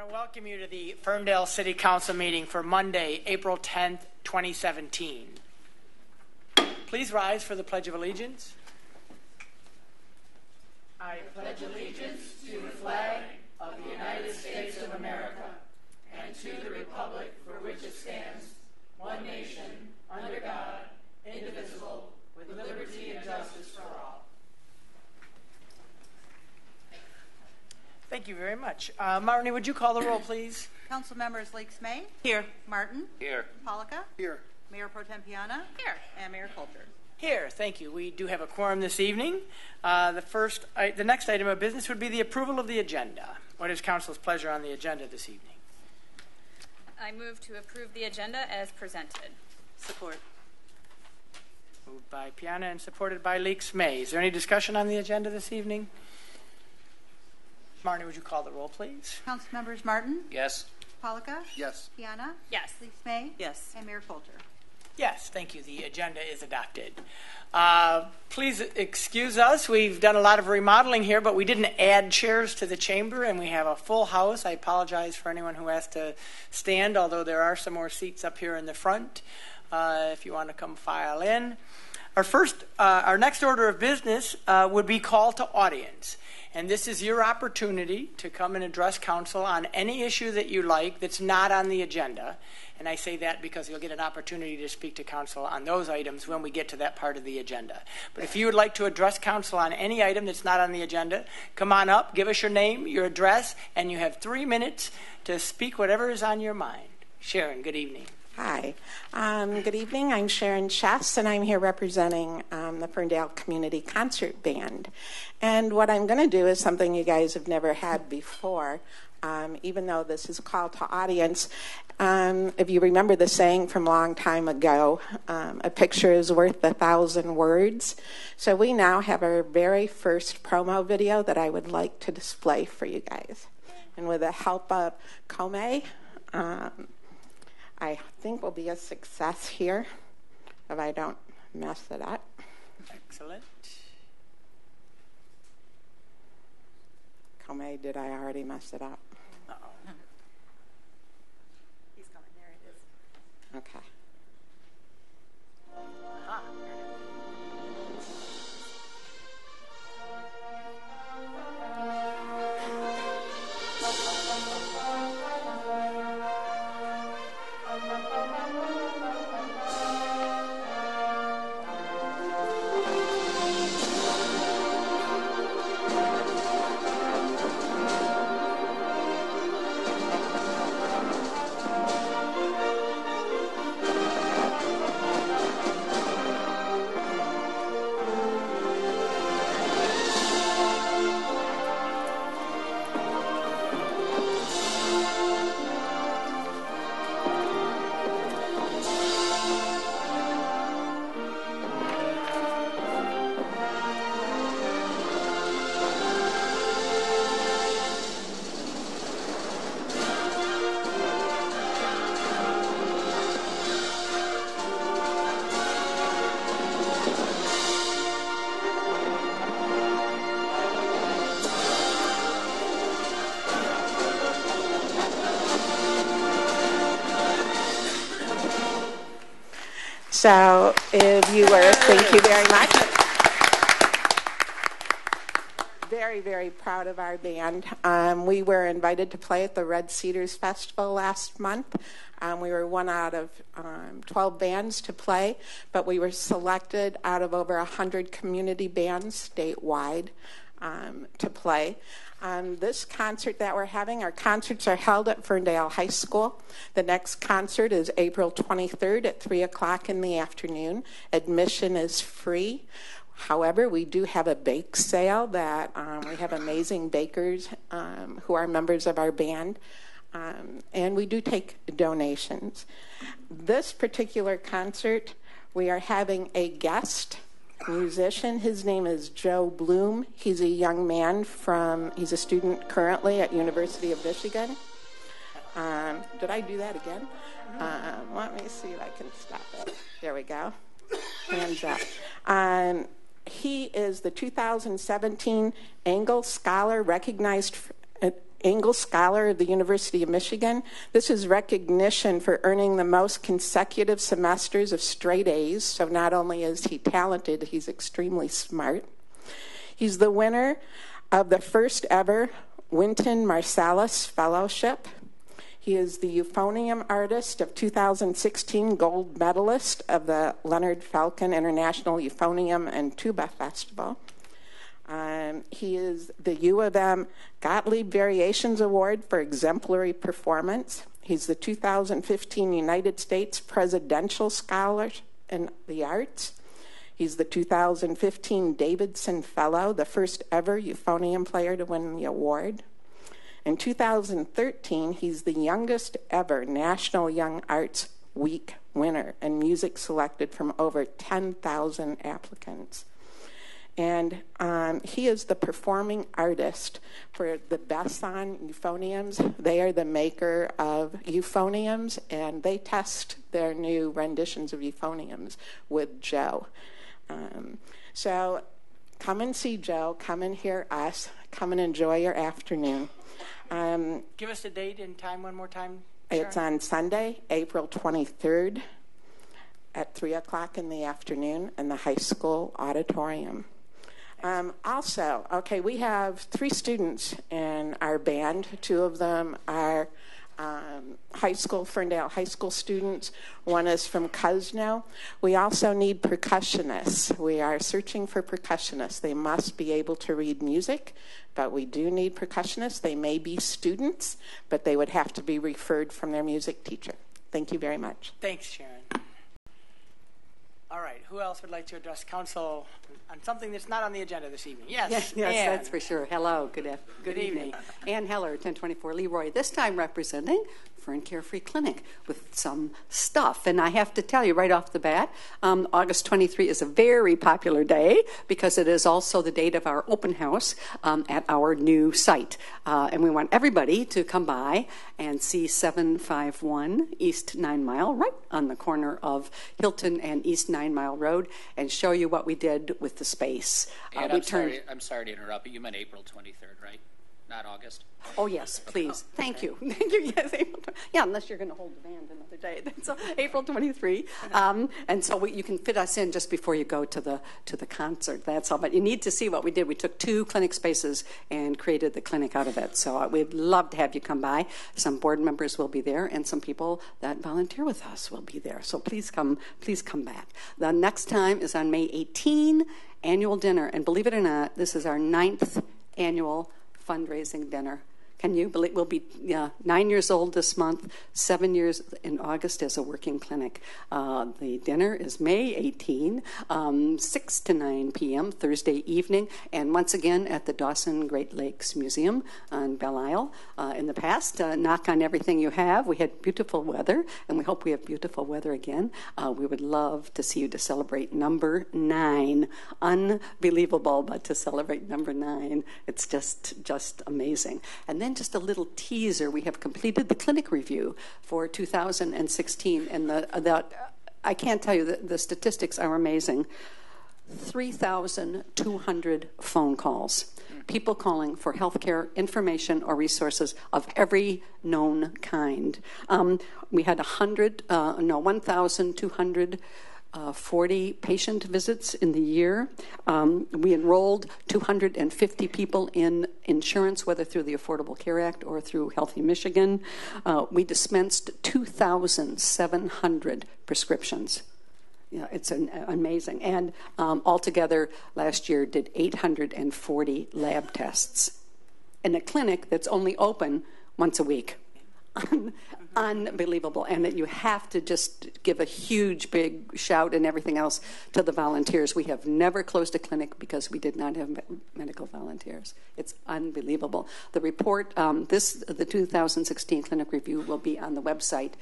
want to welcome you to the Ferndale City Council meeting for Monday, April 10th, 2017. Please rise for the Pledge of Allegiance. I pledge allegiance to the flag of the United States of America and to the republic for which it stands, one nation, under God, indivisible, with liberty and justice for all. Thank you very much. Marnie, would you call the roll, please? Council members Lakes May. Here. Martin. Here. Pollica. Here. Mayor Pro Tem Piana. Here. And Mayor Coulter. Here, thank you. We do have a quorum this evening. The next item of business would be the approval of the agenda. What is council's pleasure on the agenda this evening? I move to approve the agenda as presented. Support. Moved by Piana and supported by Leaks May. Is there any discussion on the agenda this evening? Marnie, would you call the roll, please? Council members Martin. Yes. Pollica. Yes. Piana. Yes. Lakes May. Yes. And Mayor Coulter. Yes, thank you. The agenda is adopted. Please excuse us. We've done a lot of remodeling here, but we didn't add chairs to the chamber, and we have a full house. I apologize for anyone who has to stand, although there are some more seats up here in the front if you want to come file in. Our next order of business would be call to audience. And this is your opportunity to come and address council on any issue that you like that's not on the agenda. And I say that because you'll get an opportunity to speak to council on those items when we get to that part of the agenda. But if you would like to address council on any item that's not on the agenda, come on up, give us your name, your address, and you have 3 minutes to speak whatever is on your mind. Sharon, good evening. Hi. Good evening. I'm Sharon Chess, and I'm here representing the Ferndale Community Concert Band. And what I'm going to do is something you guys have never had before, even though this is a call to audience. If you remember the saying from a long time ago, a picture is worth 1,000 words. So we now have our very first promo video that I would like to display for you guys. And with the help of Comey, I think will be a success here if I don't mess it up. Excellent. Comey, did I already mess it up? Uh-oh. He's coming. There it is. Okay. Aha. So if you were, thank you very much. Very, very proud of our band. We were invited to play at the Red Cedars Festival last month. We were one out of 12 bands to play, but we were selected out of over 100 community bands statewide to play. This concert that we're having, our concerts are held at Ferndale High School. The next concert is April 23rd at 3 o'clock in the afternoon. Admission is free. However, we do have a bake sale that we have amazing bakers who are members of our band, and we do take donations. This particular concert, we are having a guest musician. His name is Joe Bloom. He's a young man he's a student currently at University of Michigan. Did I do that again? Let me see if I can stop it. There we go. Hands up. He is the 2017 Engel Scholar recognized Engel Scholar of the University of Michigan. This is recognition for earning the most consecutive semesters of straight A's. So not only is he talented, he's extremely smart. He's the winner of the first ever Wynton Marsalis Fellowship. He is the euphonium artist of 2016 gold medalist of the Leonard Falcon International Euphonium and Tuba Festival. He is the U of M Gottlieb Variations Award for exemplary performance. He's the 2015 United States Presidential Scholar in the Arts. He's the 2015 Davidson Fellow, the first ever euphonium player to win the award. In 2013, he's the youngest ever National Young Arts Week winner and music selected from over 10,000 applicants. And he is the performing artist for the Besson Euphoniums. They are the maker of euphoniums, and they test their new renditions of euphoniums with Joe. So come and see Joe, come and hear us, come and enjoy your afternoon. Give us the date and time one more time, Sharon. It's on Sunday, April 23rd at 3 o'clock in the afternoon in the high school auditorium. We have 3 students in our band. 2 of them are Ferndale High School students. 1 is from Cosno. We also need percussionists. We are searching for percussionists. They must be able to read music, but we do need percussionists. They may be students, but they would have to be referred from their music teacher. Thank you very much. Thanks, Sharon. All right, who else would like to address council on something that's not on the agenda this evening? Yes, Yes, Ann. that's for sure. Hello, good evening. Ann Heller, 1024 Leroy, this time representing Fern Carefree Clinic with some stuff. And I have to tell you right off the bat, August 23 is a very popular day because it is also the date of our open house at our new site. And we want everybody to come by and see 751 East 9 Mile, right on the corner of Hilton and East 9 Mile Road, and show you what we did with the space. And I'm sorry to interrupt, but you meant April 23rd, right? Not August? Oh, yes, please. Thank you. Thank you. Yes, yeah, unless you're going to hold the band another day. So April 23. And so you can fit us in just before you go to the concert. That's all. But you need to see what we did. We took 2 clinic spaces and created the clinic out of it. So we'd love to have you come by. Some board members will be there, and some people that volunteer with us will be there. So please come back. The next time is on May 18, annual dinner. And believe it or not, this is our 9th annual fundraising dinner. Can you believe we'll be 9 years old this month, 7 years in August as a working clinic. The dinner is May 18, 6 to 9 p.m. Thursday evening, and once again at the Dawson Great Lakes Museum on Belle Isle. In the past, knock on everything you have. We had beautiful weather, and we hope we have beautiful weather again. We would love to see you to celebrate number 9. Unbelievable, but to celebrate number 9, it's just amazing. And then just a little teaser, we have completed the clinic review for 2016, and I can't tell you, the statistics are amazing. 3,200 phone calls. People calling for healthcare information or resources of every known kind. We had 1,240 patient visits in the year. We enrolled 250 people in insurance, whether through the Affordable Care Act or through Healthy Michigan. We dispensed 2,700 prescriptions. Yeah, it's amazing. And altogether, last year did 840 lab tests in a clinic that's only open once a week. Unbelievable. And that you have to just give a huge, big shout and everything else to the volunteers. We have never closed a clinic because we did not have medical volunteers. It's unbelievable. The report, the 2016 clinic review will be on the website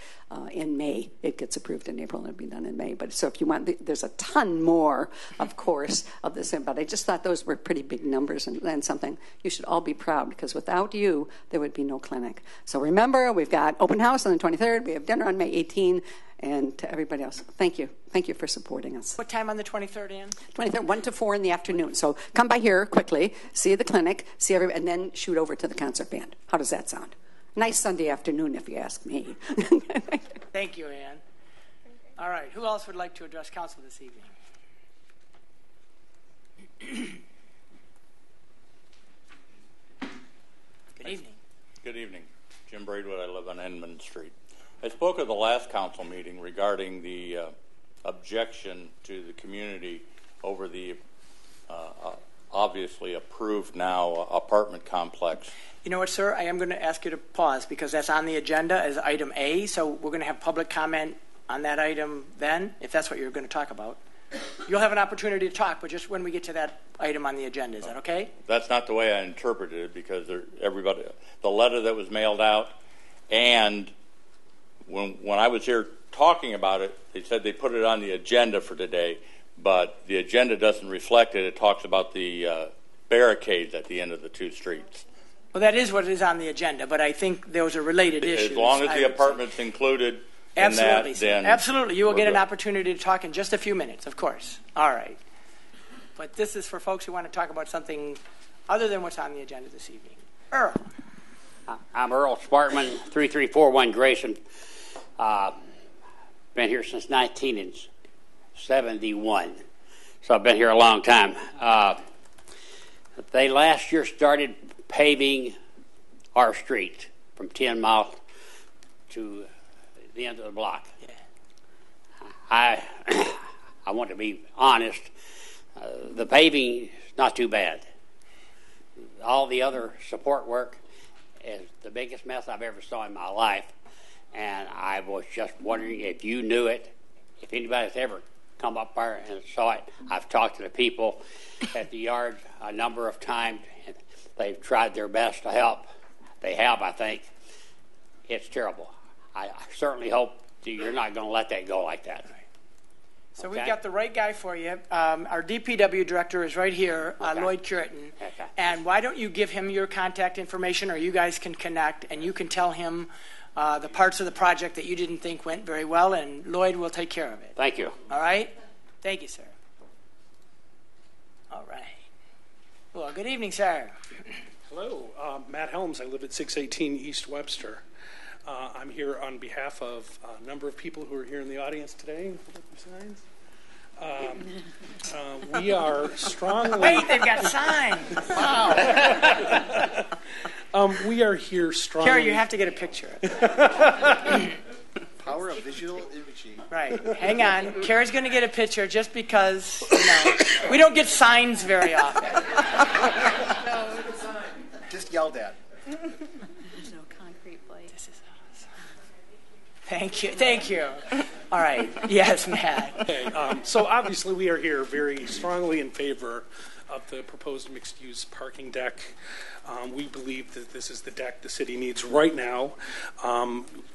in May. It gets approved in April and it'll be done in May. But so if you want, there's a ton more, of course, of this. But I just thought those were pretty big numbers and something you should all be proud, because without you, there would be no clinic. So remember, we we've got open house on the 23rd. We have dinner on May 18, and to everybody else, thank you. Thank you for supporting us. What time on the 23rd, Ann? 23rd, 1 to 4 in the afternoon. So come by here quickly, see the clinic, see everybody, and then shoot over to the concert band. How does that sound? Nice Sunday afternoon, if you ask me. Thank you, Ann. All right. Who else would like to address council this evening? Good evening. Good evening. Jim Braidwood. I live on Edmund Street. I spoke at the last council meeting regarding the objection to the community over the obviously approved now apartment complex. You know what, sir? I am going to ask you to pause because that's on the agenda as item A, so we're going to have public comment on that item then, if that's what you're going to talk about. You'll have an opportunity to talk, but just when we get to that item on the agenda. Is that okay? That's not the way I interpreted it because everybody, the letter that was mailed out, and when I was here talking about it, they said they put it on the agenda for today, but the agenda doesn't reflect it. It talks about the barricades at the end of the two streets. Well, that is what is on the agenda, but I think those are related issues. As long as the apartment's included in absolutely, that, then absolutely. You will get an good. opportunity to talk in just a few minutes, of course. All right. But this is for folks who want to talk about something other than what's on the agenda this evening. Earl. I'm Earl Sparkman, 3341 Grayson. Been here since 1971, so I've been here a long time. They last year started paving our street from 10 Mile to the end of the block. Yeah. I want to be honest. The paving is not too bad. All the other support work is the biggest mess I've ever saw in my life. And I was just wondering if you knew it, if anybody's ever come up there and saw it. I've talked to the people at the yard a number of times, and they've tried their best to help. They have, I think. It's terrible. I certainly hope that you're not going to let that go like that. So Okay. we've got the right guy for you. Our DPW director is right here, Okay. Lloyd Curitin. Okay. And why don't you give him your contact information, or you guys can connect, and you can tell him the parts of the project that you didn't think went very well, and Lloyd will take care of it. Thank you. All right? Thank you, sir. All right. Well, good evening, sir. Hello, Matt Helms. I live at 618 East Webster. I'm here on behalf of a number of people who are here in the audience today. Hold up your signs. We are strongly. Wait, they've got signs. Wow. We are here strongly. Carrie, you have to get a picture. Power of visual imaging. Right. Hang on. Carrie's going to get a picture just because, we don't get signs very often. Just yelled at. There's no concrete place. This is awesome. Thank you. Thank you. All right. Yes, Matt. Okay, so obviously we are here very strongly in favor of the proposed mixed-use parking deck. We believe that this is the deck the city needs right now.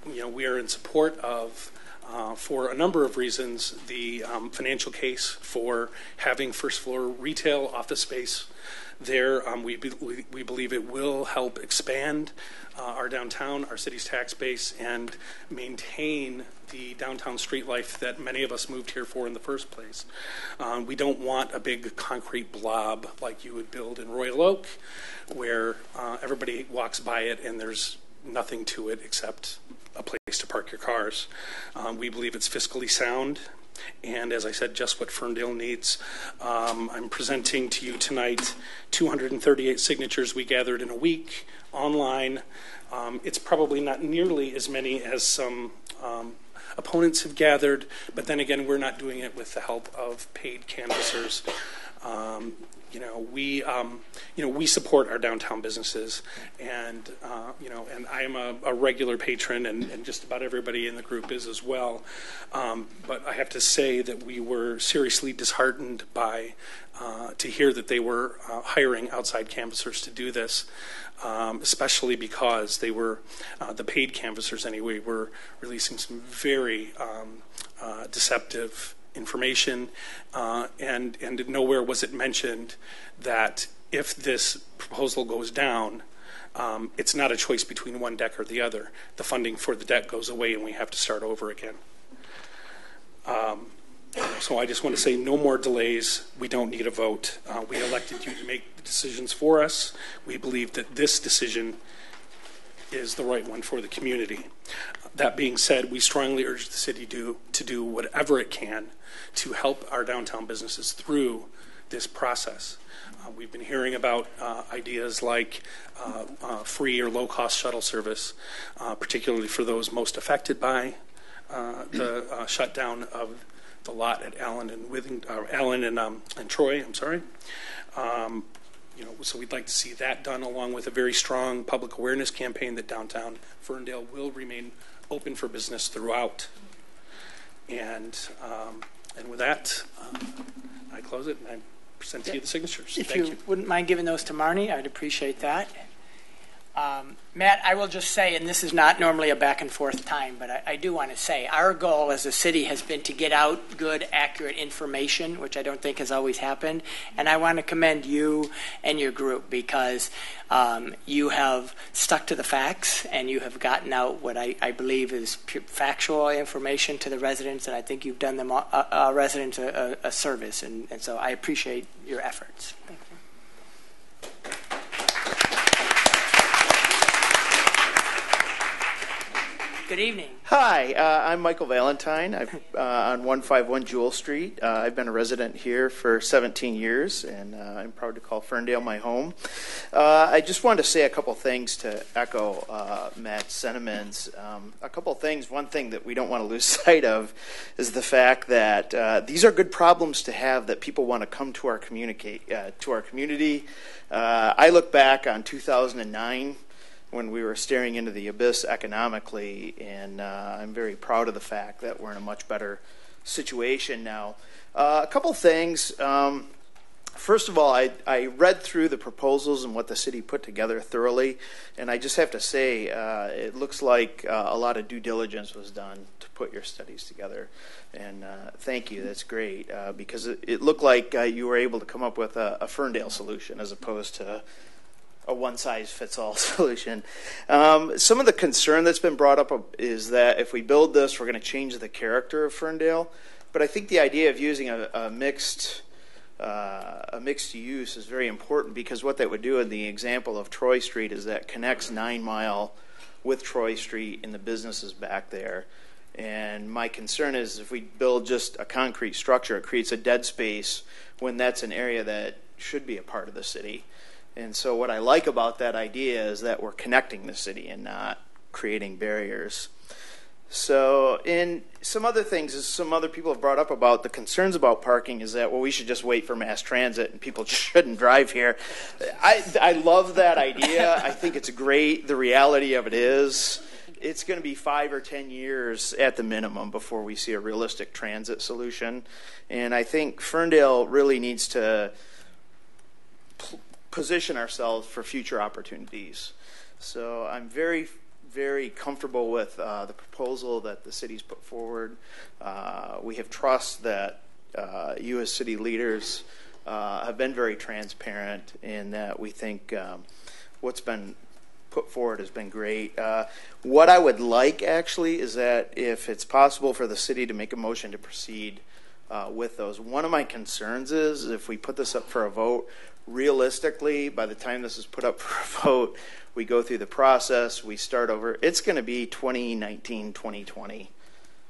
We are in support of, for a number of reasons, the financial case for having first-floor retail office space there. We believe it will help expand our downtown, our city's tax base, and maintain the downtown street life that many of us moved here for in the first place. We don't want a big concrete blob like you would build in Royal Oak, where everybody walks by it and there's nothing to it except a place to park your cars. We believe it's fiscally sound, and as I said, just what Ferndale needs. I'm presenting to you tonight 238 signatures we gathered in a week online. It's probably not nearly as many as some opponents have gathered, but then again, we're not doing it with the help of paid canvassers. We support our downtown businesses, and and I am a regular patron, and just about everybody in the group is as well. But I have to say that we were seriously disheartened by to hear that they were hiring outside canvassers to do this, especially because they were the paid canvassers anyway were releasing some very deceptive information, and nowhere was it mentioned that if this proposal goes down, it's not a choice between one deck or the other. The funding for the deck goes away and we have to start over again. So I just want to say no more delays. We don't need a vote. We elected you to make the decisions for us. We believe that this decision is the right one for the community. That being said, we strongly urge the city to do whatever it can to help our downtown businesses through this process. We've been hearing about ideas like free or low-cost shuttle service, particularly for those most affected by the shutdown of the lot at Allen and Troy. I'm sorry. So we'd like to see that done, along with a very strong public awareness campaign that downtown Ferndale will remain open for business throughout. And with that, I close it and I present to you the signatures. If Thank you wouldn't mind giving those to Marnie, I'd appreciate that. Matt, I will just say, and this is not normally a back and forth time, but I do want to say our goal as a city has been to get out good, accurate information, which I don't think has always happened. And I want to commend you and your group because you have stuck to the facts and you have gotten out what I believe is factual information to the residents, and I think you've done them residents a service, and so I appreciate your efforts. Thank you. Good evening. Hi, I'm Michael Valentine. I'm on 151 Jewel Street. I've been a resident here for 17 years, and I'm proud to call Ferndale my home. I just wanted to say a couple things to echo Matt's sentiments. A couple things. One thing that we don't want to lose sight of is the fact that these are good problems to have, that people want to come to our community. I look back on 2009 when we were staring into the abyss economically, and I'm very proud of the fact that we're in a much better situation now. A couple things. First of all, I read through the proposals and what the city put together thoroughly, and I just have to say it looks like a lot of due diligence was done to put your studies together. And thank you, that's great, because it looked like you were able to come up with a Ferndale solution as opposed to a one-size-fits-all solution. Some of the concern that's been brought up is that if we build this, we're going to change the character of Ferndale. But I think the idea of using a mixed use is very important, because what that would do in the example of Troy Street is that connects 9 Mile with Troy Street and the businesses back there. And my concern is if we build just a concrete structure, it creates a dead space when that's an area that should be a part of the city. And so what I like about that idea is that we're connecting the city and not creating barriers. So, in some other things, as some other people have brought up about the concerns about parking, is that, well, we should just wait for mass transit and people just shouldn't drive here. I love that idea. I think it's great. The reality of it is it's going to be 5 or 10 years at the minimum before we see a realistic transit solution. And I think Ferndale really needs to position ourselves for future opportunities. So I'm very, very comfortable with the proposal that the city's put forward. We have trust that you as city leaders have been very transparent, in that we think what's been put forward has been great. What I would like, actually, is that if it's possible for the city to make a motion to proceed with those. One of my concerns is if we put this up for a vote, realistically, by the time this is put up for a vote, we go through the process, we start over, it's going to be 2019, 2020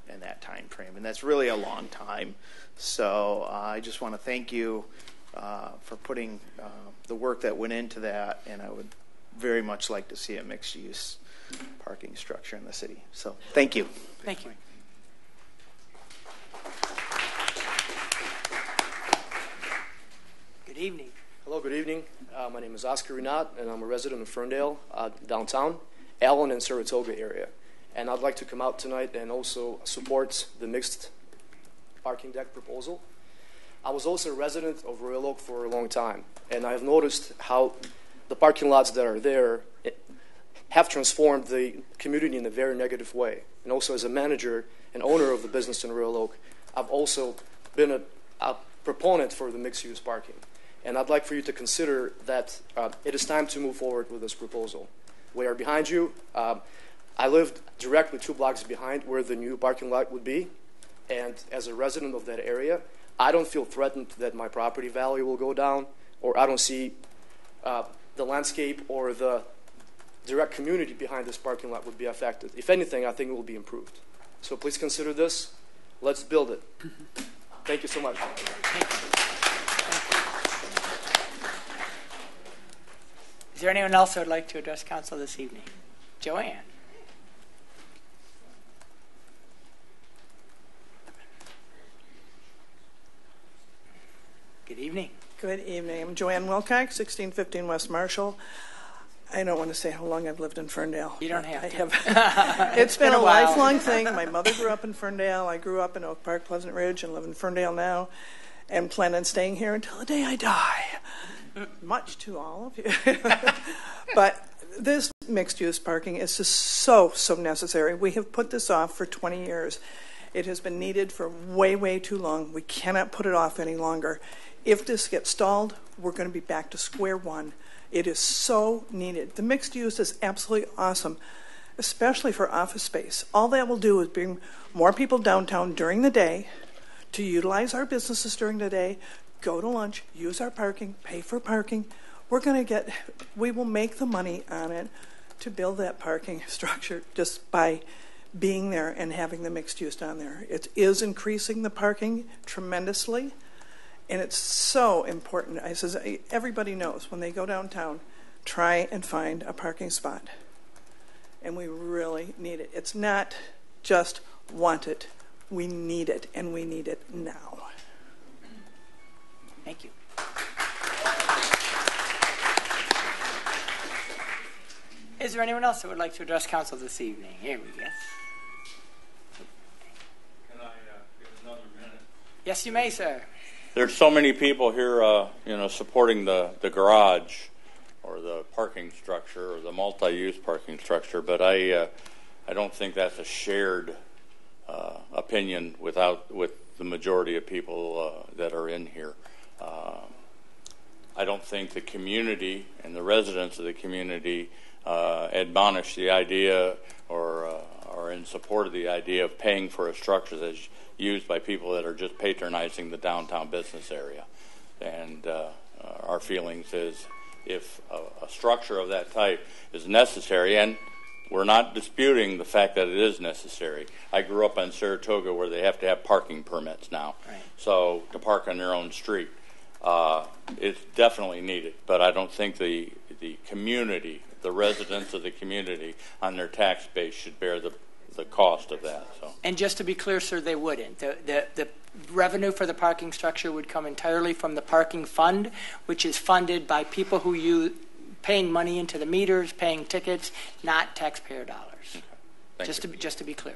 in that time frame, and that's really a long time. So I just want to thank you for putting the work that went into that, and I would very much like to see a mixed-use parking structure in the city. So thank you. Thank you. Good evening. Hello, good evening. My name is Oscar Renat, and I'm a resident of Ferndale, downtown, Allen and Saratoga area. And I'd like to come out tonight and also support the mixed parking deck proposal. I was also a resident of Royal Oak for a long time, and I have noticed how the parking lots that are there have transformed the community in a very negative way. And also as a manager and owner of the business in Royal Oak, I've also been a proponent for the mixed-use parking. And I'd like for you to consider that it is time to move forward with this proposal. where behind you, I lived directly 2 blocks behind where the new parking lot would be. And as a resident of that area, I don't feel threatened that my property value will go down, or I don't see the landscape or the direct community behind this parking lot would be affected. If anything, I think it will be improved. So please consider this. Let's build it. Thank you so much. Is there anyone else who would like to address council this evening? Joanne. Good evening. Good evening. I'm Joanne Wilcox, 1615 West Marshall. I don't want to say how long I've lived in Ferndale. You don't have to. It's been a lifelong thing. My mother grew up in Ferndale. I grew up in Oak Park, Pleasant Ridge, and live in Ferndale now, and plan on staying here until the day I die. Much to all of you. But this mixed-use parking is just so necessary. We have put this off for 20 years. It has been needed for way too long. We cannot put it off any longer. If this gets stalled, we're going to be back to square one. It is so needed. The mixed use is absolutely awesome, especially for office space. All that will do is bring more people downtown during the day to utilize our businesses during the day, go to lunch, use our parking, pay for parking. We will make the money on it to build that parking structure just by being there and having the mixed use down there. It is increasing the parking tremendously. And it's so important. I says everybody knows when they go downtown, try and find a parking spot. And we really need it. It's not just want it. We need it, and we need it now. Thank you. Is there anyone else that would like to address council this evening? Here we go. Can I give another minute? Yes, you may, sir. There's so many people here, supporting the garage or the parking structure or the multi-use parking structure, but I don't think that's a shared opinion with the majority of people that are in here. I don't think the community and the residents of the community admonish the idea or are in support of the idea of paying for a structure that's used by people that are just patronizing the downtown business area. And our feelings is if a structure of that type is necessary, and we're not disputing the fact that it is necessary. I grew up on Saratoga where they have to have parking permits now, right. So to park on their own street. It's definitely needed, but I don't think the community, the residents of the community on their tax base should bear the cost of that. So. And just to be clear, sir, they wouldn't. The revenue for the parking structure would come entirely from the parking fund, which is funded by people who paying money into the meters, paying tickets, not taxpayer dollars. Okay. Just to be clear.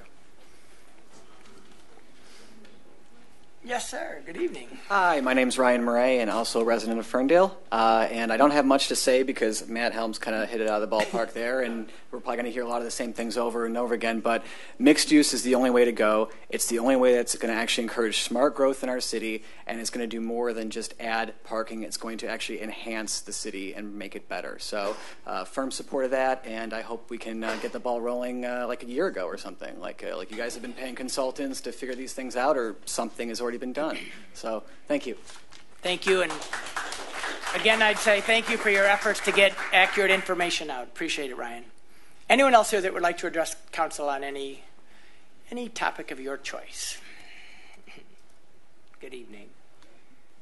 Yes, sir. Good evening. Hi, my name's Ryan Murray, and also a resident of Ferndale. And I don't have much to say because Matt Helms kind of hit it out of the ballpark there, and we're probably going to hear a lot of the same things over and over again. But mixed use is the only way to go. It's the only way that's going to actually encourage smart growth in our city, and it's going to do more than just add parking. It's going to actually enhance the city and make it better. So firm support of that, and I hope we can get the ball rolling like a year ago or something. Like you guys have been paying consultants to figure these things out, or something has already been done. So thank you. Thank you. And again, I'd say thank you for your efforts to get accurate information out. Appreciate it, Ryan. Anyone else here that would like to address council on any topic of your choice? Good evening.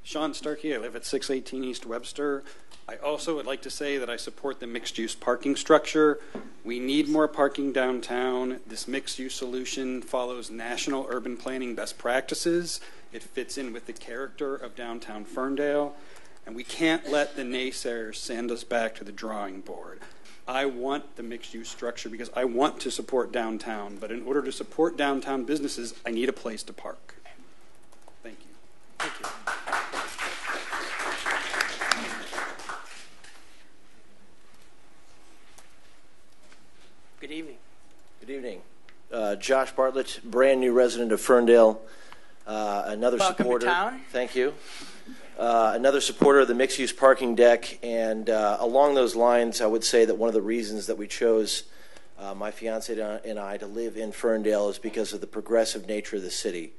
Sean Starkey. I live at 618 East Webster. I also would like to say that I support the mixed-use parking structure. We need more parking downtown. This mixed-use solution follows national urban planning best practices. It fits in with the character of downtown Ferndale. And we can't let the naysayers send us back to the drawing board. I want the mixed-use structure because I want to support downtown. But in order to support downtown businesses, I need a place to park. Thank you. Thank you. Good evening. Good evening. Josh Bartlett, brand new resident of Ferndale. Another Welcome supporter. to town. Thank you. another supporter of the mixed-use parking deck, and along those lines, I would say that one of the reasons that we chose my fiance and I to live in Ferndale is because of the progressive nature of the city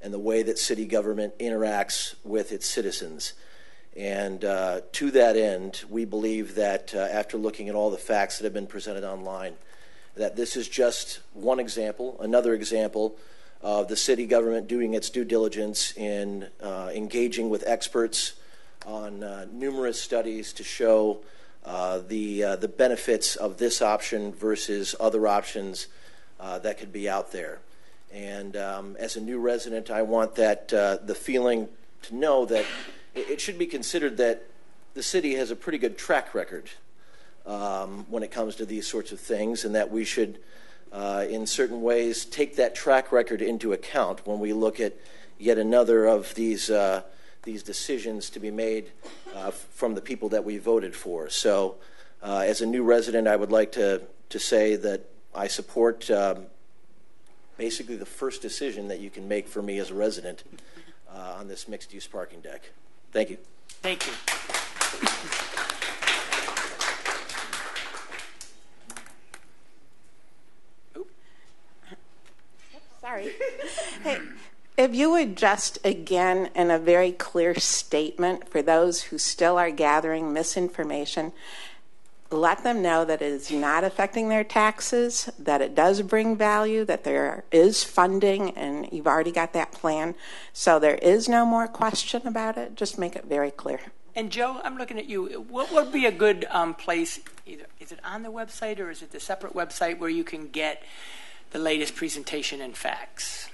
and the way that city government interacts with its citizens. And to that end, we believe that after looking at all the facts that have been presented online, that this is just one example, another example of the city government doing its due diligence in engaging with experts on numerous studies to show the benefits of this option versus other options that could be out there. And as a new resident, I want that the feeling to know that it should be considered that the city has a pretty good track record when it comes to these sorts of things, and that we should, in certain ways, take that track record into account when we look at yet another of these decisions to be made from the people that we voted for. So, as a new resident, I would like to say that I support basically the first decision that you can make for me as a resident on this mixed-use parking deck. Thank you. Thank you. Sorry. Hey, if you would just, again, in a very clear statement for those who still are gathering misinformation, let them know that it is not affecting their taxes, that it does bring value, that there is funding, and you've already got that plan. So there is no more question about it. Just make it very clear. And Joe, I'm looking at you. What would be a good place? Either is it on the website or is it the separate website where you can get the latest presentation and facts?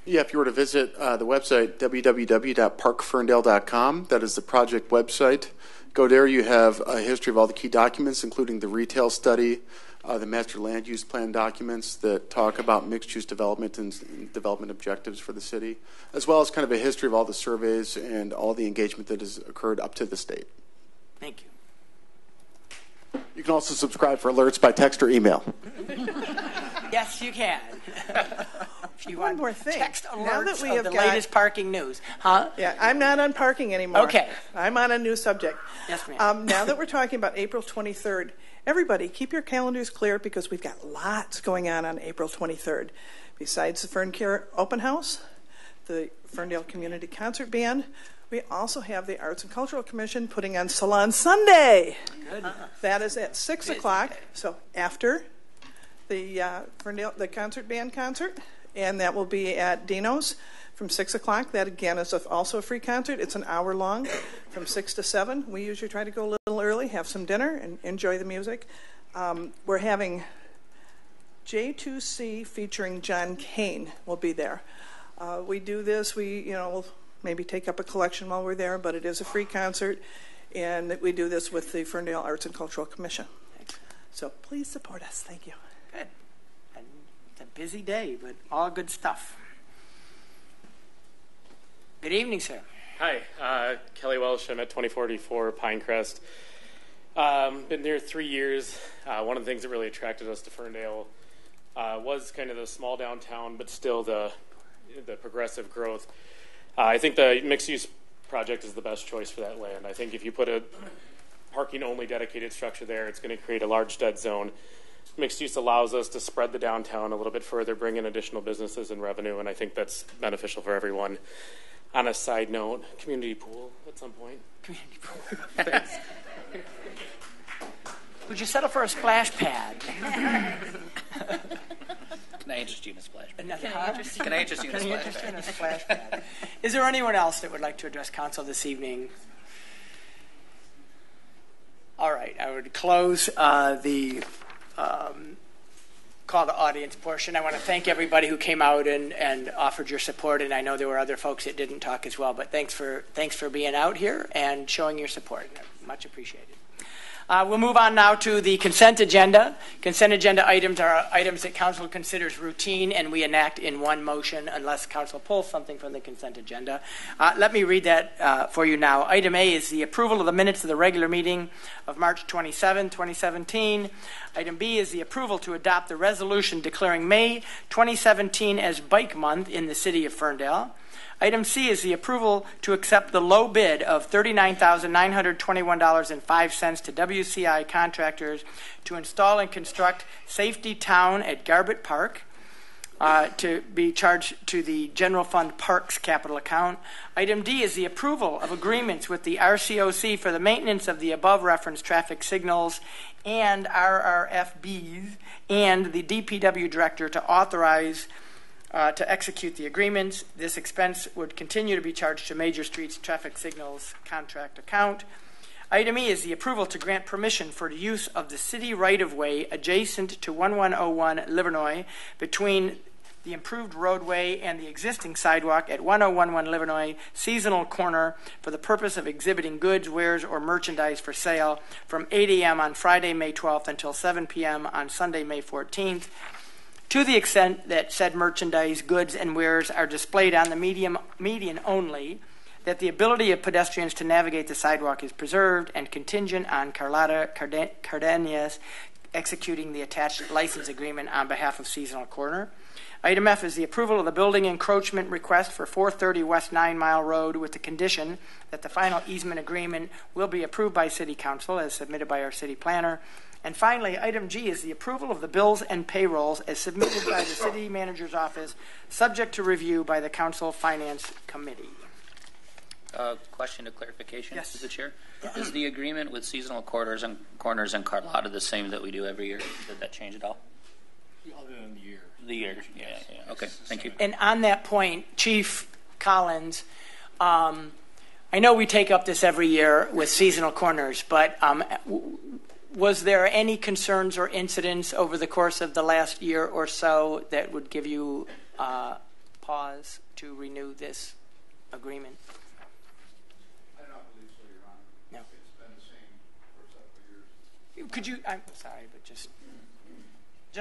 Yeah, if you were to visit the website, www.parkferndale.com, that is the project website. Go there, you have a history of all the key documents, including the retail study, the master land use plan documents that talk about mixed-use development and development objectives for the city, as well as kind of a history of all the surveys and all the engagement that has occurred up to this date. Thank you. You can also subscribe for alerts by text or email. Yes, you can. If you want more thing. Text Now that alerts we of have the got- latest parking news. Huh? Yeah, I'm not on parking anymore. Okay. I'm on a new subject. Yes, ma'am. Now that we're talking about April 23rd, everybody keep your calendars clear because we've got lots going on April 23rd. Besides the Fern Care Open House, the Ferndale Community Concert Band, we also have the Arts and Cultural Commission putting on Salon Sunday. Good. That is at 6 o'clock, so after the Ferndale, the concert band concert, and that will be at Dino's from 6 o'clock. That, again, is also a free concert. It's an hour long from 6 to 7. We usually try to go a little early, have some dinner, and enjoy the music. We're having J2C featuring John Kane will be there. We do this, we'll maybe take up a collection while we're there, but it is a free concert, and we do this with the Ferndale Arts and Cultural Commission. So please support us. Thank you. Good. And it's a busy day, but all good stuff. Good evening, sir. Hi, Kelly Welsh. I'm at 2044 Pinecrest. Been there 3 years. One of the things that really attracted us to Ferndale was kind of the small downtown, but still the progressive growth. I think the mixed-use project is the best choice for that land. I think if you put a parking-only dedicated structure there, it's going to create a large dead zone. Mixed use allows us to spread the downtown a little bit further, bring in additional businesses and revenue, and I think that's beneficial for everyone. On a side note, community pool at some point. Community pool. Thanks. Would you settle for a splash pad? Can I interest you in a splash pad? Can I interest you in a splash pad? Is there anyone else that would like to address council this evening? All right, I would close the call to audience portion. I want to thank everybody who came out and offered your support, and I know there were other folks that didn't talk as well, but thanks for being out here and showing your support. Much appreciated. We'll move on now to the consent agenda. Consent agenda items are items that council considers routine and we enact in one motion unless council pulls something from the consent agenda. Let me read that for you now. Item A is the approval of the minutes of the regular meeting of March 27, 2017. Item B is the approval to adopt the resolution declaring May 2017 as Bike Month in the city of Ferndale. Item C is the approval to accept the low bid of $39,921.05 to WCI Contractors to install and construct Safety Town at Garbett Park, to be charged to the General Fund Parks capital account. Item D is the approval of agreements with the RCOC for the maintenance of the above referenced traffic signals and RRFBs and the DPW director to authorize to execute the agreements. This expense would continue to be charged to Major Streets Traffic Signals contract account. Item E is the approval to grant permission for the use of the city right-of-way adjacent to 1101 Livernois between the improved roadway and the existing sidewalk at 1011 Livernois Seasonal Corner for the purpose of exhibiting goods, wares, or merchandise for sale from 8 a.m. on Friday, May 12th until 7 p.m. on Sunday, May 14th. To the extent that said merchandise, goods, and wares are displayed on the median only, that the ability of pedestrians to navigate the sidewalk is preserved and contingent on Carlotta Cardenas executing the attached license agreement on behalf of Seasonal Corner. Item F is the approval of the building encroachment request for 430 West 9 Mile Road with the condition that the final easement agreement will be approved by City Council as submitted by our city planner. And finally, item G is the approval of the bills and payrolls as submitted by the city manager's office, subject to review by the council finance committee. Question of clarification, yes. To the chair. Is the agreement with Seasonal Corners and Carlotta the same that we do every year? Did that change at all? Other than the year. The year, yeah. Okay, thank you. And on that point, Chief Collins, I know we take up this every year with Seasonal Corners, but was there any concerns or incidents over the course of the last year or so that would give you pause to renew this agreement? I don't believe so, Your Honor. No. It's been the same for several years. Could you, I'm sorry, but just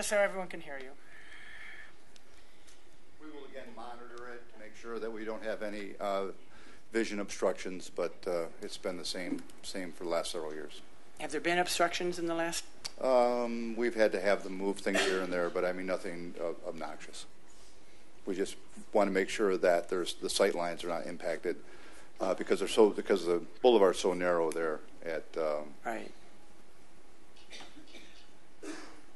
so everyone can hear you. We will again monitor it, make sure that we don't have any vision obstructions, but it's been the same for the last several years. Have there been obstructions in the last? We've had to have them move things here and there, but I mean nothing obnoxious. We just want to make sure that the sight lines are not impacted because the boulevard's so narrow there at right.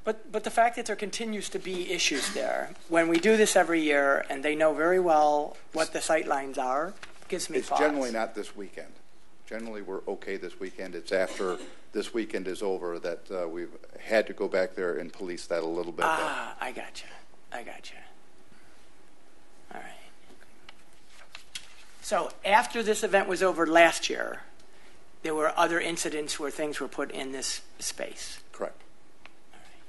But the fact that there continues to be issues there, when we do this every year and they know very well what the sight lines are, gives me pause. It's generally not this weekend. Generally, we're okay this weekend. It's after this weekend is over that we've had to go back there and police that a little bit. I gotcha. All right. So after this event was over last year, there were other incidents where things were put in this space. Correct. All right.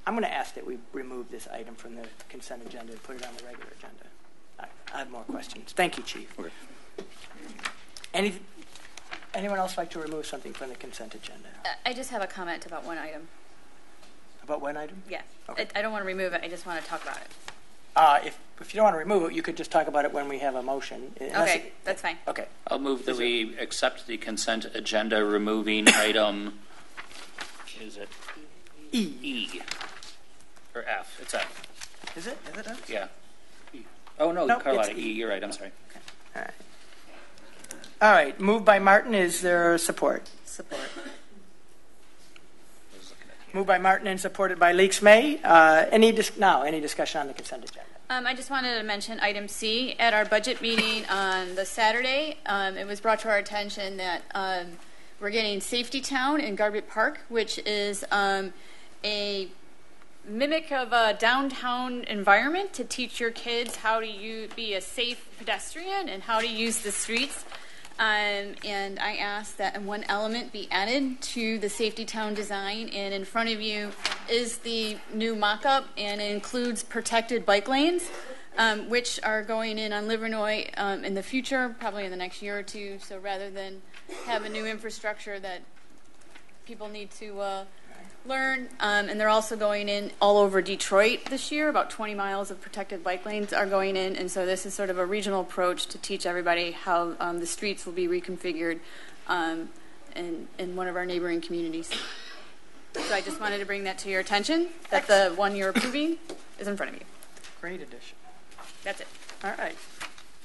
I'm going to ask that we remove this item from the consent agenda and put it on the regular agenda. I have more questions. Thank you, Chief. Okay. Anyone else like to remove something from the consent agenda? I just have a comment about one item. About one item? Yeah. Okay. I don't want to remove it. I just want to talk about it. If you don't want to remove it, you could just talk about it when we have a motion. Okay, that's fine. Okay. I'll move that we accept the consent agenda, removing item. Is it E or F? It's F. Is it? Is it F? Yeah. Oh no, Nope, Carlotta. it's E. You're right. I'm sorry. Okay. All right. All right. Moved by Martin. Is there support? Support. Moved by Martin and supported by Leaks May. Any discussion on the consent agenda? I just wanted to mention item C. At our budget meeting on the Saturday, it was brought to our attention that we're getting Safety Town in Garbett Park, which is a mimic of a downtown environment to teach your kids how to be a safe pedestrian and how to use the streets. And I asked that one element be added to the Safety Town design, and in front of you is the new mock-up, and it includes protected bike lanes, which are going in on Livernois in the future, probably in the next year or two. So rather than have a new infrastructure that people need to learn. And they're also going in all over Detroit this year. About 20 miles of protected bike lanes are going in. And so this is sort of a regional approach to teach everybody how the streets will be reconfigured in one of our neighboring communities. So I just wanted to bring that to your attention, that the one you're approving is in front of you. Great addition. That's it. All right.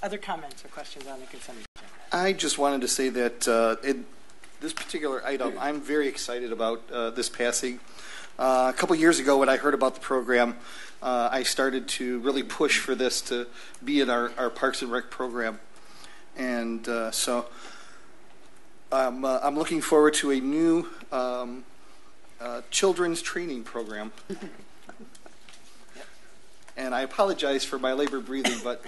Other comments or questions on the consent agenda? I just wanted to say that this particular item, I'm very excited about this passing. A couple years ago when I heard about the program, I started to really push for this to be in our Parks and Rec program. And so I'm looking forward to a new children's training program. And I apologize for my labored breathing, but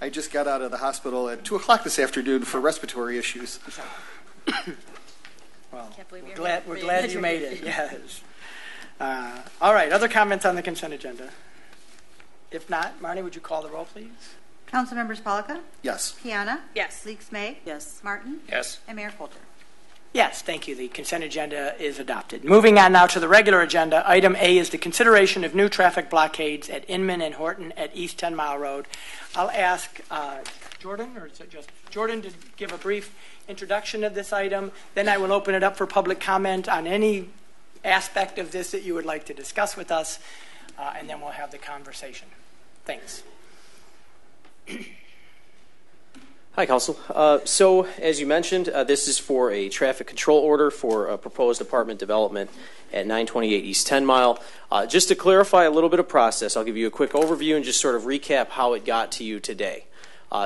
I just got out of the hospital at 2 o'clock this afternoon for respiratory issues. Well, we're glad you made it. Yes. All right. Other comments on the consent agenda? If not, Marnie, would you call the roll, please? Councilmembers Polika? Yes. Piana? Yes. Leaks May? Yes. Martin? Yes. And Mayor Coulter. Yes, thank you. The consent agenda is adopted. Moving on now to the regular agenda. Item A is the consideration of new traffic blockades at Inman and Horton at East 10 Mile Road. I'll ask Jordan, or is it just Jordan, to give a brief introduction of this item. Then I will open it up for public comment on any aspect of this that you would like to discuss with us, and then we'll have the conversation. Thanks. Hi, Council. So, as you mentioned, this is for a traffic control order for a proposed apartment development at 928 East 10 Mile. Just to clarify a little bit of process, I'll give you a quick overview and just sort of recap how it got to you today.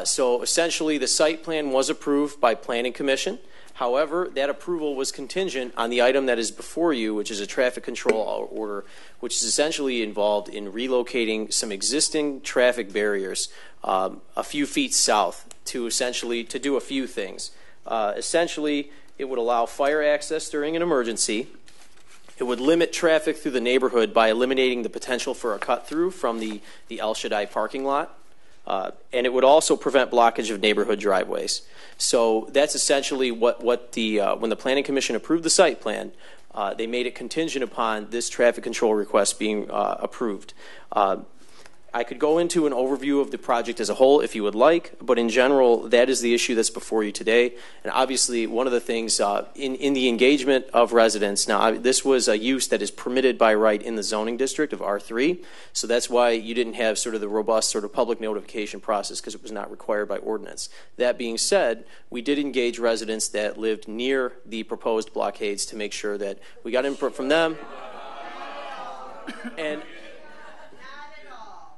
So, essentially, the site plan was approved by Planning Commission. However, that approval was contingent on the item that is before you, which is a traffic control order, which is essentially involved in relocating some existing traffic barriers a few feet south to do a few things. Essentially, it would allow fire access during an emergency. It would limit traffic through the neighborhood by eliminating the potential for a cut-through from the El Shaddai parking lot. And it would also prevent blockage of neighborhood driveways. So that's essentially what when the Planning Commission approved the site plan, they made it contingent upon this traffic control request being approved. I could go into an overview of the project as a whole if you would like, but in general, that is the issue that's before you today. And obviously, one of the things in the engagement of residents, now this was a use that is permitted by right in the zoning district of R3, so that's why you didn't have sort of the robust sort of public notification process because it was not required by ordinance. That being said, we did engage residents that lived near the proposed blockades to make sure that we got input from them.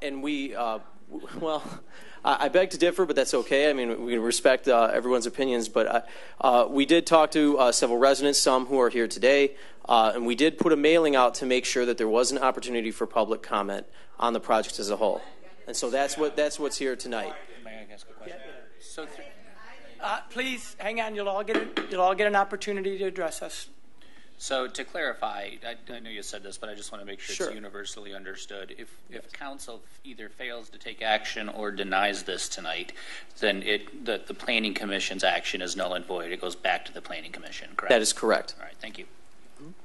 And we, I beg to differ, but that's okay. I mean, we respect everyone's opinions, but we did talk to several residents, some who are here today, and we did put a mailing out to make sure that there was an opportunity for public comment on the project as a whole. And so that's what's here tonight. May I ask a question? So please hang on. You'll all get an opportunity to address us. So to clarify, I know you said this, but I just want to make sure it's Sure. universally understood. If council either fails to take action or denies this tonight, then the Planning Commission's action is null and void. It goes back to the Planning Commission, correct? That is correct. All right, thank you.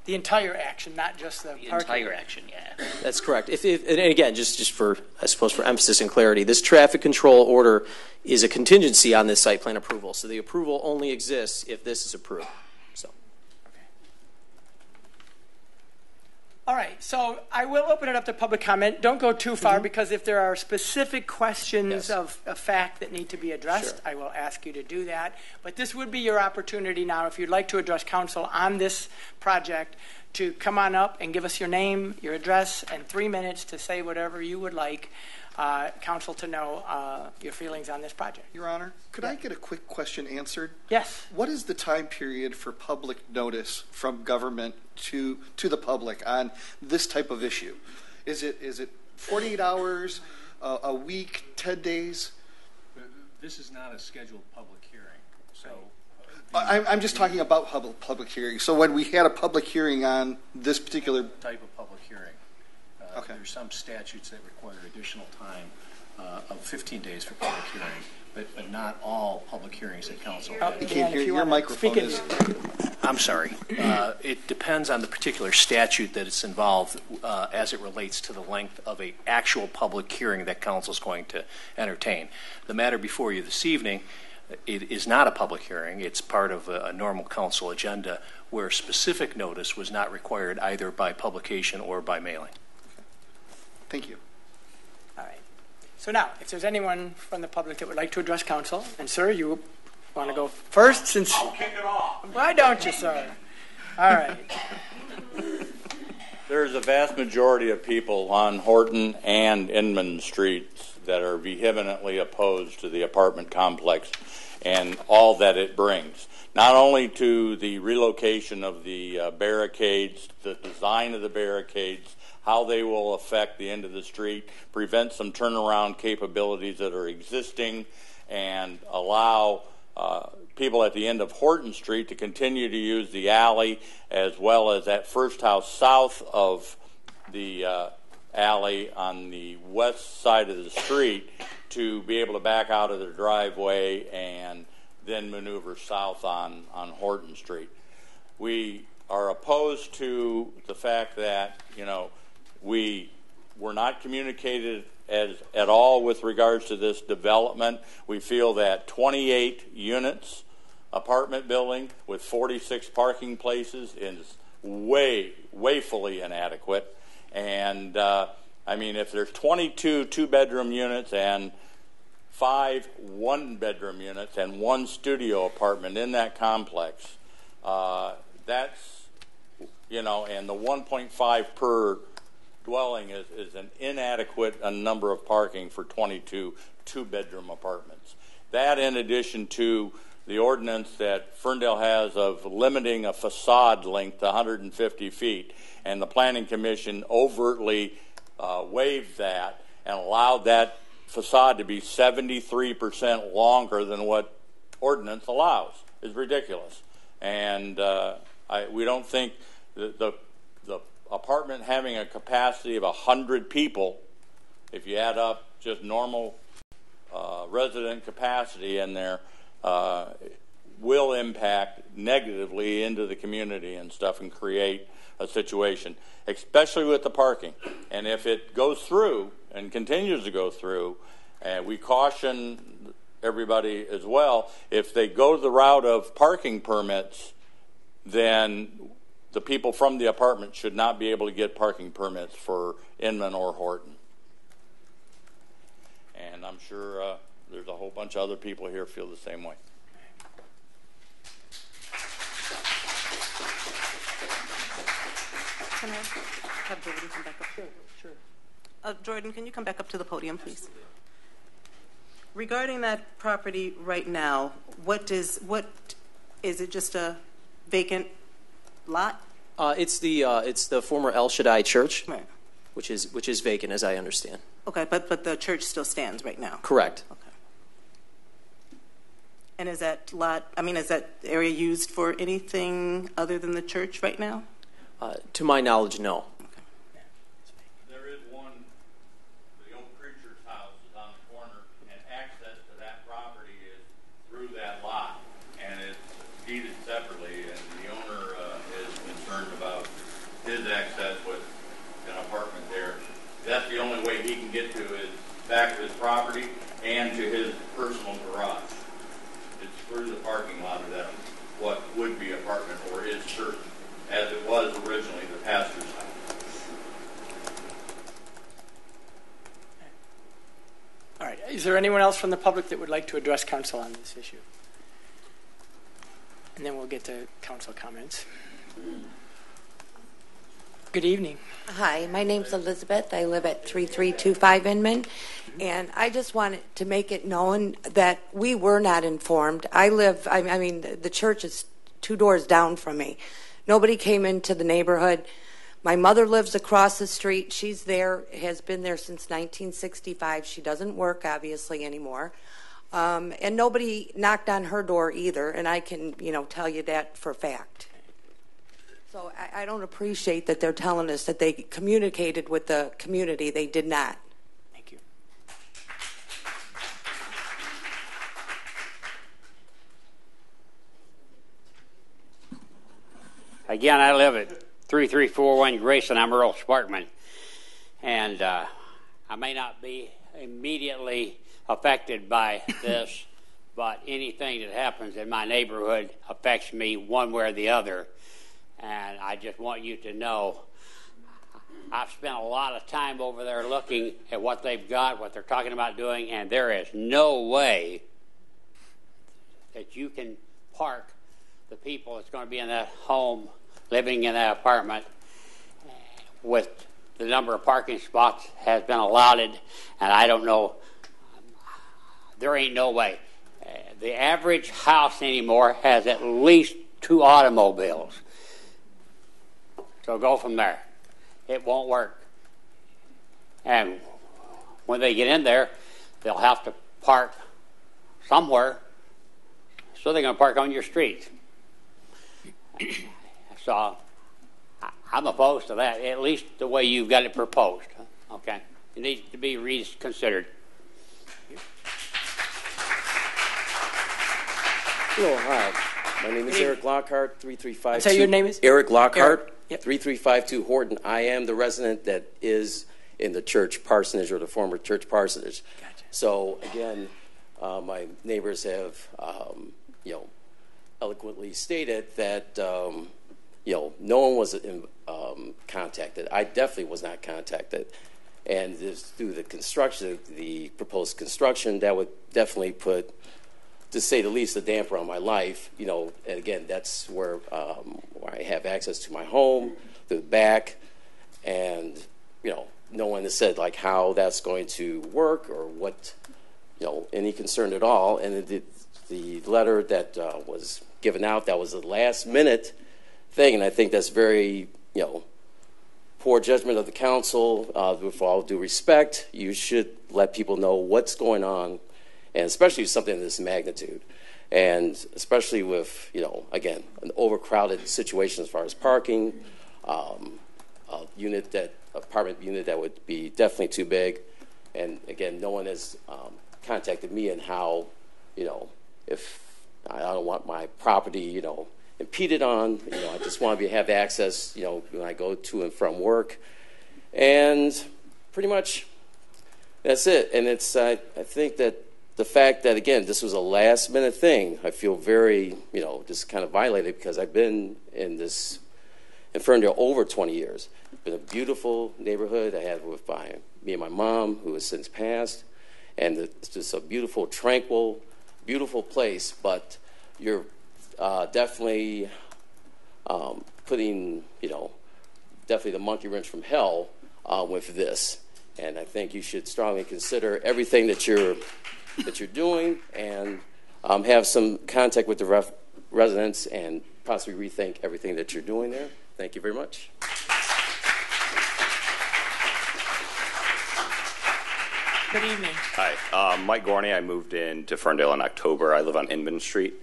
The entire action, not just the parking. Entire action, yeah. That's correct. And again, just for, I suppose, for emphasis and clarity, this traffic control order is a contingency on this site plan approval. So the approval only exists if this is approved. All right, so I will open it up to public comment. Don't go too far because if there are specific questions of fact that need to be addressed, I will ask you to do that. But this would be your opportunity now, if you'd like to address council on this project, to come on up and give us your name, your address, and 3 minutes to say whatever you would like council to know your feelings on this project. Your Honor, could I get a quick question answered? Yes. What is the time period for public notice from government to the public on this type of issue? Is it 48 hours, a week, 10 days? This is not a scheduled public hearing, so. I'm just talking about public hearing. So when we had a public hearing on this particular type of public hearing, there's some statutes that require additional time of 15 days for public hearing, but not all public hearings at council. Your microphone is... I'm sorry. It depends on the particular statute that it's involved as it relates to the length of an actual public hearing that council is going to entertain. The matter before you this evening, it is not a public hearing. It's part of a normal council agenda where specific notice was not required either by publication or by mailing. Thank you. All right. So now, if there's anyone from the public that would like to address council, and sir, you want to go first since... I'll kick it off. Why don't you, sir? All right. There's a vast majority of people on Horton and Inman streets that are vehemently opposed to the apartment complex and all that it brings. Not only to the relocation of the barricades, the design of the barricades, how they will affect the end of the street, prevent some turnaround capabilities that are existing, and allow people at the end of Horton Street to continue to use the alley, as well as that first house south of the alley on the west side of the street to be able to back out of their driveway and then maneuver south on Horton Street. We are opposed to the fact that, we were not communicated at all with regards to this development. We feel that 28 units apartment building with 46 parking places is woefully inadequate. And if there's 22 two-bedroom units and 5 one-bedroom units and 1 studio apartment in that complex, that's, and the 1.5 per dwelling is an inadequate number of parking for 22 two-bedroom apartments. That, in addition to the ordinance that Ferndale has of limiting a facade length to 150 feet, and the Planning Commission overtly waived that and allowed that facade to be 73% longer than what ordinance allows, is ridiculous. And we don't think the apartment having a capacity of 100 people, if you add up just normal resident capacity in there, will impact negatively into the community and stuff and create a situation, especially with the parking. And if it goes through and continues to go through, and we caution everybody as well, if they go the route of parking permits, then the people from the apartment should not be able to get parking permits for Inman or Horton. And I'm sure there's a whole bunch of other people here feel the same way. Can I have Jordan come back up? Sure. Jordan, can you come back up to the podium, please? Regarding that property right now, what is it? Just a vacant lot? It's the former El Shaddai Church, right, which is vacant, as I understand. Okay, but the church still stands right now. Correct. Okay. And is that area used for anything other than the church right now? To my knowledge, no. There is one, the old preacher's house is on the corner, and access to that property is through that lot, and it's deeded separately, and the owner is concerned about his access with an apartment there. That's the only way he can get to is back to his property and to his personal garage. It's through the parking lot of that, what would be apartment or is church, as it was originally the pastor's house. All right. Is there anyone else from the public that would like to address council on this issue? And then we'll get to council comments. Good evening. Hi, my name's Elizabeth. I live at 3325 Inman, and I just wanted to make it known that we were not informed. The church is 2 doors down from me. Nobody came into the neighborhood. My mother lives across the street. She's there, has been there since 1965. She doesn't work, obviously, anymore. And nobody knocked on her door either, and I can, tell you that for a fact. So I don't appreciate that they're telling us that they communicated with the community. They did not. Thank you. Again, I live at 3341 Grayson. I'm Earl Sparkman. And I may not be immediately affected by this, but anything that happens in my neighborhood affects me one way or the other. And I just want you to know I've spent a lot of time over there looking at what they've got, what they're talking about doing, and there is no way that you can park the people that's going to be in that home, living in that apartment, with the number of parking spots has been allotted, and I don't know, there ain't no way. The average house anymore has at least 2 automobiles. So go from there. It won't work. And when they get in there, they'll have to park somewhere, so they're going to park on your street. So I'm opposed to that, at least the way you've got it proposed. Okay? It needs to be reconsidered. Hello, hi. My name is Eric Lockhart, 3352. Say your name is? Eric Lockhart, Yep. 3352 Horton. I am the resident that is in the church parsonage, or the former church parsonage. Gotcha. So again, my neighbors have, eloquently stated that, no one was contacted. I definitely was not contacted. And this, through the construction, the proposed construction, that would definitely put, to say the least, a damper on my life. And again, that's where I have access to my home, the back, and no one has said like how that's going to work or what, any concern at all. And the letter that was given out, that was a last minute thing, and I think that's very, poor judgment of the council. With all due respect, you should let people know what's going on, and especially something of this magnitude, and especially with, again, an overcrowded situation as far as parking, apartment unit that would be definitely too big. And again, no one has contacted me on how, if I don't want my property, impeded on. I just want to have access, when I go to and from work. And pretty much that's it. And it's, I think that the fact that, again, this was a last minute thing, I feel very, just kind of violated, because I've been in Ferndale over 20 years. It's been a beautiful neighborhood I had with me and my mom, who has since passed. And it's just a beautiful, tranquil, beautiful place. But you're definitely putting, definitely the monkey wrench from hell with this. And I think you should strongly consider everything that you're doing, and have some contact with the residents and possibly rethink everything that you're doing there. Thank you very much. Good evening. Hi, Mike Gorney. I moved into Ferndale in October. I live on Inman Street.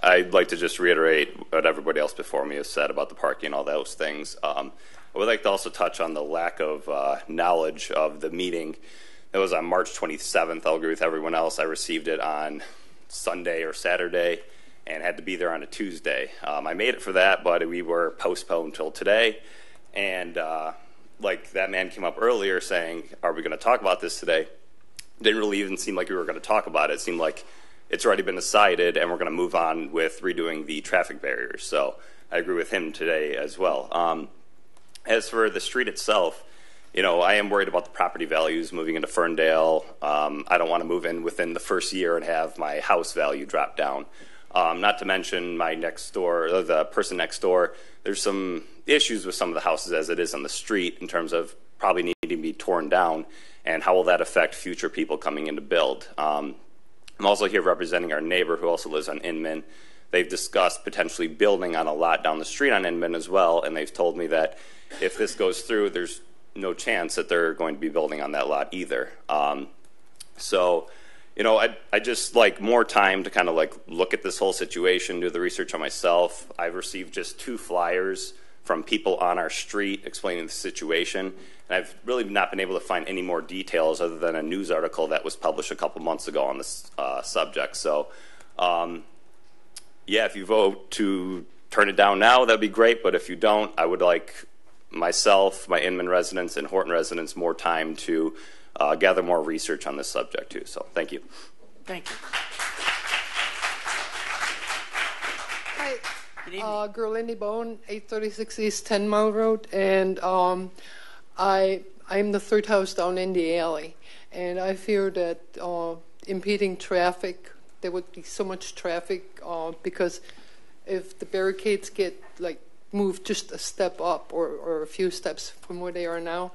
I'd like to just reiterate what everybody else before me has said about the parking and all those things. I would like to also touch on the lack of knowledge of the meeting. It was on March 27th. I'll agree with everyone else. I received it on Sunday or Saturday and had to be there on a Tuesday. I made it for that, but we were postponed until today. And like that man came up earlier saying, are we going to talk about this today? Didn't really even seem like we were going to talk about it. It seemed like it's already been decided and we're going to move on with redoing the traffic barriers. So I agree with him today as well. As for the street itself, I am worried about the property values moving into Ferndale. I don't want to move in within the first year and have my house value drop down. Not to mention my next door, the person next door, there's some issues with some of the houses as it is on the street in terms of probably needing to be torn down, and how will that affect future people coming in to build. I'm also here representing our neighbor who also lives on Inman. They've discussed potentially building on a lot down the street on Inman as well, and they've told me that if this goes through, there's no chance that they're going to be building on that lot either. So, I just like more time to kind of like look at this whole situation, do the research on myself. I've received just 2 flyers from people on our street explaining the situation, and I've really not been able to find any more details other than a news article that was published a couple months ago on this subject. So, if you vote to turn it down now, that'd be great. But if you don't, I would like myself, my Inman residents, and Horton residents more time to gather more research on this subject too. So thank you. Thank you. Hi, Gerlinde Bone, 836 East 10 Mile Road, and I'm the third house down in the alley, and I fear that impeding traffic, there would be so much traffic because if the barricades get like moved just a step up or a few steps from where they are now,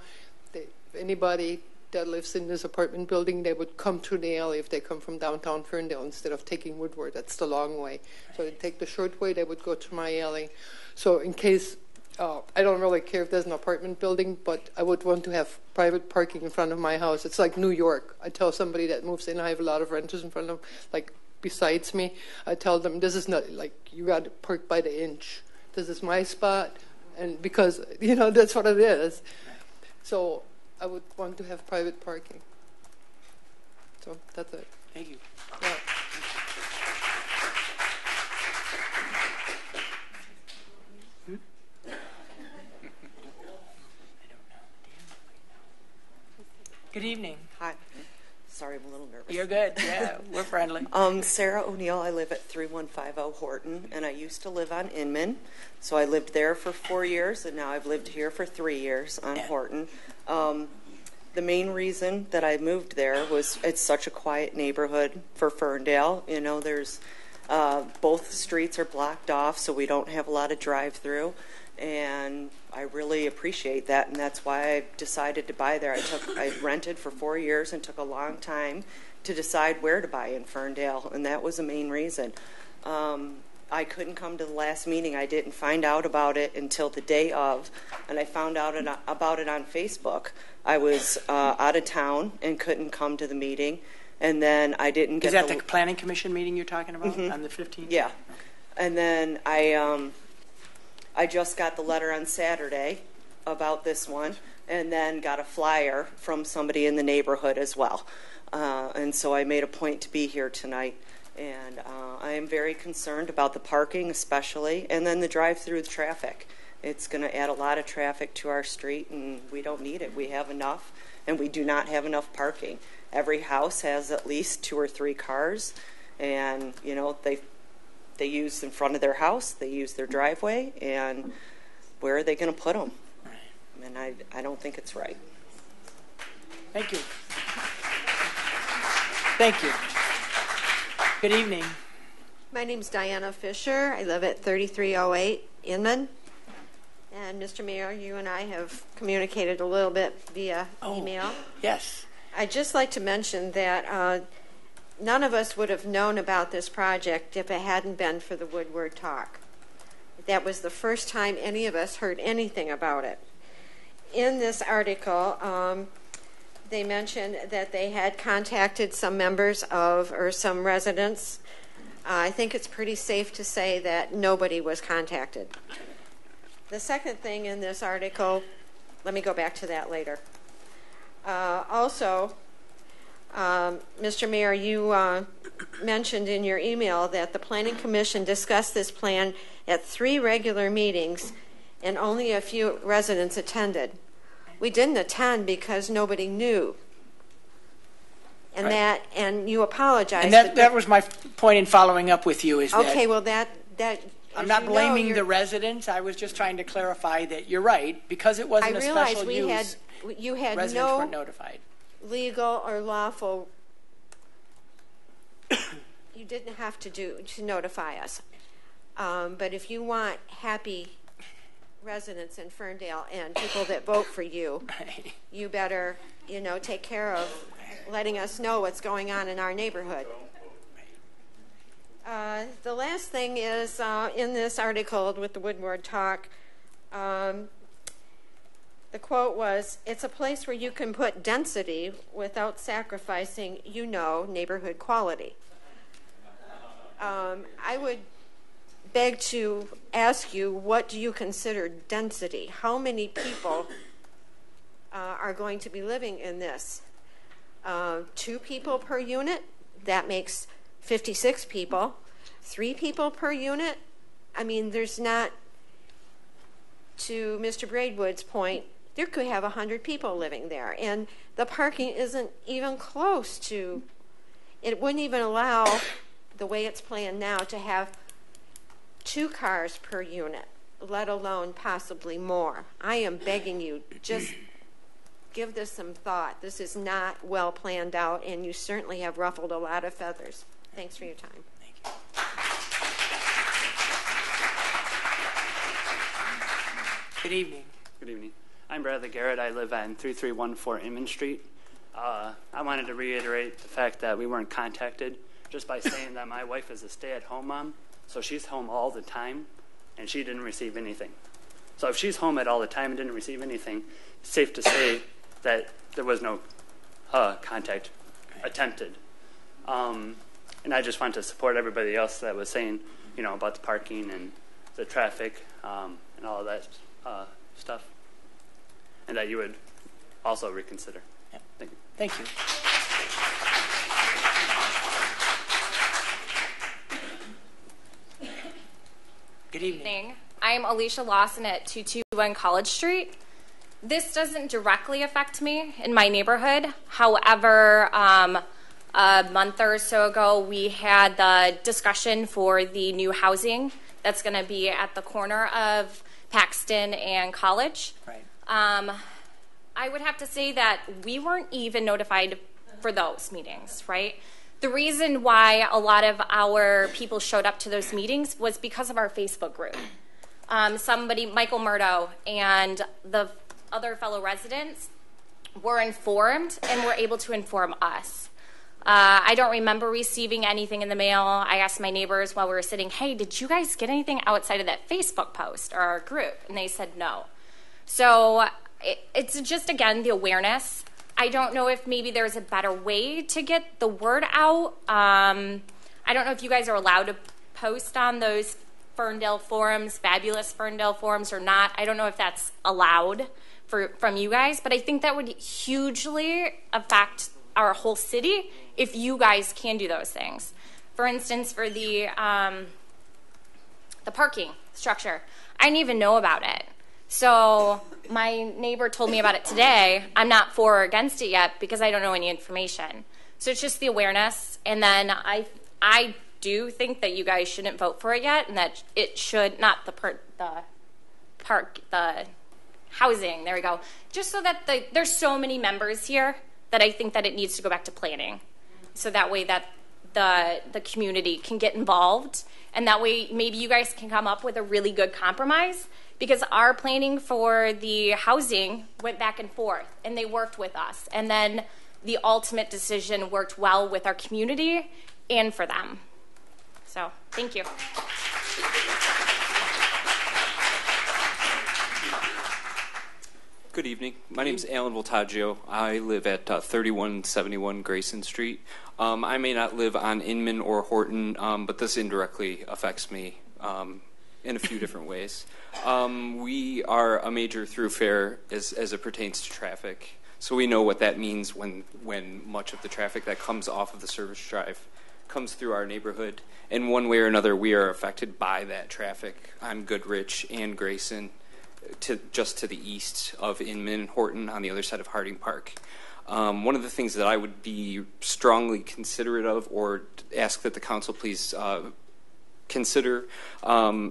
anybody that lives in this apartment building, they would come through the alley if they come from downtown Ferndale instead of taking Woodward. That's the long way. So they'd take the short way, they would go to my alley. So in case, I don't really care if there's an apartment building, but I would want to have private parking in front of my house. It's like New York. I tell somebody that moves in, I have a lot of renters in front of, like, besides me, I tell them, this is not, like, you got to park by the inch. This is my spot, and because, you know, that's what it is. So I would want to have private parking. So that's it. Thank you. Yeah. Good evening. Hi. Sorry, I'm a little nervous. You're good. Yeah, we're friendly. Sarah O'Neill. I live at 3150 Horton, and I used to live on Inman. So I lived there for 4 years, and now I've lived here for 3 years on Horton. The main reason that I moved there was it's such a quiet neighborhood for Ferndale. You know, there's both streets are blocked off, so we don't have a lot of drive-through. And I really appreciate that, and that's why I decided to buy there. I rented for 4 years and took a long time to decide where to buy in Ferndale, and that was the main reason. I couldn't come to the last meeting. I didn't find out about it until the day of, and I found out about it on Facebook. I was out of town and couldn't come to the meeting, and then I didn't get. Is that the Planning Commission meeting you're talking about on the 15th? Yeah, and then I just got the letter on Saturday about this one, and then got a flyer from somebody in the neighborhood as well. And so I made a point to be here tonight. And I am very concerned about the parking especially, and then the drive-through traffic. It's going to add a lot of traffic to our street, and we don't need it. We have enough, and we do not have enough parking. Every house has at least 2 or 3 cars, and, you know, they use in front of their house, they use their driveway, and where are they going to put them? And I don't think it's right. Thank you. Thank you. Good evening. My name's Diana Fisher. I live at 3308 Inman. And Mr. Mayor, you and I have communicated a little bit via email. Yes. I'd just like to mention that none of us would have known about this project if it hadn't been for the Woodward Talk. That was the first time any of us heard anything about it. In this article, they mentioned that they had contacted some members of, or some residents. I think it's pretty safe to say that nobody was contacted. The second thing in this article, let me go back to that later. Also, Mr. Mayor, you mentioned in your email that the Planning Commission discussed this plan at 3 regular meetings and only a few residents attended. We didn't attend because nobody knew. And right. And you apologized. And that was my point in following up with you is that. Okay, well that I'm not blaming the residents. I was just trying to clarify that you're right, because it wasn't a special use. You had residents no weren't notified. Legal or lawful. You didn't have to notify us. But if you want happy residents in Ferndale and people that vote for you, you better, take care of letting us know what's going on in our neighborhood. The last thing is in this article with the Woodward Talk, the quote was, "It's a place where you can put density without sacrificing, neighborhood quality." I would beg to ask you, what do you consider density? How many people are going to be living in this? 2 people per unit? That makes 56 people. 3 people per unit? I mean, there's not, to Mr. Braidwood's point, there could have 100 people living there, and the parking isn't even close to, it wouldn't even allow, the way it's planned now, to have 2 cars per unit, let alone possibly more. I am begging you, just give this some thought. This is not well planned out, and you certainly have ruffled a lot of feathers. Thanks for your time. Thank you. Good evening. Good evening. I'm Bradley Garrett. I live on 3314 Inman Street. I wanted to reiterate the fact that we weren't contacted just by saying that my wife is a stay-at-home mom, so she's home all the time, and she didn't receive anything. So if she's home at all the time and didn't receive anything, it's safe to say that there was no contact attempted. And I just want to support everybody else that was saying, you know, about the parking and the traffic and all of that stuff, and that you would also reconsider. Yeah. Thank you. Thank you. Good evening. I'm Alicia Lawson at 221 College Street. This doesn't directly affect me in my neighborhood. However, a month or so ago, we had the discussion for the new housing that's going to be at the corner of Paxton and College. Right. I would have to say that we weren't even notified for those meetings, right? The reason why a lot of our people showed up to those meetings was because of our Facebook group. Michael Murdo, and the other fellow residents were informed and were able to inform us. I don't remember receiving anything in the mail. I asked my neighbors while we were sitting, hey, did you guys get anything outside of that Facebook post or our group? And they said no. So it's just, again, the awareness. I don't know if maybe there's a better way to get the word out. I don't know if you guys are allowed to post on those Ferndale forums, fabulous Ferndale forums, or not. I don't know if that's allowed from you guys, but I think that would hugely affect our whole city if you guys can do those things. For instance, for the parking structure, I didn't even know about it. So my neighbor told me about it today. I'm not for or against it yet because I don't know any information. So it's just the awareness. And then I do think that you guys shouldn't vote for it yet, and that it should, not the housing, there we go. Just so that there's so many members here that I think that it needs to go back to planning. So that way that the community can get involved, and that way maybe you guys can come up with a really good compromise, because our planning for the housing went back and forth, and they worked with us. And then the ultimate decision worked well with our community and for them. So, thank you. Good evening. My name is Alan Voltaggio. I live at 3171 Grayson Street. I may not live on Inman or Horton, but this indirectly affects me in a few different ways. We are a major thoroughfare as it pertains to traffic, so we know what that means when much of the traffic that comes off of the service drive comes through our neighborhood. In one way or another, we are affected by that traffic on Goodrich and Grayson, just to the east of Inman and Horton on the other side of Harding Park. One of the things that I would be strongly considerate of, or ask that the council please consider,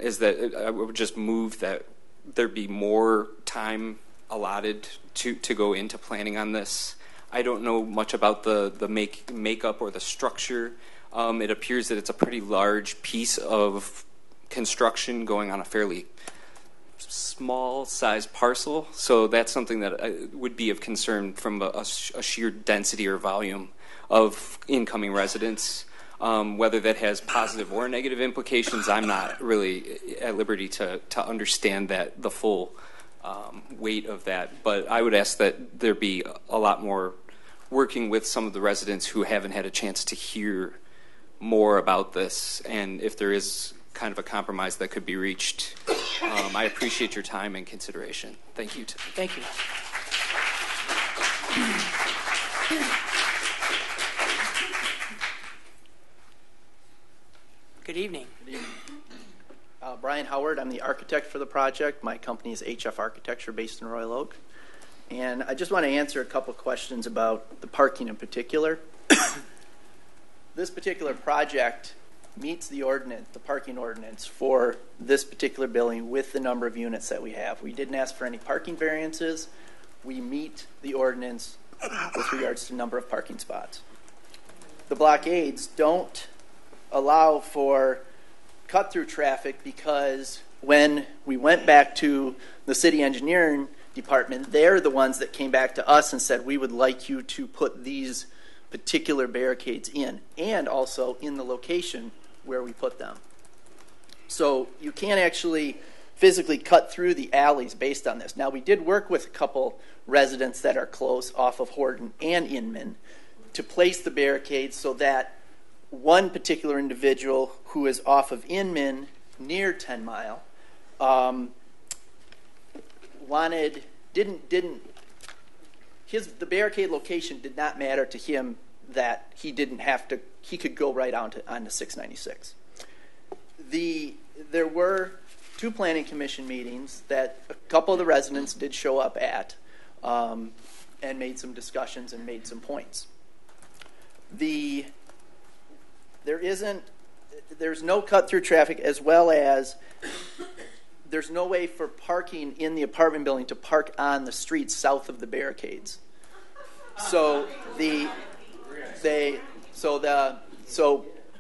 is that I would just move that there be more time allotted to go into planning on this. I don't know much about the makeup or the structure. It appears that it's a pretty large piece of construction going on a fairly small size parcel, so that's something that would be of concern from a sheer density or volume of incoming residents. Whether that has positive or negative implications, I'm not really at liberty to understand the full weight of that, but I would ask that there be a lot more working with some of the residents who haven't had a chance to hear more about this, and if there is kind of a compromise that could be reached. I appreciate your time and consideration. Thank you. Thank you. Good evening. Brian Howard. I'm the architect for the project. My company is HF Architecture based in Royal Oak. And I just want to answer a couple questions about the parking in particular. This particular project meets the ordinance, the parking ordinance for this particular building with the number of units that we have. We didn't ask for any parking variances. We meet the ordinance with regards to number of parking spots. The blockades don't allow for cut-through traffic because when we went back to the city engineering department, they're the ones that came back to us and said, we would like you to put these particular barricades in, and also in the location where we put them. So you can't actually physically cut through the alleys based on this. Now, we did work with a couple residents that are close off of Horton and Inman to place the barricades so that one particular individual who is off of Inman near 10 Mile the barricade location did not matter to him, that he could go right onto 696. There were 2 planning commission meetings that a couple of the residents did show up at and made some discussions and made some points. There's no cut-through traffic, as well as there's no way for parking in the apartment building to park on the streets south of the barricades. So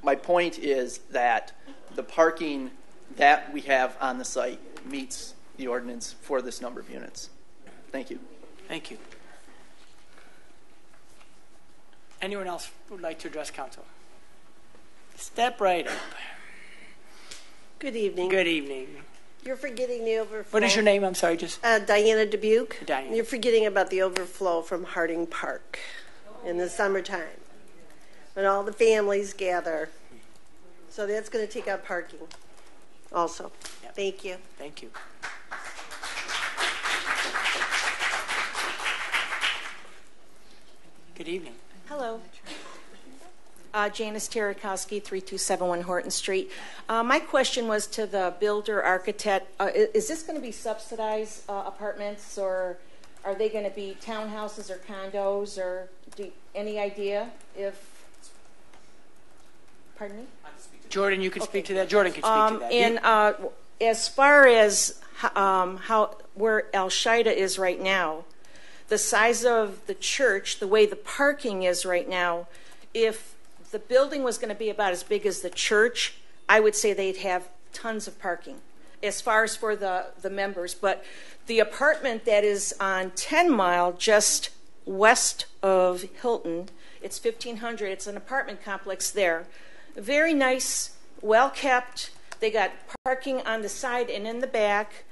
my point is that the parking that we have on the site meets the ordinance for this number of units. Thank you. Thank you. Anyone else would like to address council? Step right up. Good evening. Good evening. You're forgetting the overflow. What is your name? I'm sorry, just Diana Dubuque. Diana. You're forgetting about the overflow from Harding Park in the summertime when all the families gather. So that's going to take out parking also. Yep. Thank you. Thank you. Good evening. Hello. Janice Terakowski, 3271 Horton Street. My question was to the builder architect. Is this going to be subsidized apartments, or are they going to be townhouses or condos, or any idea if... Pardon me? Jordan, you can speak to that. Jordan can speak to that. And as far as where El Shida is right now, the size of the church, the way the parking is right now, if the building was going to be about as big as the church, I would say they'd have tons of parking as far as for the members. But the apartment that is on 10 Mile, just west of Hilton, it's 1,500. It's an apartment complex there. Very nice, well-kept. They got parking on the side and in the back.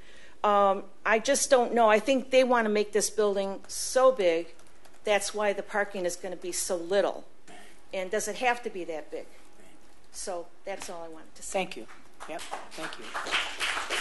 I just don't know. I think they want to make this building so big. That's why the parking is going to be so little. And does it have to be that big? So that's all I wanted to say. Thank you. Yep. Thank you.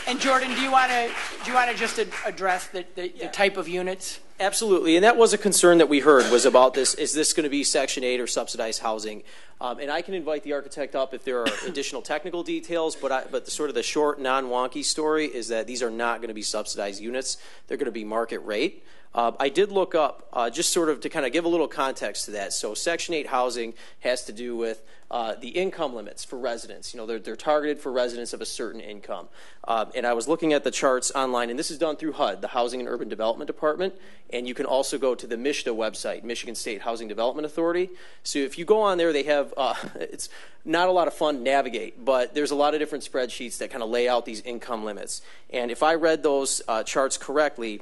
And Jordan, do you want to just address the type of units? Absolutely, and that was a concern that we heard, was about this. Is this going to be Section 8 or subsidized housing? And I can invite the architect up if there are additional technical details, but the short, non-wonky story is that these are not going to be subsidized units. They're going to be market rate. I did look up, just sort of to kind of give a little context to that. So Section 8 housing has to do with the income limits for residents. You know, they're targeted for residents of a certain income. And I was looking at the charts online, and this is done through HUD, the Housing and Urban Development Department. And you can also go to the MSHDA website, Michigan State Housing Development Authority. So if you go on there, they have, it's not a lot of fun to navigate, but there's a lot of different spreadsheets that kind of lay out these income limits. And if I read those charts correctly,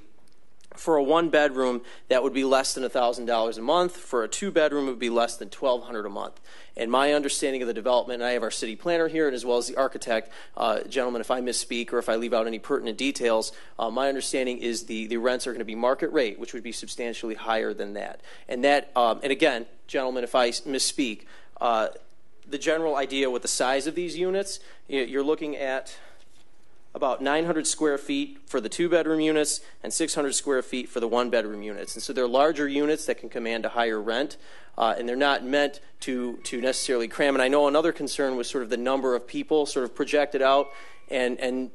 for a 1-bedroom, that would be less than $1,000 a month. For a 2-bedroom, it would be less than $1,200 a month. And my understanding of the development, and I have our city planner here, and as well as the architect, gentlemen, if I misspeak or if I leave out any pertinent details, my understanding is the rents are going to be market rate, which would be substantially higher than that. And that, and again, gentlemen, if I misspeak, the general idea with the size of these units, you're looking at about 900 square feet for the 2-bedroom units and 600 square feet for the 1-bedroom units. And so they're larger units that can command a higher rent, and they're not meant to necessarily cram. And I know another concern was sort of the number of people sort of projected out. And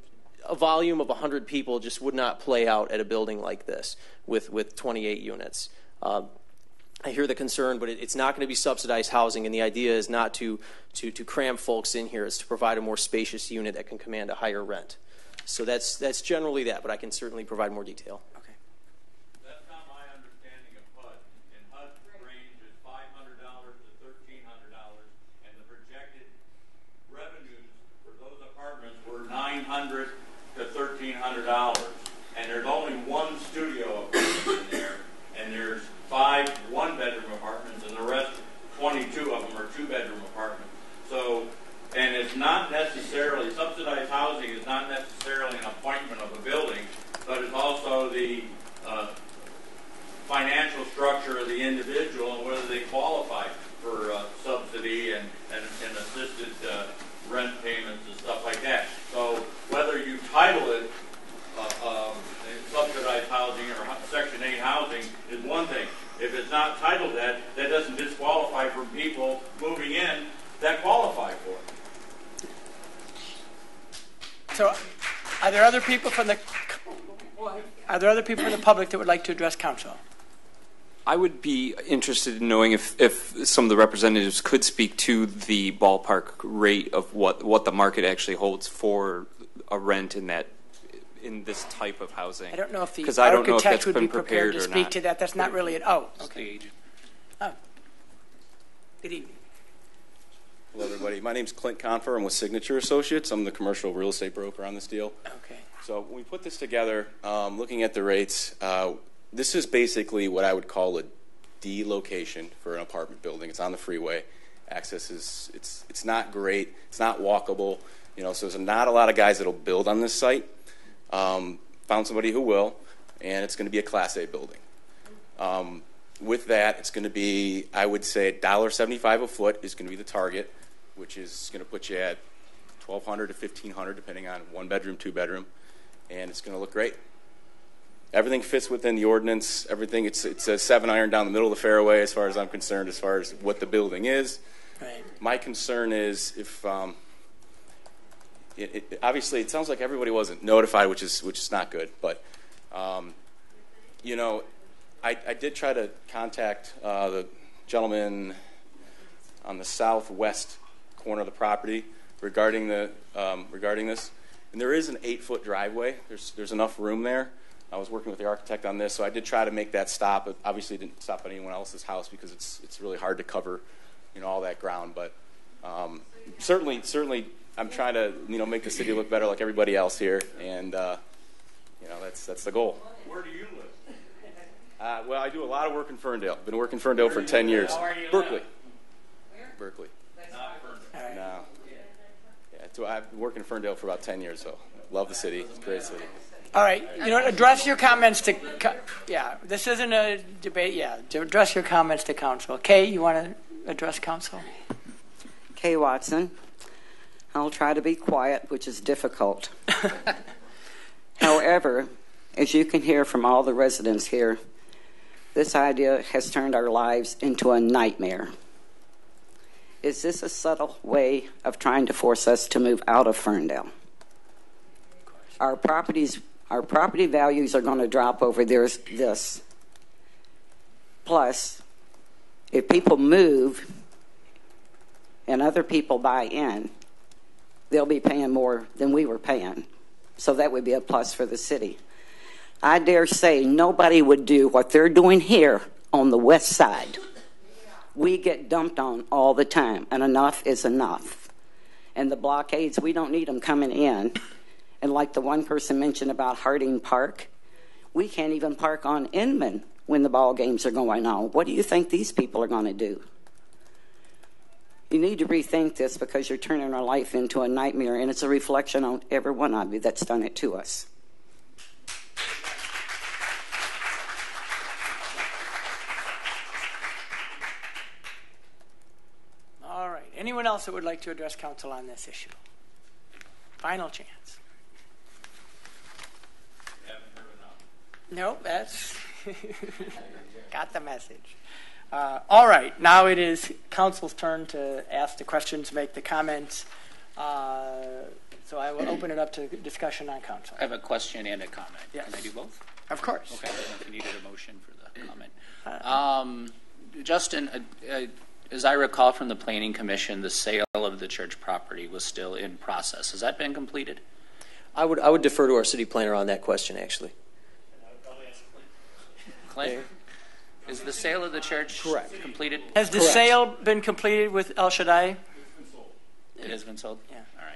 a volume of 100 people just would not play out at a building like this with 28 units. I hear the concern, but it's not going to be subsidized housing, and the idea is not to cram folks in here. It's to provide a more spacious unit that can command a higher rent. So that's generally that, but I can certainly provide more detail. Okay. That's not my understanding of HUD. And HUD range is $500 to $1,300, and the projected revenues for those apartments were $900 to $1,300. And there's only one studio apartment in there, and there's 5 one-bedroom apartments, and the rest, 22 of them, are two-bedroom apartments. So, and it's not necessarily, subsidized housing is not necessarily an appointment of a building, but it's also the financial structure of the individual and whether they qualify for subsidy and assisted rent payments and stuff like that. So whether you title it subsidized housing or Section 8 housing is one thing. If it's not titled that, that doesn't disqualify for people moving in that qualify for it. So, are there other people from the public that would like to address council? I would be interested in knowing if some of the representatives could speak to the ballpark rate of what the market actually holds for a rent in this type of housing. I don't know if the I don't know if architect that's would been be prepared to prepared or speak not. to that. That's not really it. Oh, okay. Oh, good evening. Hello, everybody. My name's Clint Confer. I'm with Signature Associates. I'm the commercial real estate broker on this deal. Okay. So when we put this together, looking at the rates, this is basically what I would call a D location for an apartment building. It's on the freeway. Access is it's not great. It's not walkable. So there's not a lot of guys that'll build on this site. Found somebody who will, and it's going to be a Class A building. With that, it's going to be, I would say, $1.75 a foot is going to be the target, which is going to put you at $1,200 to $1,500, depending on one bedroom, two bedroom, and it's going to look great. Everything fits within the ordinance. Everything, it's a 7-iron down the middle of the fairway, as far as I'm concerned, as far as what the building is. Right. My concern is if obviously it sounds like everybody wasn't notified, which is not good, but I did try to contact the gentleman on the southwest corner of the property regarding this, and there is an 8-foot driveway. There's enough room there. I was working with the architect on this, so I did try to make that stop. It obviously didn't stop at anyone else's house because it's really hard to cover, all that ground. But certainly, I'm trying to make the city look better like everybody else here, and that's the goal. Where do you live? Well, I do a lot of work in Ferndale. I've been working in Ferndale for 10 years. Berkeley. Berkeley. Not Ferndale. No. Yeah, so I've been working in Ferndale for about 10 years, so love the city. It's a great city. All right. Address your comments to. This isn't a debate. Yeah, address your comments to council. Kay, you want to address council? Kay Watson. I'll try to be quiet, which is difficult. However, as you can hear from all the residents here, this idea has turned our lives into a nightmare. Is this a subtle way of trying to force us to move out of Ferndale? Our property values are going to drop over this. Plus, if people move and other people buy in, they'll be paying more than we were paying. So that would be a plus for the city. I dare say nobody would do what they're doing here on the west side. We get dumped on all the time, and enough is enough. And the blockades, we don't need them coming in. And like the one person mentioned about Harding Park, we can't even park on Inman when the ball games are going on. What do you think these people are going to do? You need to rethink this because you're turning our life into a nightmare, and it's a reflection on every one of you that's done it to us. All right. Anyone else that would like to address council on this issue? Final chance. No, that's got the message. All right, now it is council's turn to ask the questions, make the comments. So I will open it up to discussion on council. I have a question and a comment. Yes. Can I do both? Of course. Okay, I don't know if you needed a motion for the comment. Justin, as I recall from the Planning Commission, the sale of the church property was still in process. Has that been completed? I would defer to our city planner on that question, actually. Clint, is the sale of the church completed? Has the sale been completed with El Shaddai? It has been sold? Yeah. All right.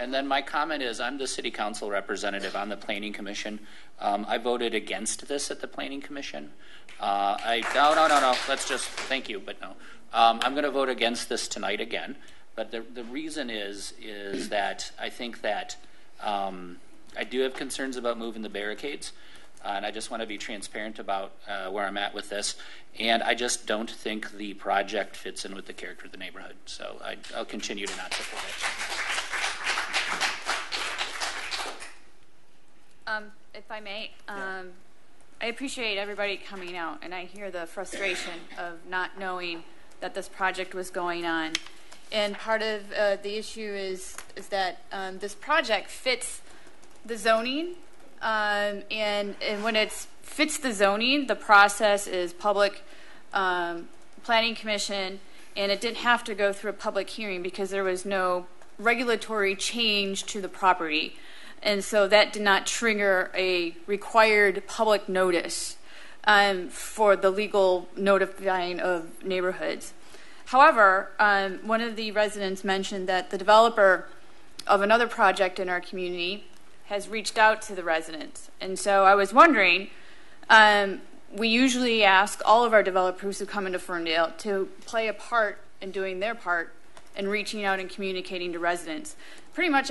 And then my comment is, I'm the city council representative on the Planning Commission. I voted against this at the Planning Commission. No. Let's just, thank you, but no. I'm going to vote against this tonight again. But the reason is that I think that I do have concerns about moving the barricades. And I just want to be transparent about where I'm at with this. And I just don't think the project fits in with the character of the neighborhood. So I'll continue to not support it. If I may, I appreciate everybody coming out, and I hear the frustration of not knowing that this project was going on. And part of the issue is that this project fits the zoning. And when it fits the zoning, the process is public planning commission, and it didn't have to go through a public hearing because there was no regulatory change to the property. And so that did not trigger a required public notice for the legal notifying of neighborhoods. However, one of the residents mentioned that the developer of another project in our community has reached out to the residents. And so I was wondering, we usually ask all of our developers who come into Ferndale to play a part in doing their part in reaching out and communicating to residents. Pretty much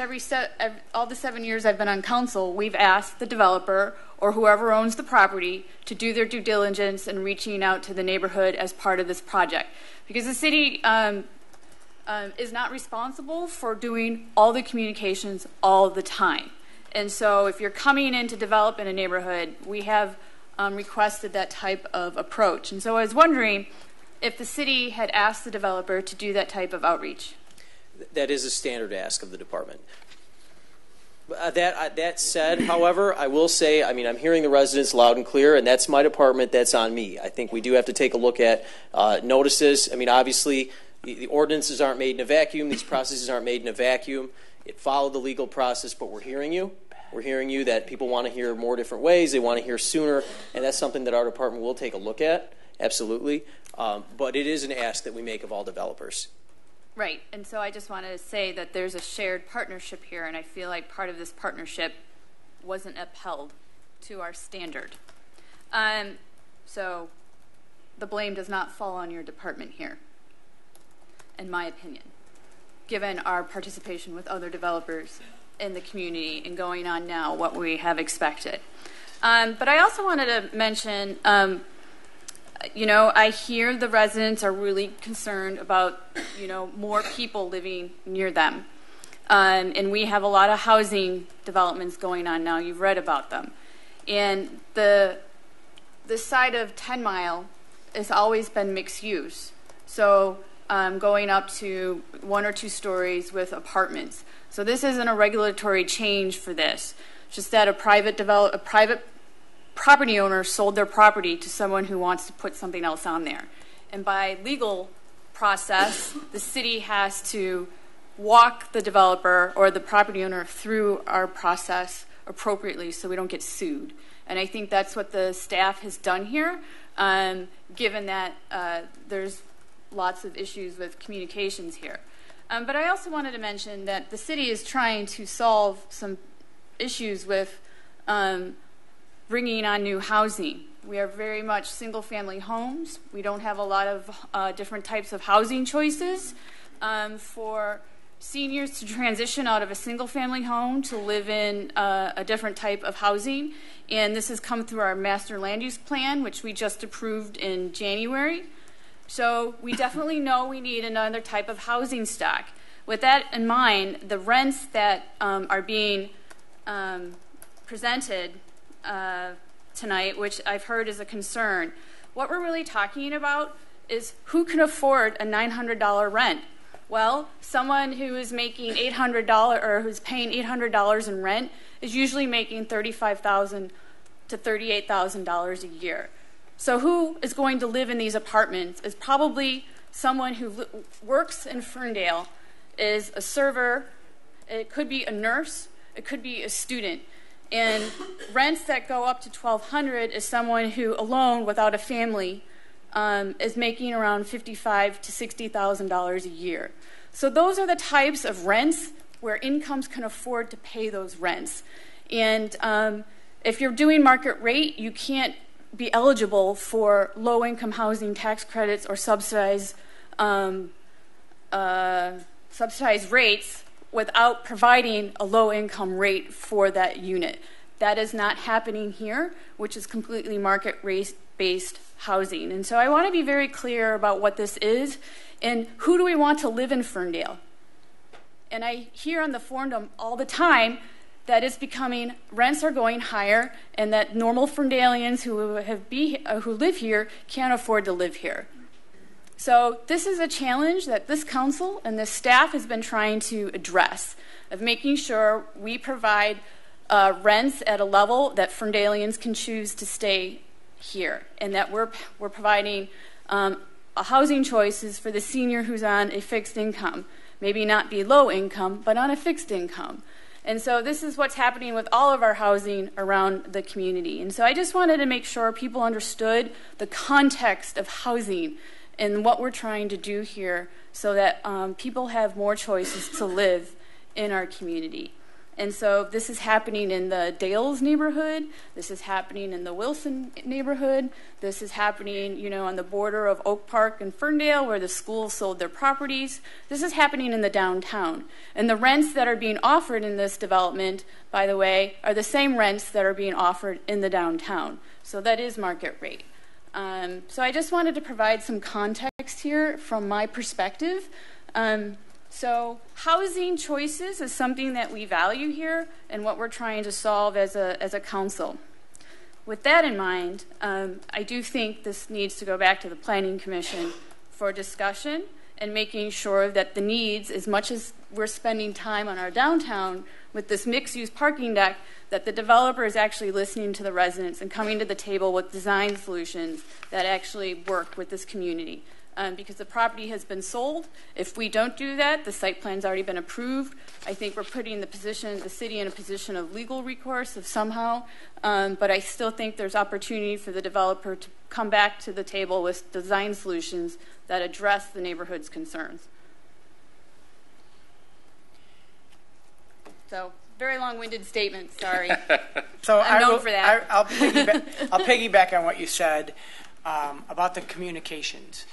all the 7 years I've been on council, we've asked the developer or whoever owns the property to do their due diligence in reaching out to the neighborhood as part of this project. Because the city is not responsible for doing all the communications all the time. And so if you're coming in to develop in a neighborhood, we have requested that type of approach. And so I was wondering if the city had asked the developer to do that type of outreach. That is a standard ask of the department. That said, however, I will say, I'm hearing the residents loud and clear, and that's my department, that's on me. I think we do have to take a look at notices. Obviously, the ordinances aren't made in a vacuum. These processes aren't made in a vacuum. It followed the legal process, but we're hearing you. We're hearing you that people want to hear more different ways. They want to hear sooner, and that's something that our department will take a look at, absolutely. But it is an ask that we make of all developers. Right, and so I just want to say that there's a shared partnership here, and I feel like part of this partnership wasn't upheld to our standard. So the blame does not fall on your department here, in my opinion, given our participation with other developers in the community and going on now what we have expected. But I also wanted to mention, I hear the residents are really concerned about, more people living near them. And we have a lot of housing developments going on now. You've read about them. And the side of 10 Mile has always been mixed use. So going up to 1 or 2 stories with apartments. So this isn't a regulatory change for this. It's just that a private property owner sold their property to someone who wants to put something else on there. And by legal process, the city has to walk the developer or the property owner through our process appropriately so we don't get sued. And I think that's what the staff has done here, given that there's lots of issues with communications here. But I also wanted to mention that the city is trying to solve some issues with bringing on new housing. We are very much single-family homes. We don't have a lot of different types of housing choices for seniors to transition out of a single-family home to live in a different type of housing. And this has come through our master land use plan, which we just approved in January. So we definitely know we need another type of housing stock. With that in mind, the rents that are being presented tonight, which I've heard is a concern, what we're really talking about is who can afford a $900 rent. Well, someone who is making $800 or who's paying $800 in rent is usually making $35,000 to $38,000 a year. So who is going to live in these apartments is probably someone who works in Ferndale, is a server, it could be a nurse, it could be a student. And rents that go up to $1,200 is someone who, alone, without a family, is making around $55,000 to $60,000 a year. So those are the types of rents where incomes can afford to pay those rents. And if you're doing market rate, you can't be eligible for low-income housing tax credits or subsidized rates without providing a low-income rate for that unit. That is not happening here, which is completely market-based housing. And so I want to be very clear about what this is and who do we want to live in Ferndale. And I hear on the forum all the time that it's becoming, rents are going higher and that normal Ferndalians who live here can't afford to live here. So this is a challenge that this council and this staff has been trying to address, of making sure we provide rents at a level that Ferndalians can choose to stay here, and that we're providing housing choices for the senior who's on a fixed income, maybe not be low income, but on a fixed income. And so this is what's happening with all of our housing around the community. And so I just wanted to make sure people understood the context of housing and what we're trying to do here so that people have more choices to live in our community. And so this is happening in the Dales neighborhood. This is happening in the Wilson neighborhood. This is happening, on the border of Oak Park and Ferndale where the schools sold their properties. This is happening in the downtown. And the rents that are being offered in this development, by the way, are the same rents that are being offered in the downtown. So that is market rate. So I just wanted to provide some context here from my perspective. So housing choices is something that we value here and what we're trying to solve as a council. With that in mind, I do think this needs to go back to the Planning Commission for discussion and making sure that the needs, as much as we're spending time on our downtown with this mixed-use parking deck, that the developer is actually listening to the residents and coming to the table with design solutions that actually work with this community. Because the property has been sold. If we don't do that, the site plan's already been approved. I think we're putting the city in a position of legal recourse of somehow. But I still think there's opportunity for the developer to come back to the table with design solutions that address the neighborhood's concerns. So, very long-winded statement, sorry. So I'm known for that. I'll piggyback on what you said about the communications.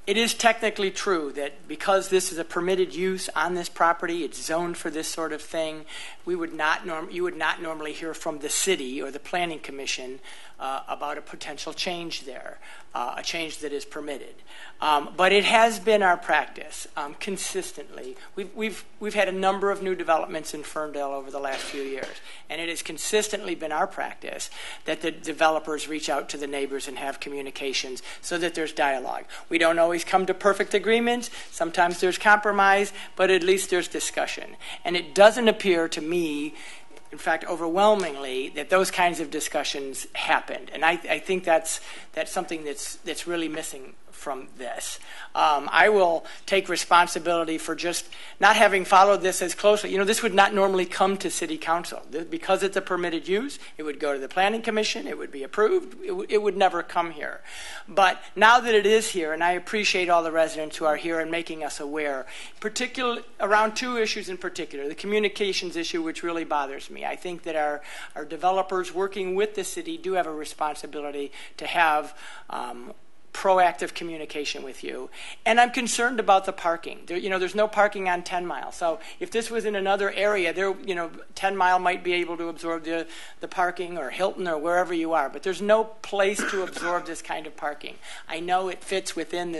It is technically true that because this is a permitted use on this property, it's zoned for this sort of thing, you would not normally hear from the city or the Planning Commission about a potential change there, a change that is permitted. But it has been our practice consistently. We've had a number of new developments in Ferndale over the last few years, and it has consistently been our practice that the developers reach out to the neighbors and have communications so that there's dialogue. We don't always come to perfect agreements. Sometimes there's compromise, but at least there's discussion. And it doesn't appear to me, in fact, overwhelmingly, that those kinds of discussions happened. And I think that's something that's really missing from this. I will take responsibility for just not having followed this as closely. This would not normally come to City Council. Because it's a permitted use, it would go to the Planning Commission, it would be approved, it would never come here. But now that it is here, and I appreciate all the residents who are here and making us aware, particularly around two issues in particular, the communications issue, which really bothers me. I think that our developers working with the city do have a responsibility to have proactive communication with you. And I'm concerned about the parking. There's no parking on 10 Mile. So if this was in another area, 10 Mile might be able to absorb the parking, or Hilton, or wherever you are. But there's no place to absorb this kind of parking. I know it fits within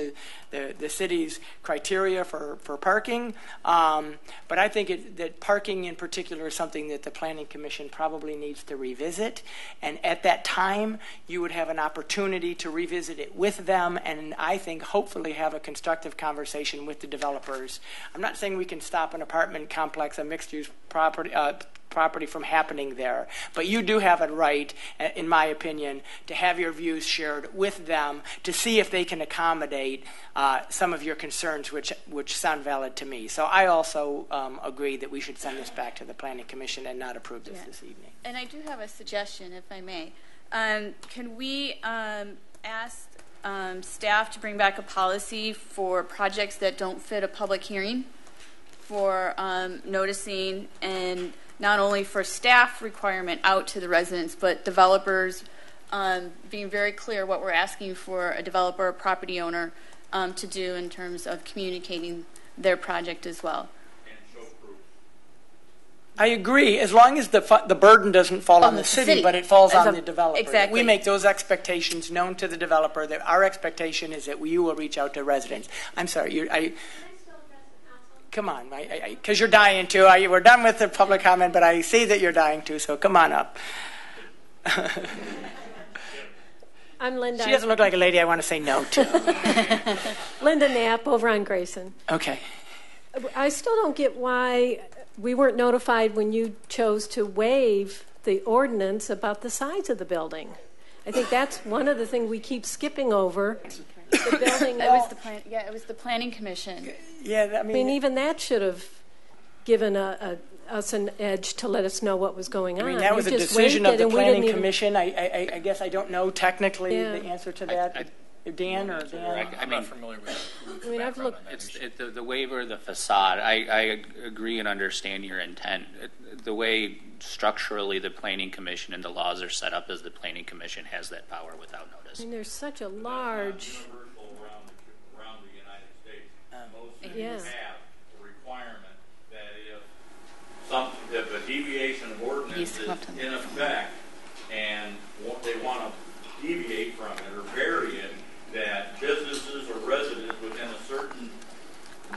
the city's criteria for parking, but I think that parking in particular is something that the Planning Commission probably needs to revisit. And at that time, you would have an opportunity to revisit it with with them and I think hopefully have a constructive conversation with the developers. I'm not saying we can stop an apartment complex, a mixed-use property from happening there, but you do have a right, in my opinion, to have your views shared with them to see if they can accommodate some of your concerns, which sound valid to me. So I also agree that we should send this back to the Planning Commission and not approve this evening. And I do have a suggestion, if I may. Can we ask staff to bring back a policy for projects that don't fit a public hearing for noticing, and not only for staff requirement out to the residents, but developers being very clear what we're asking for a developer or property owner to do in terms of communicating their project as well. I agree, as long as the burden doesn't fall on the city, but it falls on the developer. Exactly. We make those expectations known to the developer. That our expectation is that you will reach out to residents. I'm sorry, come on, because you're dying to. We're done with the public comment, but I see that you're dying to, so come on up. I'm Linda. She doesn't look like a lady I want to say no to. Linda Knapp over on Grayson. Okay. I still don't get why we weren't notified when you chose to waive the ordinance about the size of the building. I think that's one of the things we keep skipping over. The building. It was the Planning Commission. Yeah, I mean, even that should have given us an edge to let us know what was going on. I mean, that was a decision of the Planning Commission. I guess I don't know technically the answer to that. Dan or Dan? I'm not familiar with it. I mean, I've looked. It's the waiver of the facade. I agree and understand your intent. The way structurally the Planning Commission and the laws are set up is the Planning Commission has that power without notice. I mean, there's such a large. Around the United States, most cities have a requirement that if a deviation of ordinance is in effect and they want to deviate from it or vary it, that businesses or residents within a certain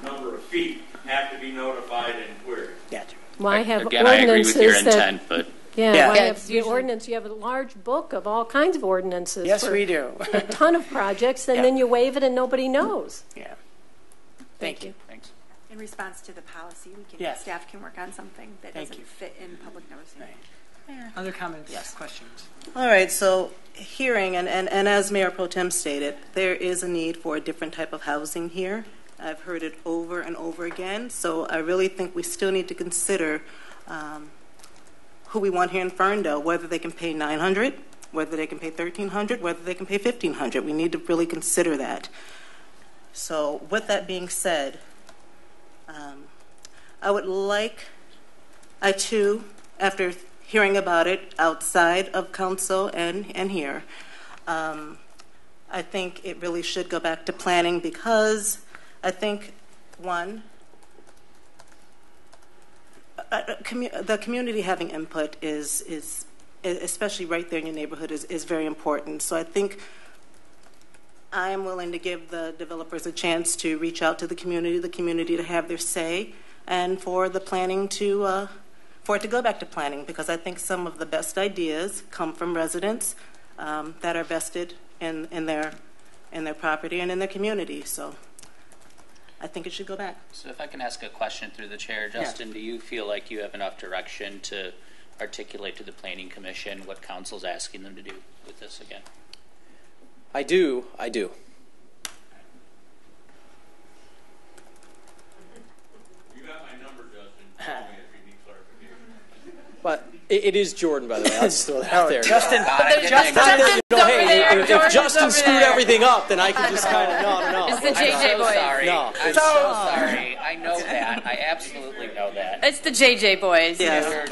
number of feet have to be notified and queried. Gotcha. Well, I have Again, I agree with your intent, but I have the ordinance. You have a large book of all kinds of ordinances. Yes, we do. A ton of projects, and then you waive it, and nobody knows. Yeah. Thank you. Thanks. In response to the policy, staff can work on something that doesn't fit in public noticing. Right. Other comments? Yes. Questions? All right, so hearing, and as Mayor Pro Tem stated, there is a need for a different type of housing here. I've heard it over and over again, so I really think we still need to consider who we want here in Ferndale, whether they can pay $900, whether they can pay $1,300, whether they can pay $1,500. We need to really consider that. So with that being said, I too, after hearing about it outside of council and here, I think it really should go back to planning, because I think, one, the community having input is especially right there in your neighborhood is very important. So I think I am willing to give the developers a chance to reach out to the community to have their say, and for the planning to for it to go back to planning, because I think some of the best ideas come from residents that are vested in their property and in their community. So I think it should go back. So if I can ask a question through the chair, Justin, do you feel like you have enough direction to articulate to the Planning Commission what council's asking them to do with this again? I do. You got my number, Justin. Call me if you need clarification. But it is Jordan, by the way. I'll just throw that out there. Justin, if Justin screwed everything up, then I can just kind of no. It's the JJ boys. Sorry. No. I'm so sorry. I know that. I absolutely know that. It's the JJ boys. Yes.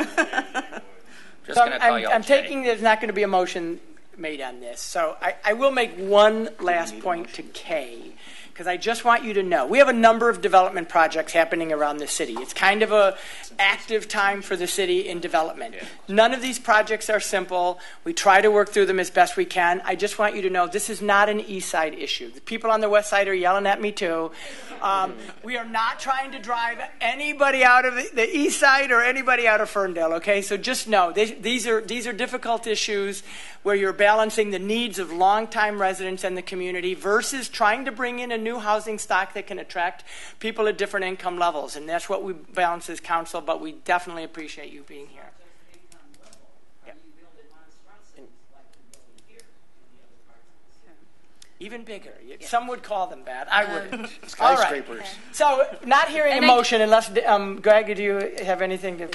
Just So going to call you all I'm Jay. taking there's not going to be a motion made on this. So I will make one last point to Kay, because I just want you to know we have a number of development projects happening around the city. It's kind of a active time for the city in development. None of these projects are simple. We try to work through them as best we can. I just want you to know this is not an east side issue. The people on the west side are yelling at me too. We are not trying to drive anybody out of the east side or anybody out of Ferndale, okay? So just know these are difficult issues where you're balancing balancing the needs of longtime residents and the community versus trying to bring in a new housing stock that can attract people at different income levels. And that's what we balance as council, but we definitely appreciate you being here. Even bigger. Some would call them that. I wouldn't. Skyscrapers. All right. So, not hearing a motion unless, Greg, do you have anything to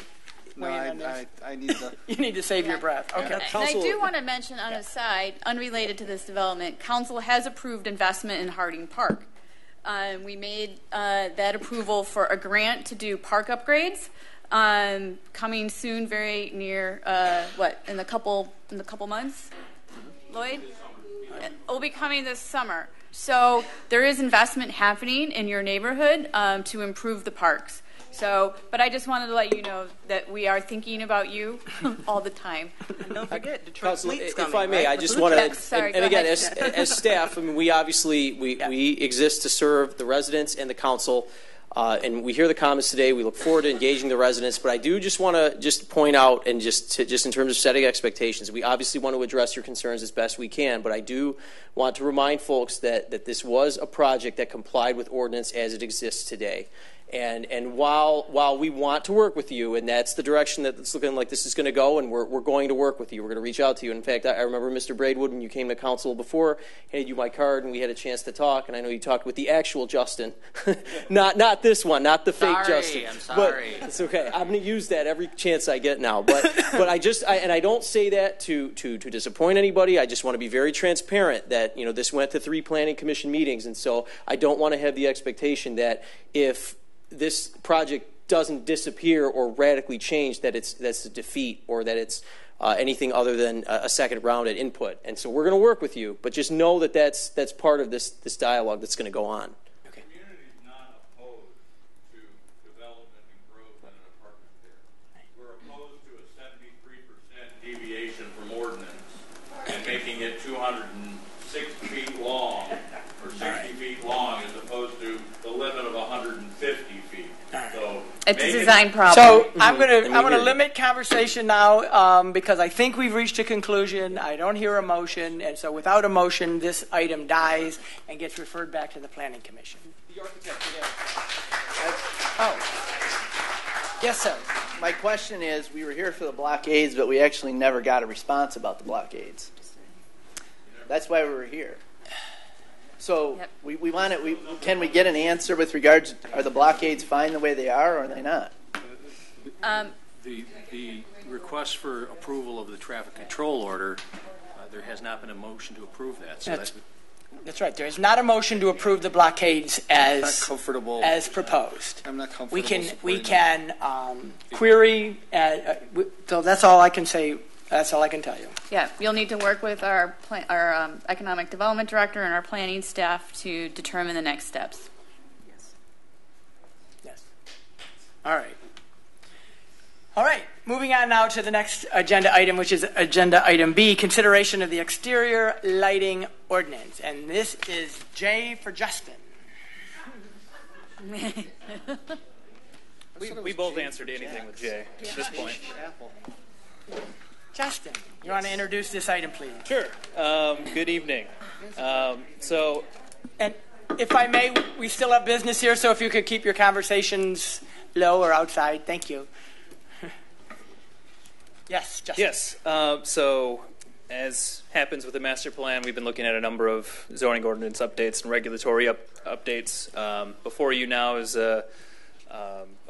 No, weigh in on this? I need the. You need to save your breath. Okay. And I do want to mention on a side, unrelated to this development, Council has approved investment in Harding Park. We made that approval for a grant to do park upgrades. Coming soon, very near. In a couple months, Lloyd? It will be coming this summer. So there is investment happening in your neighborhood to improve the parks. So, but I just wanted to let you know that we are thinking about you all the time. And don't forget, Detroit Fleet's coming, if I may, right? I just want to, Sorry, and again, go ahead. as staff, I mean, we obviously, we exist to serve the residents and the council. And we hear the comments today. We look forward to engaging the residents. But I do just want to just point out, and just in terms of setting expectations, we obviously want to address your concerns as best we can. But I do want to remind folks that this was a project that complied with ordinance as it exists today. And while we want to work with you, and that's the direction that it's looking like this is going to go, and we're going to work with you. We're going to reach out to you. In fact, I remember Mr. Braidwood, when you came to council before, handed you my card, and we had a chance to talk. And I know you talked with the actual Justin, not this one, not the fake Justin. I'm sorry. But it's okay. I'm going to use that every chance I get now. But I don't say that to disappoint anybody. I just want to be very transparent that this went to 3 planning commission meetings, and so I don't want to have the expectation that if this project doesn't disappear or radically change, that's a defeat, or that it's anything other than a second round at input. And so we're going to work with you, but just know that that's part of this dialogue that's going to go on. Okay. The community is not opposed to development and growth in an apartment there. We're opposed to a 73% deviation from ordinance and making it 206 feet long or 60 feet long as opposed to the limit of 150 feet. So it's a design problem. So I'm going to limit conversation now because I think we've reached a conclusion. I don't hear a motion, and so without a motion, this item dies and gets referred back to the Planning Commission. The architect. Yes, sir. My question is, we were here for the blockades, but we actually never got a response about the blockades. That's why we were here. So we want it. Can we get an answer with regards? Are the blockades fine the way they are, or are they not? The request for approval of the traffic control order, there has not been a motion to approve that. So that's right. There is not a motion to approve the blockades as proposed. I'm not comfortable. We can query. So that's all I can say. That's all I can tell you. Yeah, you'll need to work with our economic development director and our planning staff to determine the next steps. Yes. All right. Moving on now to the next agenda item, which is agenda item B, consideration of the exterior lighting ordinance. And this is J for Justin. We both answered anything with J at this point. Justin, you want to introduce this item, please? Sure. Good evening. And if I may, we still have business here, so if you could keep your conversations low or outside, thank you. Yes, Justin. Yes. So, as happens with the master plan, we've been looking at a number of zoning ordinance updates and regulatory updates. Before you now is a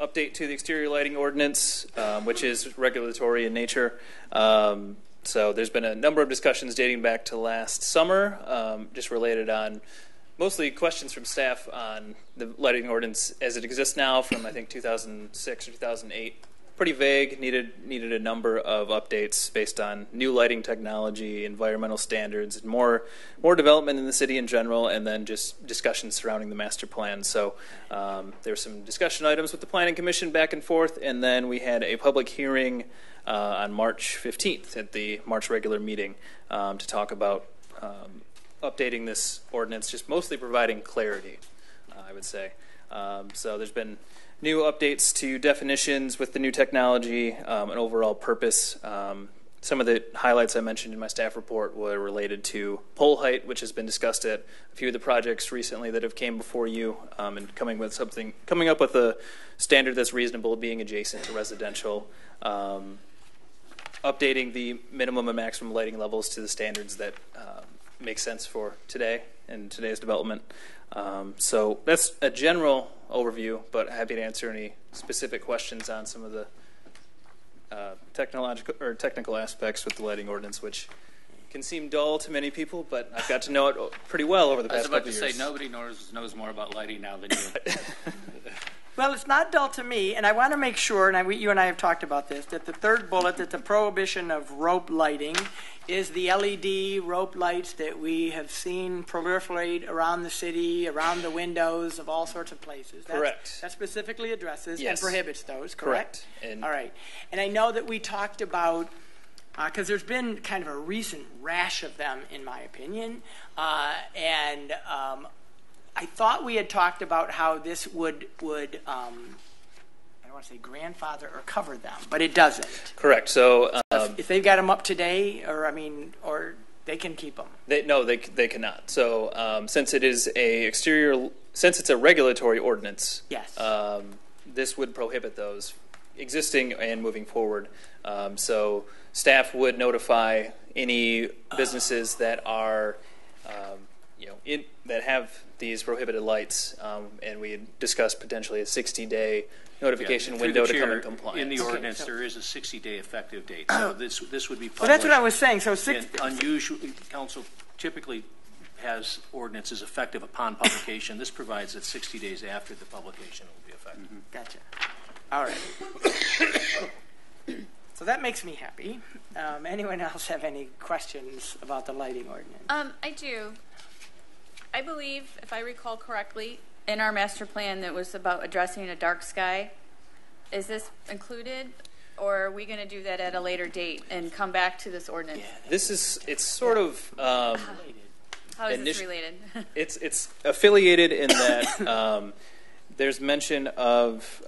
update to the exterior lighting ordinance, which is regulatory in nature. So there's been a number of discussions dating back to last summer, just related on mostly questions from staff on the lighting ordinance as it exists now from, I think, 2006 or 2008. Pretty vague, needed a number of updates based on new lighting technology, environmental standards, and more development in the city in general, and then just discussions surrounding the master plan. So there were some discussion items with the Planning Commission back and forth, and then we had a public hearing on March 15th at the March regular meeting to talk about updating this ordinance, just mostly providing clarity, I would say. So there's been new updates to definitions with the new technology, and overall purpose. some of the highlights I mentioned in my staff report were related to pole height, which has been discussed at a few of the projects recently that have came before you, and coming up with a standard that's reasonable, being adjacent to residential, updating the minimum and maximum lighting levels to the standards that make sense for today and today's development. So that's a general overview, but happy to answer any specific questions on some of the technical aspects with the lighting ordinance, which can seem dull to many people, but I've got to know it pretty well over the past couple of years. I was about to say, nobody knows more about lighting now than you. Well, it's not dull to me, and I want to make sure, and you and I have talked about this, that the third bullet, that the prohibition of rope lighting is the LED rope lights that we have seen proliferate around the city, around the windows of all sorts of places. Correct. That specifically addresses Yes. and prohibits those, correct? And all right. And I know that we talked about, because there's been kind of a recent rash of them, in my opinion, and I thought we had talked about how this would I don't want to say grandfather or cover them, but it doesn't. Correct. So if they've got them up today, or they can keep them. They cannot. So since it is since it's a regulatory ordinance, yes, this would prohibit those existing and moving forward. So staff would notify any businesses that are that have these prohibited lights, and we had discussed potentially a 60-day notification window to come in compliance. In the ordinance, there is a 60-day effective date. So this would be published. Well, that's what I was saying. So unusually, council typically has ordinances effective upon publication. This provides that 60 days after the publication will be effective. Mm-hmm. Gotcha. All right. So that makes me happy. Anyone else have any questions about the lighting ordinance? I do. I believe, if I recall correctly, in our master plan that was about addressing a dark sky. Is this included, or are we going to do that at a later date and come back to this ordinance? It's sort of how is this related? it's affiliated in that there's mention of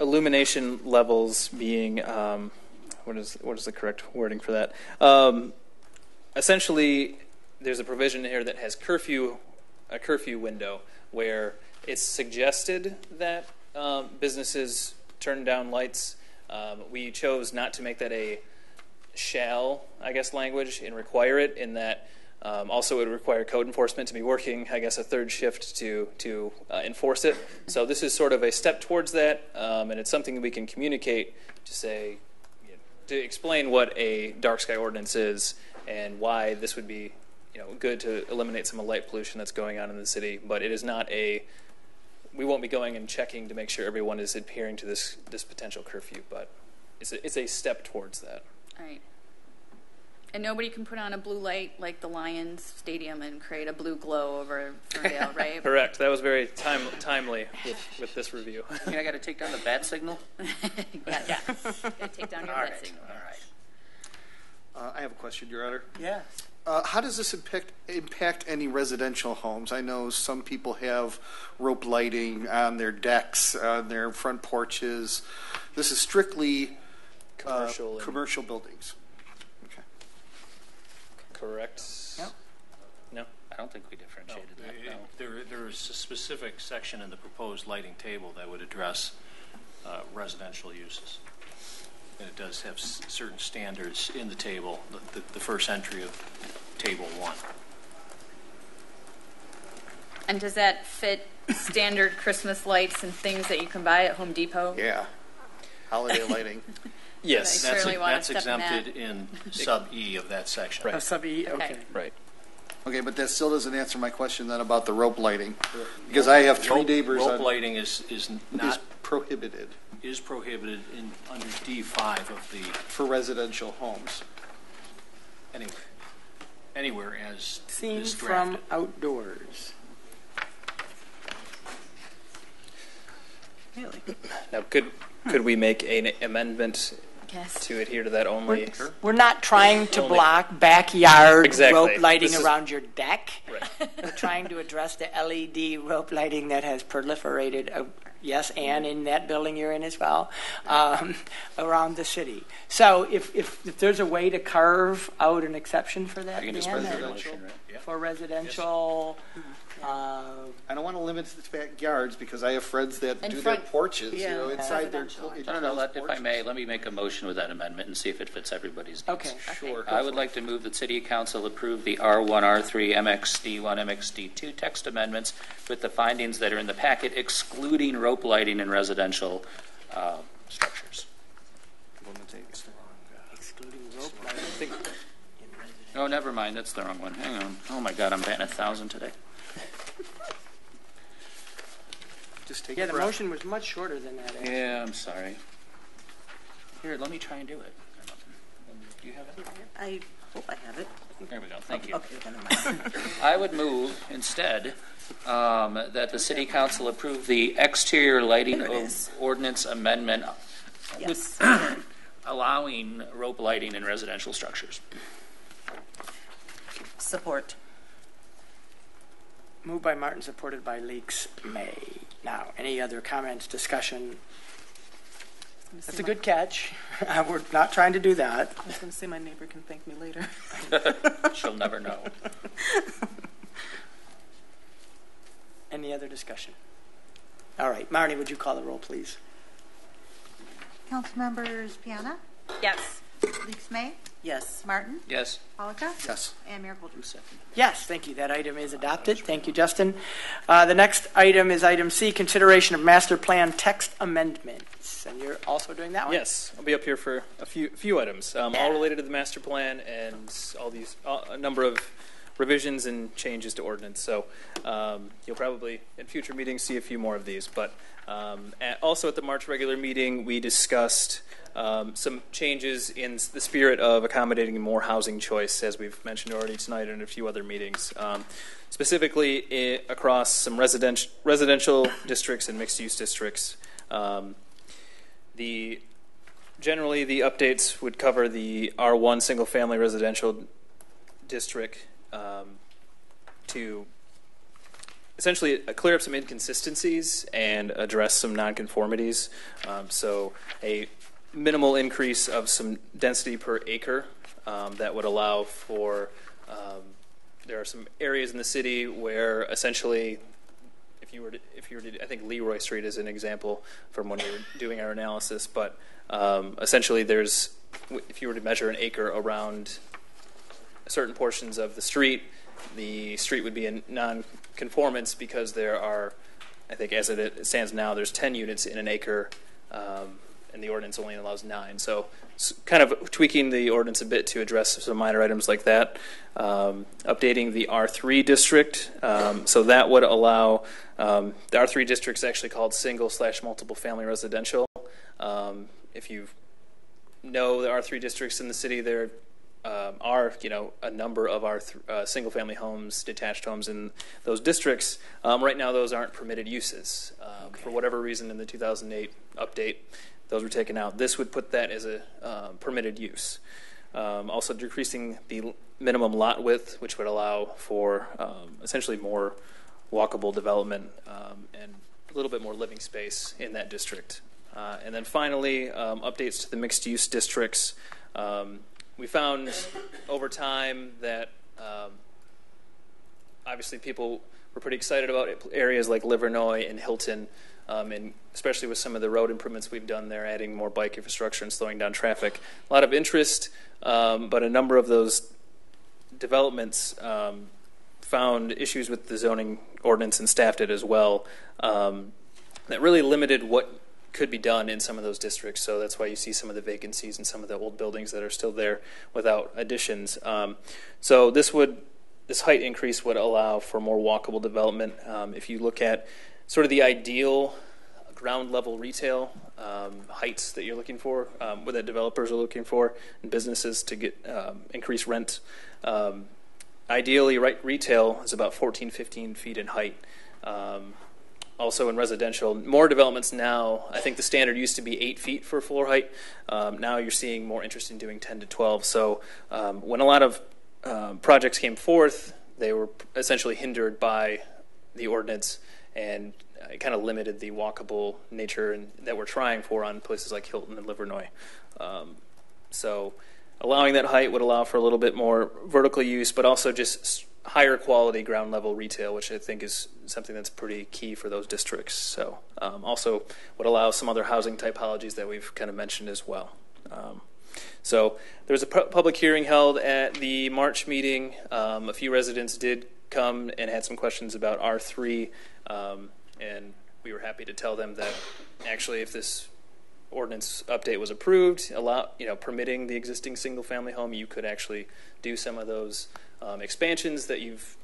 illumination levels being what is the correct wording for that? Essentially, there's a provision here that has a curfew window where it's suggested that businesses turn down lights. We chose not to make that a shall, I guess, language and require it, in that also it would require code enforcement to be working, I guess, a third shift to enforce it. So this is sort of a step towards that, and it's something that we can communicate to say, to explain what a dark sky ordinance is and why this would be good to eliminate some of the light pollution that's going on in the city. But it is not we won't be going and checking to make sure everyone is adhering to this potential curfew, but it's a step towards that. All right. And nobody can put on a blue light like the Lions Stadium and create a blue glow over Ferndale, right? Correct. That was very timely with this review. I got to take down the bat signal? Yeah. Take down your bat signal. All right. I have a question, Your Honor. Yes. How does this impact any residential homes? I know some people have rope lighting on their decks, on their front porches. This is strictly commercial buildings. Okay. Correct. Yep. No, I don't think we differentiated that. No. There is a specific section in the proposed lighting table that would address residential uses. And it does have certain standards in the table, the first entry of Table 1. And does that fit standard Christmas lights and things that you can buy at Home Depot? Yeah. Holiday lighting. Yes. That's exempted in sub E of that section. Right. Sub E, okay. Right. Okay, but that still doesn't answer my question then about the rope lighting. Because I have three neighbors. Rope lighting is prohibited. Is prohibited under D5 of the... For residential homes. Anywhere as seen is from drafted. outdoors. Really? Now, could we make an amendment to adhere to that only? We're not trying to block backyard Exactly. rope lighting This is- around your deck. Right. We're trying to address the LED rope lighting that has proliferated, yes, and in that building you're in as well, around the city. So if there's a way to carve out an exception for that, for residential. I don't want to limit it to backyards because I have friends that do their porches, inside their. If I may, let me make a motion with that amendment and see if it fits everybody's needs. Okay, sure. I would like to move that City Council approve the R1, R3, MXD1, MXD2 text amendments with the findings that are in the packet, excluding rope lighting in residential structures. Excluding rope lighting. Oh, never mind. That's the wrong one. Hang on. Oh my God, I'm batting 1,000 today. Just take the motion was much shorter than that. Actually. Yeah, I'm sorry. Here, let me try and do it. Do you have it? I hope I have it. There we go. Thank you. Okay, then I'm I would move instead that the City Council approve the exterior lighting ordinance amendment with allowing rope lighting in residential structures. Support. Moved by Martin, supported by Leaks May. Now, any other comments, discussion? That's a good catch. We're not trying to do that. I was going to say my neighbor can thank me later. She'll never know. Any other discussion? All right, Marnie, would you call the roll, please? Councilmembers Piana? Yes. Leaks May? Yes. Martin? Yes. Polika? Yes. And Mayor Coulter? Yes, thank you. That item is adopted. Thank you, Justin. The next item is item C, consideration of master plan text amendments. And you're also doing that one? Yes, I'll be up here for a few items, all related to the master plan and all these a number of revisions and changes to ordinance. So you'll probably in future meetings see a few more of these. But also at the March regular meeting, we discussed some changes in the spirit of accommodating more housing choice, as we've mentioned already tonight and in a few other meetings, specifically across some residential districts and mixed-use districts. Generally, the updates would cover the R1 single-family residential district to essentially clear up some inconsistencies and address some nonconformities. So a minimal increase of some density per acre that would allow for there are some areas in the city where essentially if you were to I think Leroy Street is an example from when we were doing our analysis, but essentially if you were to measure an acre around certain portions of the street would be in non-conformance because there are, I think as it stands now, there's 10 units in an acre, and the ordinance only allows 9. So kind of tweaking the ordinance a bit to address some minor items like that. Updating the R3 district, so that would allow, the R3 district is actually called single/multiple family residential. If you know the R3 districts in the city, there are a number of our single-family homes, detached homes in those districts. Right now, those aren't permitted uses. For whatever reason, in the 2008 update, those were taken out. This would put that as a permitted use. Also, decreasing the minimum lot width, which would allow for essentially more walkable development and a little bit more living space in that district. And then finally, updates to the mixed-use districts. We found over time that obviously people were pretty excited about areas like Livernois and Hilton, and especially with some of the road improvements we've done there, adding more bike infrastructure and slowing down traffic. A lot of interest, but a number of those developments found issues with the zoning ordinance, and staff did as well, that really limited what could be done in some of those districts. So that's why you see some of the vacancies and some of the old buildings that are still there without additions. So this height increase would allow for more walkable development. If you look at sort of the ideal ground level retail heights that you're looking for, what that developers are looking for, and businesses to get increased rent. Ideally, retail is about 14, 15 feet in height. Also in residential, more developments now, I think the standard used to be 8 feet for floor height. Now you're seeing more interest in doing 10 to 12. So when a lot of projects came forth, they were essentially hindered by the ordinance, and it kind of limited the walkable nature that we're trying for on places like Hilton and Livernois. So allowing that height would allow for a little bit more vertical use, but also just higher quality ground level retail, which I think is something that's pretty key for those districts. So also would allow some other housing typologies that we've kind of mentioned as well. So there was a public hearing held at the March meeting. A few residents did come and had some questions about R3, and we were happy to tell them that actually if this ordinance update was approved, permitting the existing single-family home, you could actually do some of those expansions that you've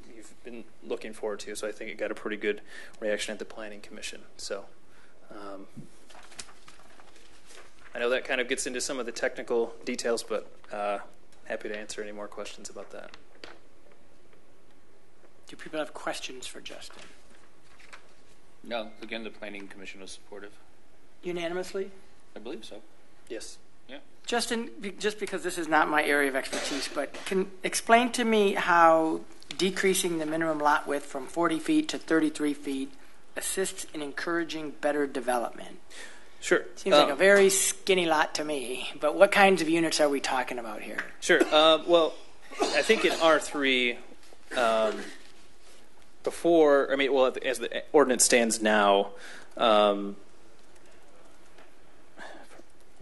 been looking forward to. So I think it got a pretty good reaction at the Planning Commission. So I know that kind of gets into some of the technical details, but happy to answer any more questions about that. Do people have questions for Justin? No. Again, the Planning Commission was supportive. Unanimously? I believe so. Yes. Yeah. Justin, just because this is not my area of expertise, but can explain to me how decreasing the minimum lot width from 40 feet to 33 feet assists in encouraging better development? Sure. Seems like a very skinny lot to me, but what kinds of units are we talking about here? Sure. Well, I think in R3, as the ordinance stands now,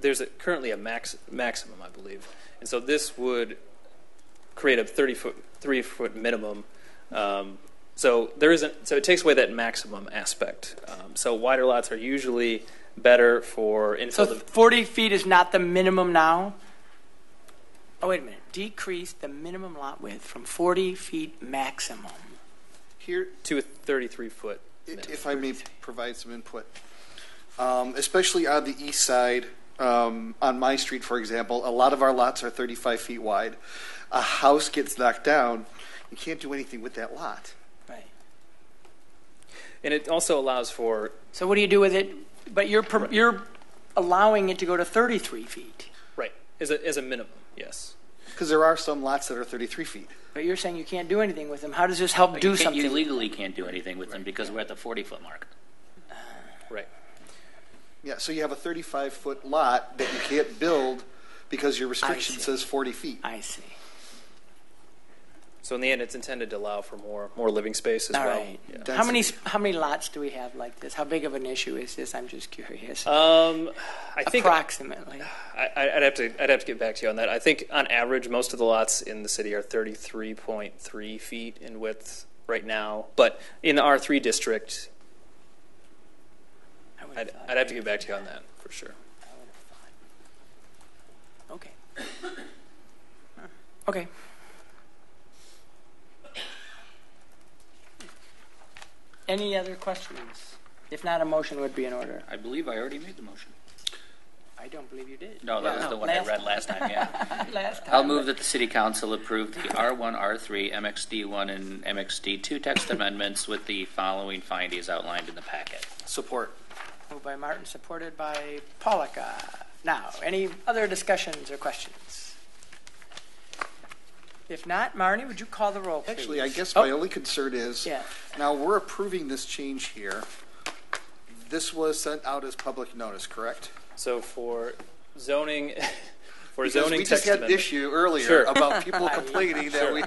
there's currently a maximum, I believe, and so this would create a 33-foot minimum. So it takes away that maximum aspect. So wider lots are usually better for infill. So 40 feet is not the minimum now? Oh, wait a minute. Decrease the minimum lot width from 40 feet maximum. Here to a 33-foot. If I may provide some input, especially on the east side, on my street, for example, a lot of our lots are 35 feet wide. A house gets knocked down, you can't do anything with that lot. Right. And it also allows for. So what do you do with it? But you're allowing it to go to 33 feet. Right, as a minimum, yes. Because there are some lots that are 33 feet. But you're saying you can't do anything with them. How does this help do something? You legally can't do anything with them because we're at the 40-foot mark. Right. Yeah, so you have a 35-foot lot that you can't build because your restriction says 40 feet. I see. So in the end, it's intended to allow for more living space as well. Right. Yeah. How many lots do we have like this? How big of an issue is this? I'm just curious. I think approximately. I'd have to get back to you on that. I think on average, most of the lots in the city are 33.3 feet in width right now. But in the R3 district, I'd have to get back to you on that for sure. Okay. Okay. Any other questions? If not, a motion would be in order. I believe I already made the motion. I don't believe you did. No, that was the one I read last time, yeah. Last time. I'll move that the City Council approve the R1, R3, MXD1, and MXD2 text amendments with the following findings outlined in the packet. Support. Moved by Martin, supported by Polika. Now, any other discussions or questions? If not, Marnie, would you call the roll, please? Actually, I guess my only concern is, yeah. Now we're approving this change here. This was sent out as public notice, correct? So for zoning, because zoning we text just had an amendment. issue earlier Sure. about people complaining that we.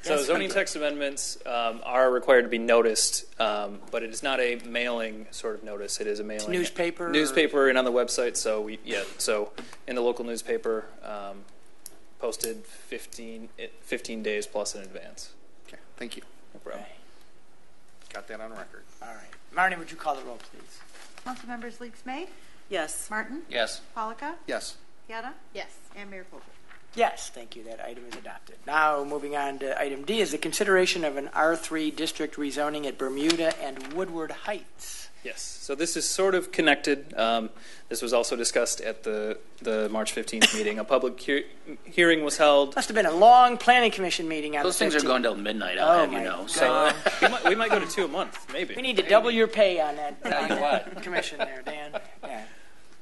So zoning text amendments are required to be noticed, but it is not a mailing sort of notice. It is a mailing newspaper and on the website. So so in the local newspaper, posted 15 days plus in advance. Okay, thank you. No problem. Okay. Got that on record. All right, Marnie, would you call the roll, please? Council members Leaks May, Yes. Martin, Yes. Polika, Yes. Pieta, Yes. and Mayor Coulter. Yes, thank you. That item is adopted. Now, moving on to item D is the consideration of an R3 district rezoning at Bermuda and Woodward Heights. Yes. So this is sort of connected. This was also discussed at the March 15th meeting. A public hearing was held. Must have been a long planning commission meeting on Those the 15th. things are going till midnight, I'll have you know. So we might go to 2 a month, maybe. We need to double your pay on that, Tell you what. commission there, Dan. Yeah.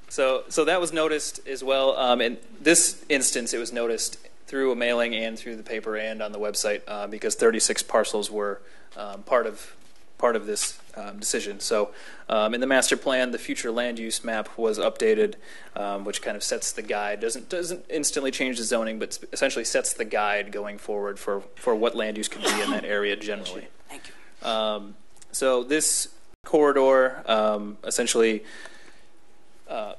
So that was noticed as well. In this instance, it was noticed through a mailing and through the paper and on the website because 36 parcels were part of part of this decision. So in the master plan, the future land use map was updated, which kind of sets the guide. Doesn't instantly change the zoning, but essentially sets the guide going forward for what land use could be in that area generally. Thank you. So this corridor essentially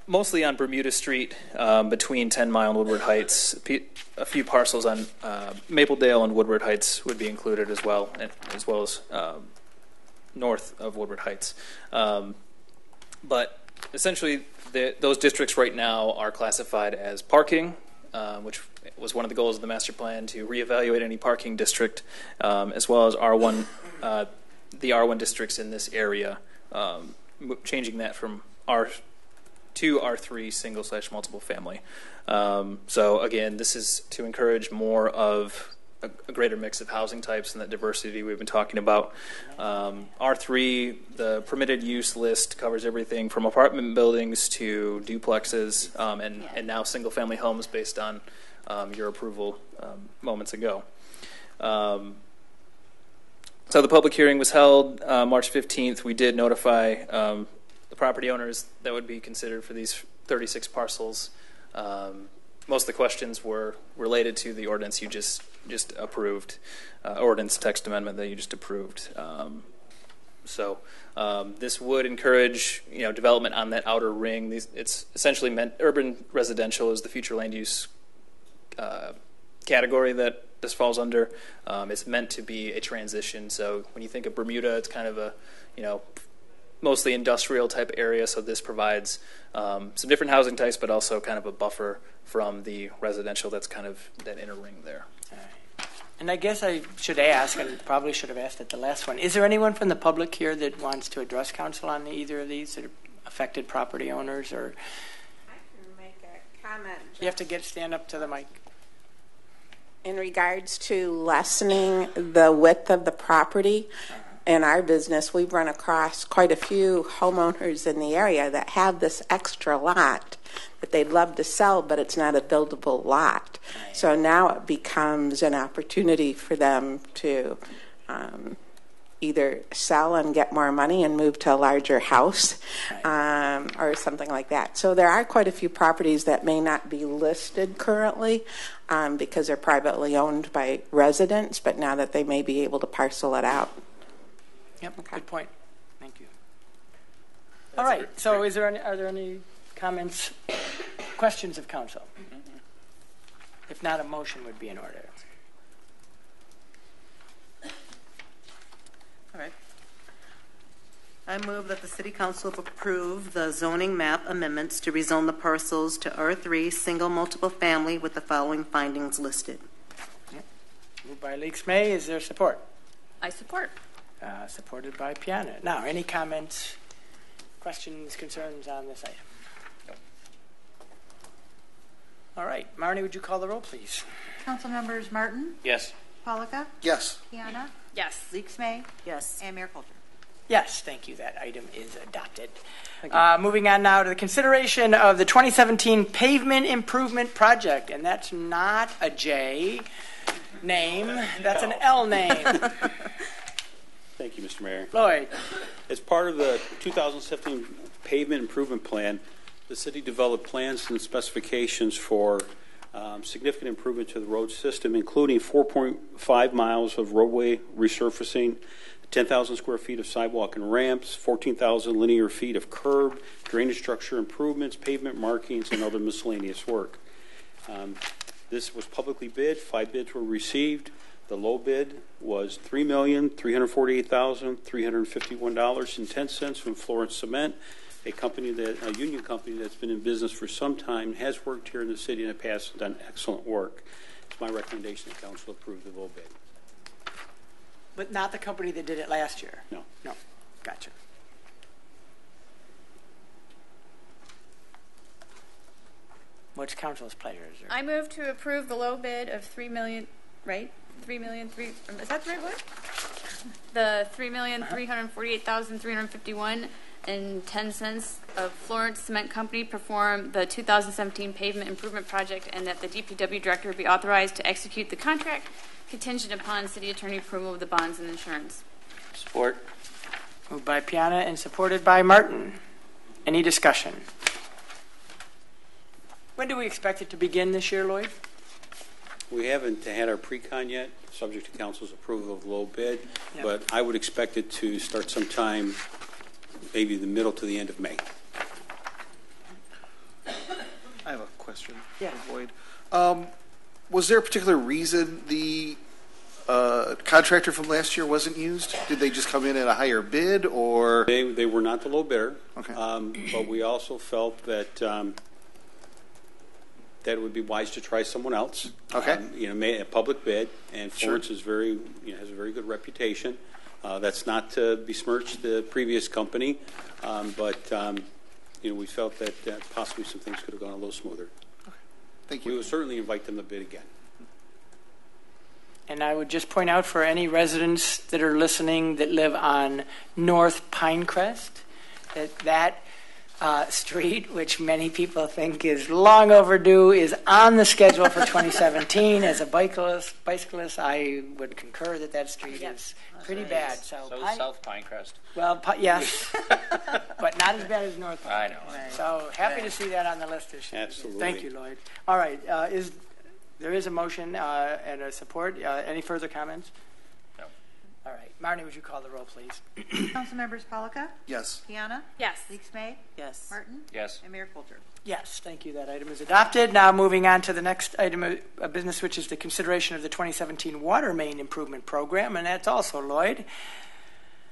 mostly on Bermuda Street between 10 Mile and Woodward Heights. A few parcels on Mapledale and Woodward Heights would be included as well as north of Woodward Heights. But essentially, those districts right now are classified as parking, which was one of the goals of the master plan, to reevaluate any parking district, as well as R1, the R1 districts in this area, changing that from R2 R3 single/multiple family. So again, this is to encourage more of a greater mix of housing types and that diversity we've been talking about. R3, the permitted use list covers everything from apartment buildings to duplexes, and now single family homes based on your approval moments ago. So the public hearing was held March 15th. We did notify the property owners that would be considered for these 36 parcels. Most of the questions were related to the ordinance you just approved, ordinance text amendment that you just approved. So this would encourage development on that outer ring. It's essentially meant urban residential is the future land use category that this falls under. It's meant to be a transition. So when you think of Bermuda, it's kind of a mostly industrial type area. So this provides some different housing types, but also kind of a buffer from the residential that's kind of that inner ring there. And I guess I should ask, and probably should have asked at the last one, is there anyone from the public here that wants to address council on either of these that are affected property owners? Or I can make a comment. You have to stand up to the mic. In regards to lessening the width of the property, in our business, we've run across quite a few homeowners in the area that have this extra lot that they'd love to sell, but it's not a buildable lot. So now it becomes an opportunity for them to either sell and get more money and move to a larger house, or something like that. So there are quite a few properties that may not be listed currently because they're privately owned by residents, but now that they may be able to parcel it out. Yep, okay. Good point. Thank you. All right, so are there any comments, questions of council? If not, a motion would be in order. All right. I move that the City Council approve the zoning map amendments to rezone the parcels to R3 single multiple family with the following findings listed. Yep. Moved by Leaks May. Is there support? I support. Supported by Piana. Now, any comments, questions, concerns on this item? No. All right. Marnie, would you call the roll, please? Council members Martin? Yes. Polika? Yes. Piana? Yes. Leaks May? Yes. And Mayor Coulter? Yes, thank you. That item is adopted. Moving on now to the consideration of the 2017 pavement improvement project, and that's not a J name, that's an L name. Thank you, Mr. Mayor. Lloyd. As part of the 2017 pavement improvement plan, the city developed plans and specifications for significant improvement to the road system, including 4.5 miles of roadway resurfacing, 10,000 square feet of sidewalk and ramps, 14,000 linear feet of curb, drainage structure improvements, pavement markings, and other miscellaneous work. This was publicly bid. 5 bids were received. The low bid was $3,348,351.10 from Florence Cement, a union company that's been in business for some time, has worked here in the city in the past, and done excellent work. It's my recommendation that council approve the low bid. But not the company that did it last year? No. No. Gotcha. What's council's pleasure? I move to approve the low bid of $3 million, right? Is that the right word? The $3,348,351.10 of Florence Cement Company perform the 2017 pavement improvement project, and that the DPW director be authorized to execute the contract contingent upon city attorney approval of the bonds and insurance. Support. Moved by Piana and supported by Martin. Any discussion? When do we expect it to begin this year, Lloyd? We haven't had our pre-con yet, subject to council's approval of low bid, but I would expect it to start sometime maybe the middle to the end of May. I have a question for Boyd. Was there a particular reason the contractor from last year wasn't used? Did they just come in at a higher bid, or they were not the low bidder? Okay. But we also felt that that it would be wise to try someone else. Okay. A public bid, and Florence is has a very good reputation. That's not to besmirch the previous company, but we felt that possibly some things could have gone a little smoother. Okay. Thank you. We would certainly invite them to bid again. And I would just point out for any residents that are listening that live on North Pinecrest, that street, which many people think is long overdue, is on the schedule for 2017. As a bicyclist, I would concur that street is pretty bad. So is South Pinecrest. Well, yes, but not as bad as North Pinecrest. I know. So happy to see that on the list this year. Absolutely. Thank you, Lloyd. All right, there is a motion and a support. Any further comments? No. All right. Marnie, would you call the roll, please? Councilmembers Polika? Yes. Piana? Yes. Leaks May? Yes. Martin? Yes. And Mayor Coulter? Yes, thank you. That item is adopted. Now moving on to the next item of business, which is the consideration of the 2017 Water Main Improvement Program, and that's also Lloyd.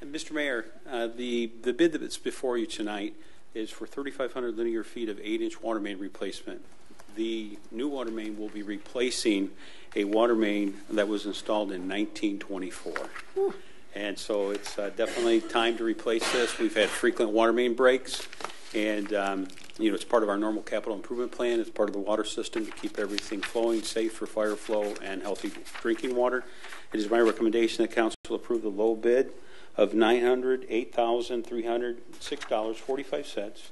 And Mr. Mayor, the bid that's before you tonight is for 3,500 linear feet of 8-inch water main replacement. The new water main will be replacing a water main that was installed in 1924. Whew. And so it's definitely time to replace this. We've had frequent water main breaks, and it's part of our normal capital improvement plan. It's part of the water system to keep everything flowing, safe for fire flow and healthy drinking water. It is my recommendation that council approve the low bid of $908,306.45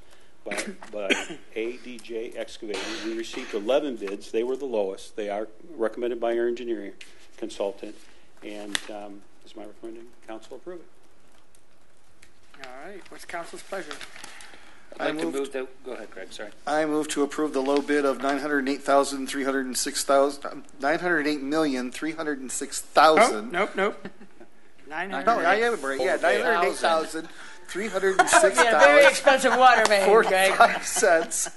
by ADJ Excavating. We received 11 bids. They were the lowest. They are recommended by our engineering consultant, and it's my recommendation council approve it. All right. What's council's pleasure? I'd like to move to. Go ahead, Greg. Sorry. I move to approve the low bid of $908,306,000. Nope. 900. No, I have a break. Yeah, $908,306. Yeah, very expensive water main, Greg. 45 cents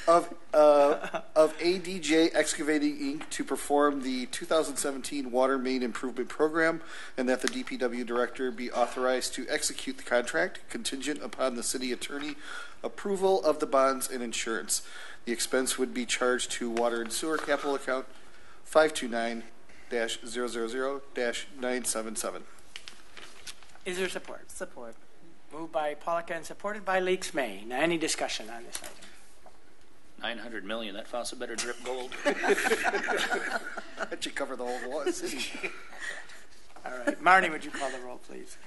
of ADJ Excavating Inc. to perform the 2017 Water Main Improvement Program, and that the DPW Director be authorized to execute the contract contingent upon the City Attorney approval of the bonds and insurance. The expense would be charged to Water and Sewer Capital Account 529-000-977. Is there support? Support. Moved by Polika and supported by Leaks May. Now, any discussion on this item? 900 million. That faucet better drip gold. That should cover the whole city. All right. Marnie, would you call the roll, please?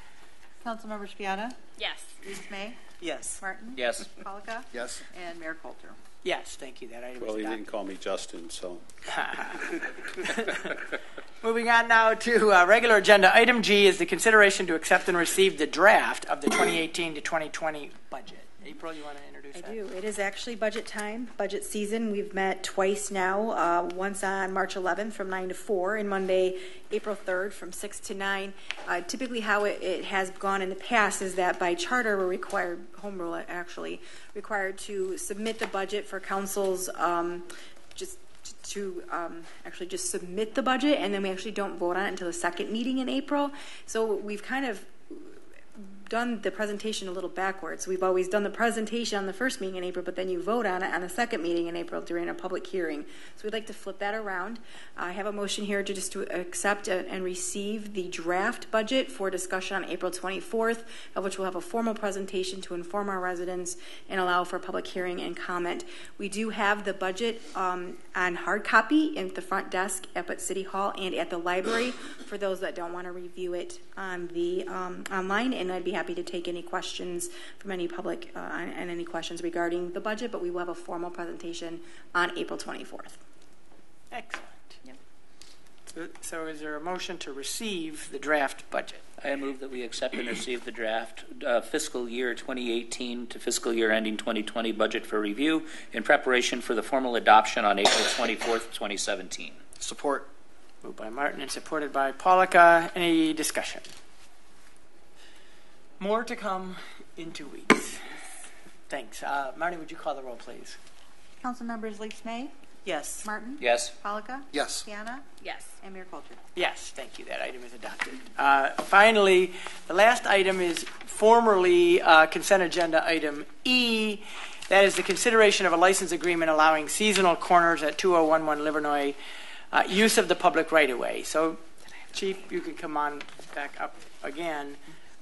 Councilmembers Piana? Yes. Leaks May? Yes. Martin? Yes. Polika? Yes. And Mayor Coulter? Yes, thank you. That item Well, is he adopted. didn't call me Justin, so. Moving on now to regular agenda. Item G is the consideration to accept and receive the draft of the 2018 to 2020 budget. April, you want to introduce that? I do. It is actually budget time, budget season. We've met twice now, once on March 11th from 9 to 4 and Monday, April 3rd from 6 to 9. Typically how it has gone in the past is that by charter we're required, home rule actually, required to submit the budget for council's just submit the budget, and then we actually don't vote on it until the second meeting in April. So we've kind of done the presentation a little backwards. We've always done the presentation on the first meeting in April, but then you vote on it on the second meeting in April during a public hearing. So we'd like to flip that around. I have a motion here to accept and receive the draft budget for discussion on April 24th, of which we'll have a formal presentation to inform our residents and allow for a public hearing and comment. We do have the budget on hard copy at the front desk up at City Hall and at the library for those that don't want to review it on the online, and I'd be happy to take any questions from any public and any questions regarding the budget, but we will have a formal presentation on April 24th. Excellent. Yep. So is there a motion to receive the draft budget? I move that we accept and receive the draft fiscal year 2018 to fiscal year ending 2020 budget for review in preparation for the formal adoption on April 24th, 2017. Support. Moved by Martin and supported by Polika. Any discussion? More to come in 2 weeks. Thanks. Marty, would you call the roll, please? Council members Leaf May, Yes. Martin, Yes. Polika, Yes. Piana, Yes. and Mayor Coulter. Yes, thank you. That item is adopted. Finally, the last item is formerly consent agenda item E. That is the consideration of a license agreement allowing seasonal corners at 2011 Livernois use of the public right-of-way. So, Chief, you can come on back up again.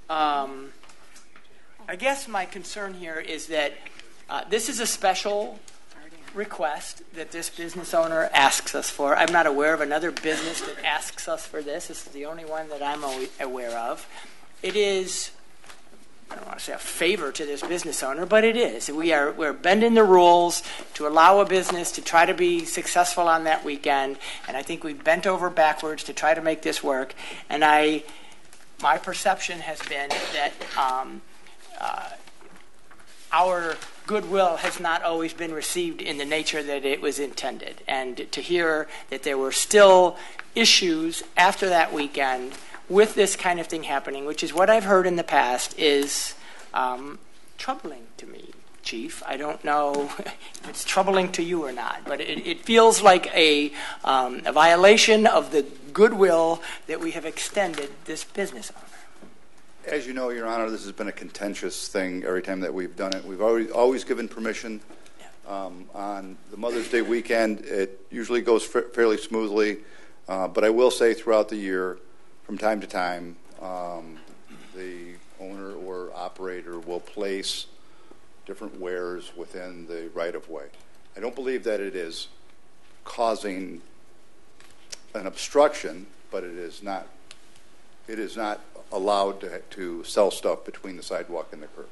I guess my concern here is that this is a special request that this business owner asks us for. I'm not aware of another business that asks us for this. This is the only one that I'm aware of. It is, I don't want to say a favor to this business owner, but it is. We're bending the rules to allow a business to try to be successful on that weekend, and I think we've bent over backwards to try to make this work. And my perception has been that our goodwill has not always been received in the nature that it was intended. And to hear that there were still issues after that weekend with this kind of thing happening, which is what I've heard in the past, is troubling to me, Chief. I don't know if it's troubling to you or not, but it feels like a violation of the goodwill that we have extended this business owner. As you know, Your Honor, this has been a contentious thing every time that we've done it. We've always given permission. On the Mother's Day weekend, it usually goes fairly smoothly. But I will say throughout the year, from time to time, the owner or operator will place different wares within the right-of-way. I don't believe that it is causing an obstruction, but it is not allowed to sell stuff between the sidewalk and the curb.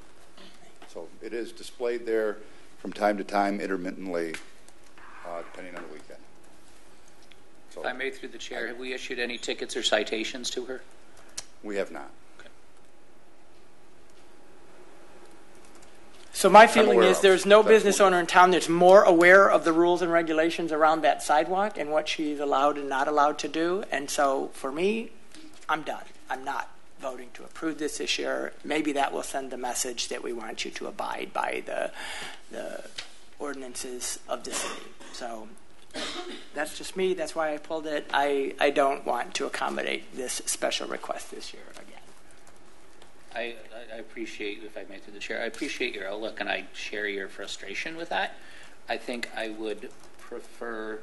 So it is displayed there from time to time, intermittently, depending on the weekend. So, if I may, through the chair, have we issued any tickets or citations to her? We have not. Okay. So my feeling is there's no business owner in town that's more aware of the rules and regulations around that sidewalk and what she's allowed and not allowed to do. And so for me, I'm done. I'm not voting to approve this year. Maybe that will send the message that we want you to abide by the ordinances of the city. So that's just me. That's why I pulled it. I don't want to accommodate this special request this year again. I appreciate, if I may through the chair, I appreciate your outlook, and I share your frustration with that. I think I would prefer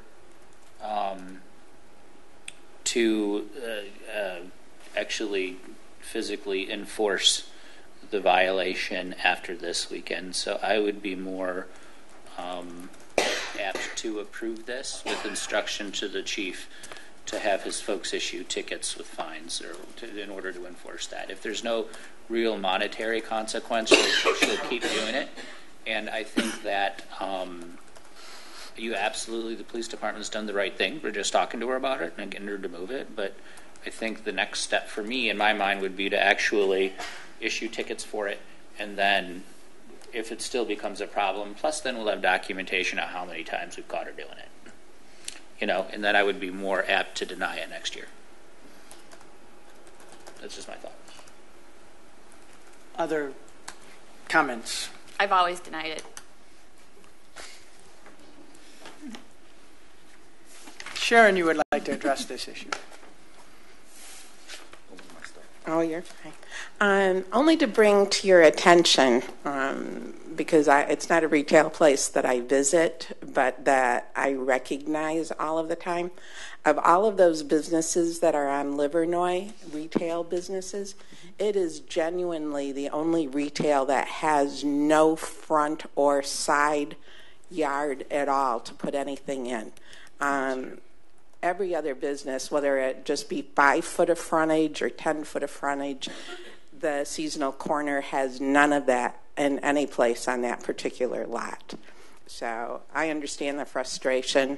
to actually physically enforce the violation after this weekend. So I would be more apt to approve this with instruction to the chief to have his folks issue tickets with fines in order to enforce that. If there's no real monetary consequence, she'll keep doing it. And I think that the police department's done the right thing. We're just talking to her about it and getting her to move it. But I think the next step for me, in my mind, would be to actually issue tickets for it, and then if it still becomes a problem, plus then we'll have documentation of how many times we've caught her doing it. And then I would be more apt to deny it next year. That's just my thought. Other comments? I've always denied it. Sharon, you would like to address this issue? Oh, you're fine. Only to bring to your attention, because it's not a retail place that I visit, but that I recognize all of the time. Of all of those businesses that are on Livernois, retail businesses, it is genuinely the only retail that has no front or side yard at all to put anything in. Every other business, whether it just be 5 foot of frontage or 10 foot of frontage, the seasonal corner has none of that in any place on that particular lot. So I understand the frustration.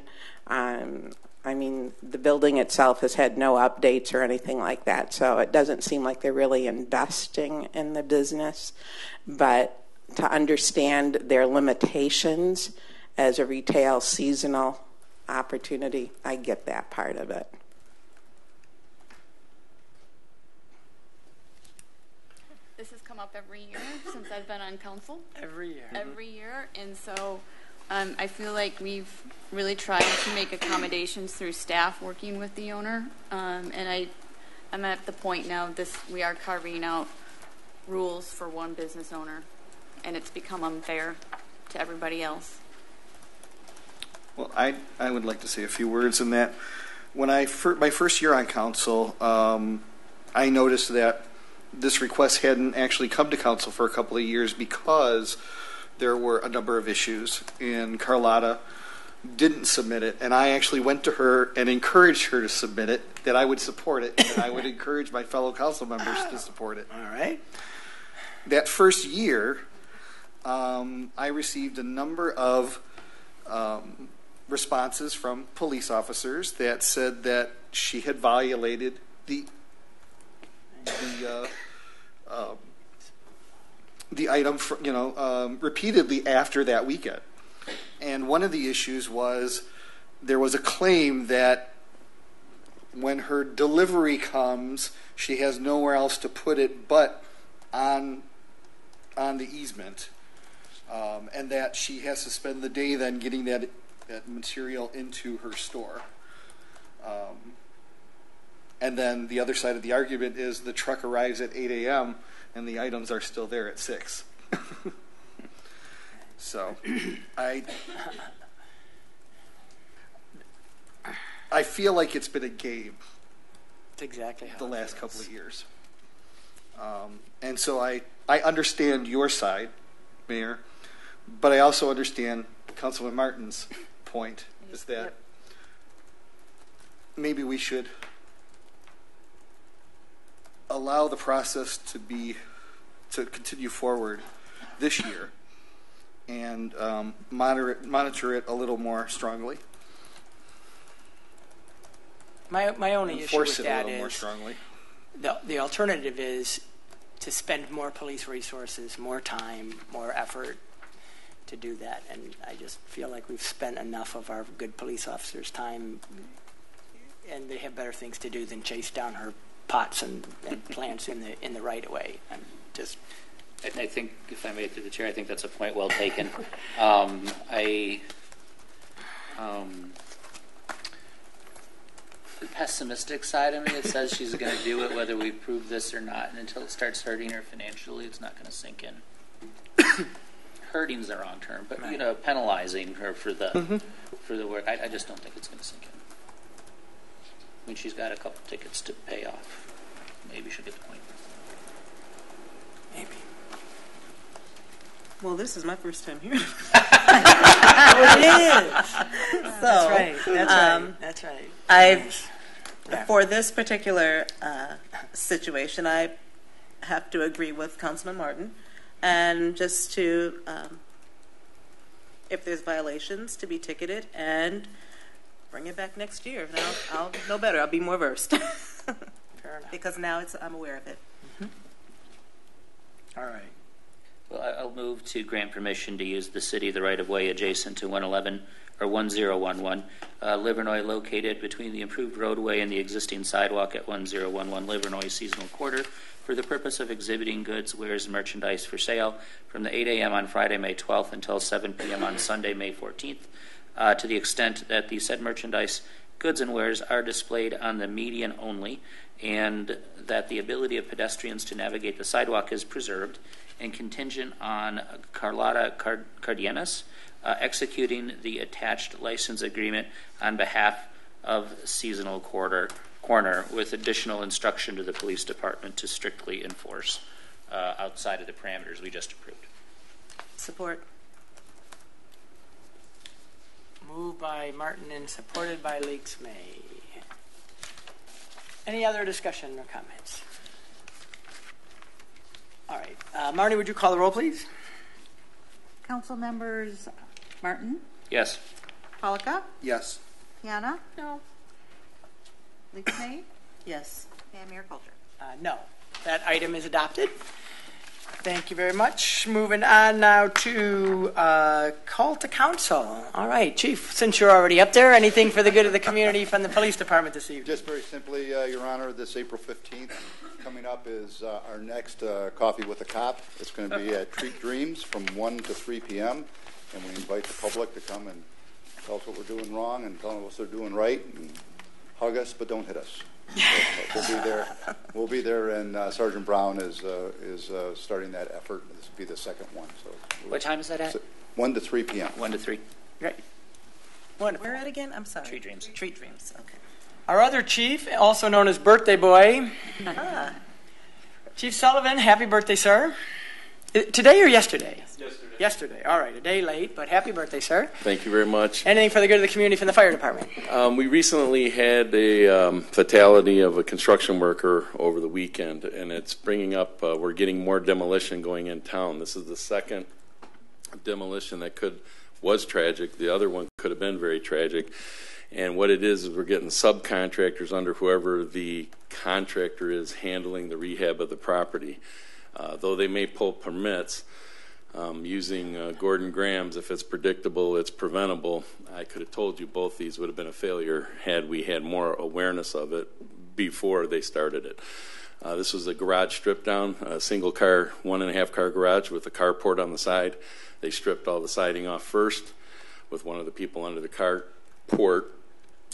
I mean, the building itself has had no updates or anything like that, so it doesn't seem like they're really investing in the business. But to understand their limitations as a retail seasonal opportunity, I get that part of it. This has come up every year since I've been on council. Every year. Every year, and so I feel like we've really tried to make accommodations through staff working with the owner, and I'm at the point now we are carving out rules for one business owner, and it's become unfair to everybody else. Well, I would like to say a few words in that. When my first year on council, I noticed that this request hadn't actually come to council for a couple of years because there were a number of issues, and Carlotta didn't submit it, and I actually went to her and encouraged her to submit it, that I would support it, and I would encourage my fellow council members to support it. All right. That first year, I received a number of responses from police officers that said that she had violated the item, repeatedly after that weekend. And one of the issues was there was a claim that when her delivery comes, she has nowhere else to put it but on the easement, and that she has to spend the day then getting that material into her store. And then the other side of the argument is the truck arrives at 8 a.m. and the items are still there at 6. So I feel like it's been a game. That's exactly how the last couple of years. And so I understand your side, Mayor, but I also understand Councilman Martin's point, is that maybe we should allow the process to continue forward this year and monitor it a little more strongly. My only issue with that more is strongly. The alternative is to spend more police resources, more time, more effort to do that. And I just feel like we've spent enough of our good police officers' time, and they have better things to do than chase down her pots and plants in the right of way. I'm just. I think, if I may, through the chair, I think that's a point well taken. The pessimistic side of me, it says she's going to do it whether we prove this or not, and until it starts hurting her financially, it's not going to sink in. Hurting's the wrong term, but penalizing her for the work, I just don't think it's going to sink in. I mean, she's got a couple tickets to pay off. Maybe she'll get the point. Maybe. Well, this is my first time here. Oh, it is. So, that's right. That's right. For this particular situation, I have to agree with Councilman Martin, and just to, if there's violations, to be ticketed and bring it back next year. Now I'll know better. I'll be more versed. Fair enough. Because now I'm aware of it. All right. Well, I'll move to grant permission to use the city the right-of-way adjacent to 111 or 1011 Livernois, located between the improved roadway and the existing sidewalk at 1011 Livernois Seasonal Quarter, for the purpose of exhibiting goods, wares, and merchandise for sale from the 8 a.m. on Friday, May 12th until 7 p.m. on Sunday, May 14th, to the extent that the said merchandise, goods, and wares are displayed on the median only, and that the ability of pedestrians to navigate the sidewalk is preserved, and contingent on Carlotta Cardenas executing the attached license agreement on behalf of Seasonal Corner, with additional instruction to the police department to strictly enforce outside of the parameters we just approved. Support. Moved by Martin and supported by Leaks May. Any other discussion or comments? All right. Marnie, would you call the roll, please? Council members Martin, Yes. Polika, Yes. Tiana? No. Lisa May? Yes. And Mayor Coulter? No. That item is adopted. Thank you very much. Moving on now to call to council. All right, Chief, since you're already up there, anything for the good of the community from the police department this evening? Just very simply, Your Honor, this April 15th coming up is our next Coffee with a Cop. It's going to be at Treat Dreams from 1 to 3 p.m. And we invite the public to come and tell us what we're doing wrong and tell us what they're doing right and hug us, but don't hit us. So we'll be there. We'll be there, and Sergeant Brown is starting that effort. This will be the second one. So what time is that at? 1 to 3 p.m. 1 to 3. Great. Wonderful. Where at again? I'm sorry. Treat Dreams. Treat Dreams. Okay. Our other chief, also known as Birthday Boy, Chief Sullivan. Happy birthday, sir. Today or yesterday? Yesterday. All right, a day late, but happy birthday, sir. Thank you very much. Anything for the good of the community from the fire department? We recently had a fatality of a construction worker over the weekend, and it's bringing up, we're getting more demolition going in town. This is the second demolition that was tragic. The other one could have been very tragic. And what it is we're getting subcontractors under whoever the contractor is handling the rehab of the property. Though they may pull permits, using Gordon Graham's, if it's predictable, it's preventable. I could have told you both these would have been a failure had we had more awareness of it before they started it. This was a garage strip down, a single car, 1.5 car garage with a carport on the side. They stripped all the siding off first with one of the people under the carport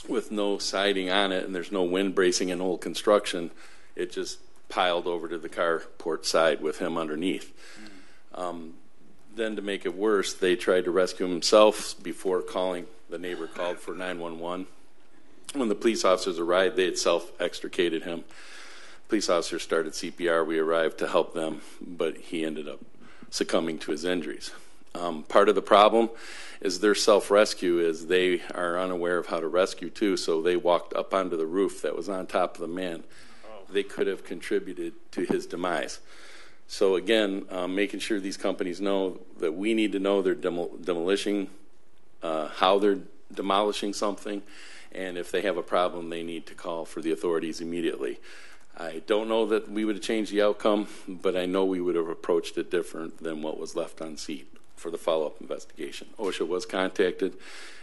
with no siding on it, and there's no wind bracing in old construction. It just piled over to the carport side with him underneath. Then to make it worse, they tried to rescue himself before calling. The neighbor called for 911. When the police officers arrived, they had self-extricated him. Police officers started CPR. We arrived to help them, but he ended up succumbing to his injuries. Part of the problem is their self-rescue is they are unaware of how to rescue too, so they walked up onto the roof that was on top of the man. They could have contributed to his demise. So again, making sure these companies know that we need to know they're demolishing, how they're demolishing something, and if they have a problem, they need to call for the authorities immediately. I don't know that we would have changed the outcome, but I know we would have approached it different than what was left on scene for the follow-up investigation. OSHA was contacted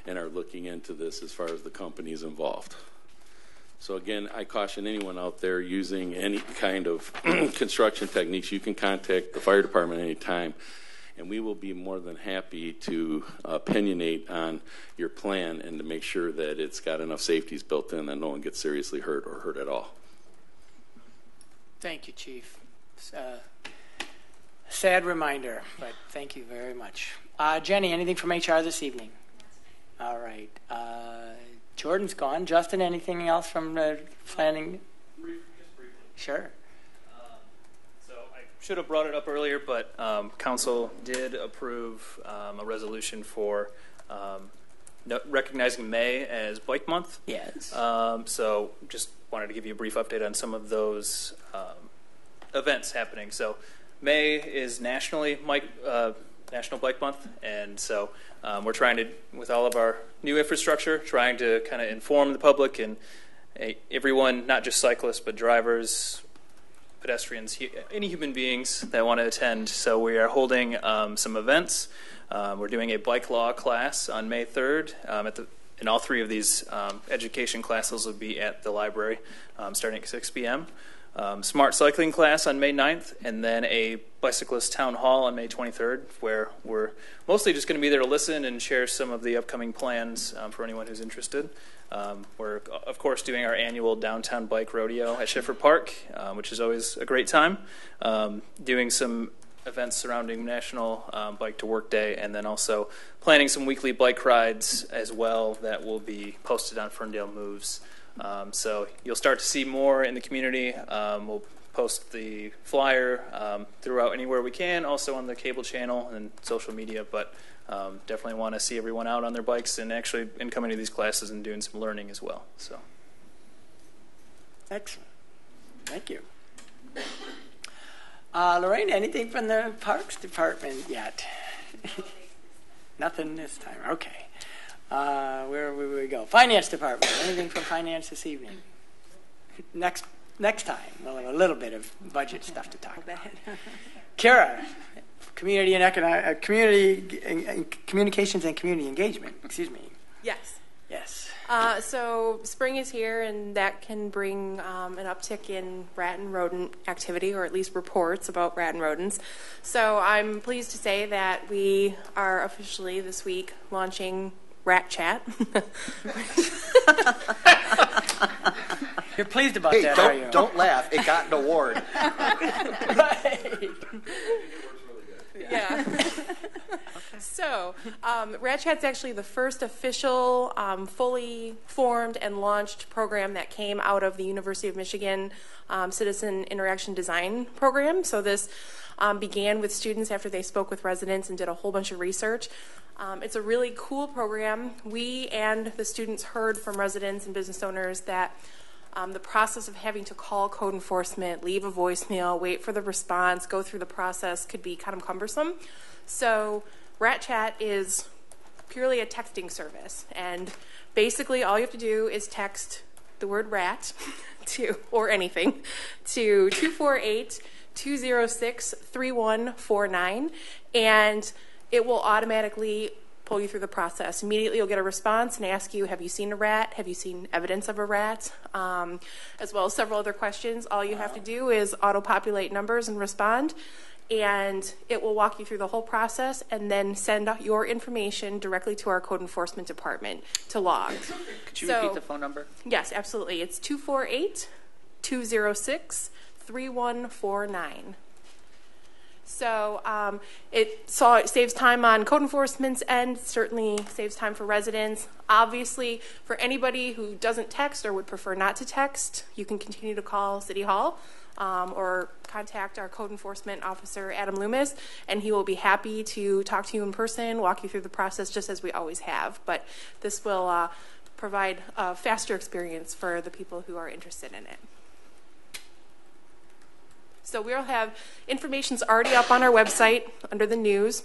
and are looking into this as far as the companies involved. So again, I caution anyone out there using any kind of construction techniques, you can contact the fire department anytime, and we will be more than happy to opinionate on your plan and to make sure that it's got enough safeties built in that no one gets seriously hurt or hurt at all. Thank you, Chief. Sad reminder, but thank you very much. Jenny, anything from HR this evening? All right. Jordan's gone. Justin, anything else from the planning? Just briefly. Sure. So I should have brought it up earlier, but council did approve a resolution for recognizing May as Bike Month. Yes. So just wanted to give you a brief update on some of those events happening. So May is National Bike Month, and so we're trying to, with all of our new infrastructure, trying to kind of inform the public and everyone, not just cyclists, but drivers, pedestrians, any human beings that want to attend. So we are holding some events. We're doing a bike law class on May 3rd. And all three of these education classes will be at the library starting at 6 p.m. Smart cycling class on May 9th, and then a bicyclist town hall on May 23rd, where we're mostly just going to be there to listen and share some of the upcoming plans for anyone who's interested. We're, of course, doing our annual downtown bike rodeo at Schiffer Park, which is always a great time. Doing some events surrounding National Bike to Work Day, and then also planning some weekly bike rides as well that will be posted on Ferndale Moves. So you'll start to see more in the community. We'll post the flyer throughout anywhere we can, also on the cable channel and social media, but definitely want to see everyone out on their bikes and actually coming to these classes and doing some learning as well. So, excellent. Thank you. Lorraine, anything from the Parks Department yet? Nothing this time. Okay. Where will we go? Finance Department. Anything from finance this evening? Next time, we'll have a little bit of budget stuff to talk about. Kara, community and communications and community engagement. Excuse me. Yes. Yes. So spring is here, and that can bring an uptick in rat and rodent activity, or at least reports about rat and rodents. So I'm pleased to say that we are officially this week launching Rat Chat. You're pleased about Hey, that, are you? don't laugh. It got an award. Right. Yeah. So, Rat Chat's actually the first official, fully formed and launched program that came out of the University of Michigan Citizen Interaction Design program. So this began with students after they spoke with residents and did a whole bunch of research. It's a really cool program. We and the students heard from residents and business owners that the process of having to call code enforcement, leave a voicemail, wait for the response, go through the process could be kind of cumbersome. So Rat Chat is purely a texting service, and basically all you have to do is text the word rat or anything to 248-206-3149, and it will automatically pull you through the process. Immediately you'll get a response and ask you, have you seen a rat? Have you seen evidence of a rat? As well as several other questions. All you have to do is auto-populate numbers and respond, and it will walk you through the whole process and then send out your information directly to our code enforcement department to log. Could you repeat the phone number? Yes, absolutely. It's 248-206-3149. So it saves time on code enforcement's end, certainly saves time for residents. Obviously, for anybody who doesn't text or would prefer not to text, you can continue to call City Hall or contact our code enforcement officer, Adam Loomis, and he will be happy to talk to you in person, walk you through the process just as we always have. But this will provide a faster experience for the people who are interested in it. So we'll have information's already up on our website under the news,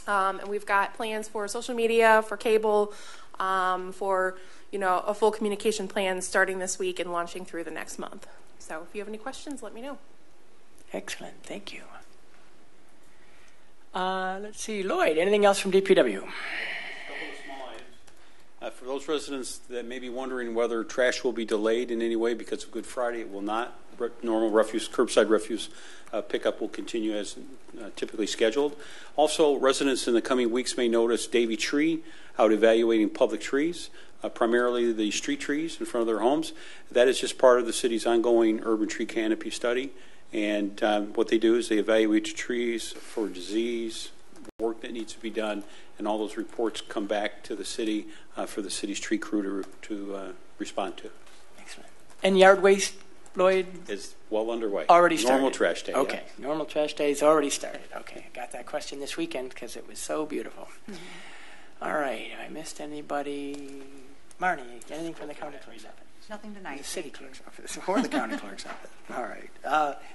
and we've got plans for social media, for cable, for a full communication plan starting this week and launching through the next month. So if you have any questions, let me know. Excellent, thank you. Let's see, Lloyd. Anything else from DPW? For those residents that may be wondering whether trash will be delayed in any way because of Good Friday, it will not. Normal refuse, curbside refuse pickup will continue as typically scheduled. Also, residents in the coming weeks may notice Davy Tree out evaluating public trees, primarily the street trees in front of their homes. That is just part of the city's ongoing urban tree canopy study. And what they do is they evaluate the trees for disease, work that needs to be done, and all those reports come back to the city for the city's tree crew to respond to. Excellent. And yard waste, Lloyd? Is well underway. Already started. Normal trash day. Okay. Yeah. Normal trash day is already started. Okay. I got that question this weekend because it was so beautiful. Mm-hmm. All right. Have I missed anybody? Marnie, anything from the county clerk's office? Nothing tonight. The city clerk's office or the county clerk's office. All right.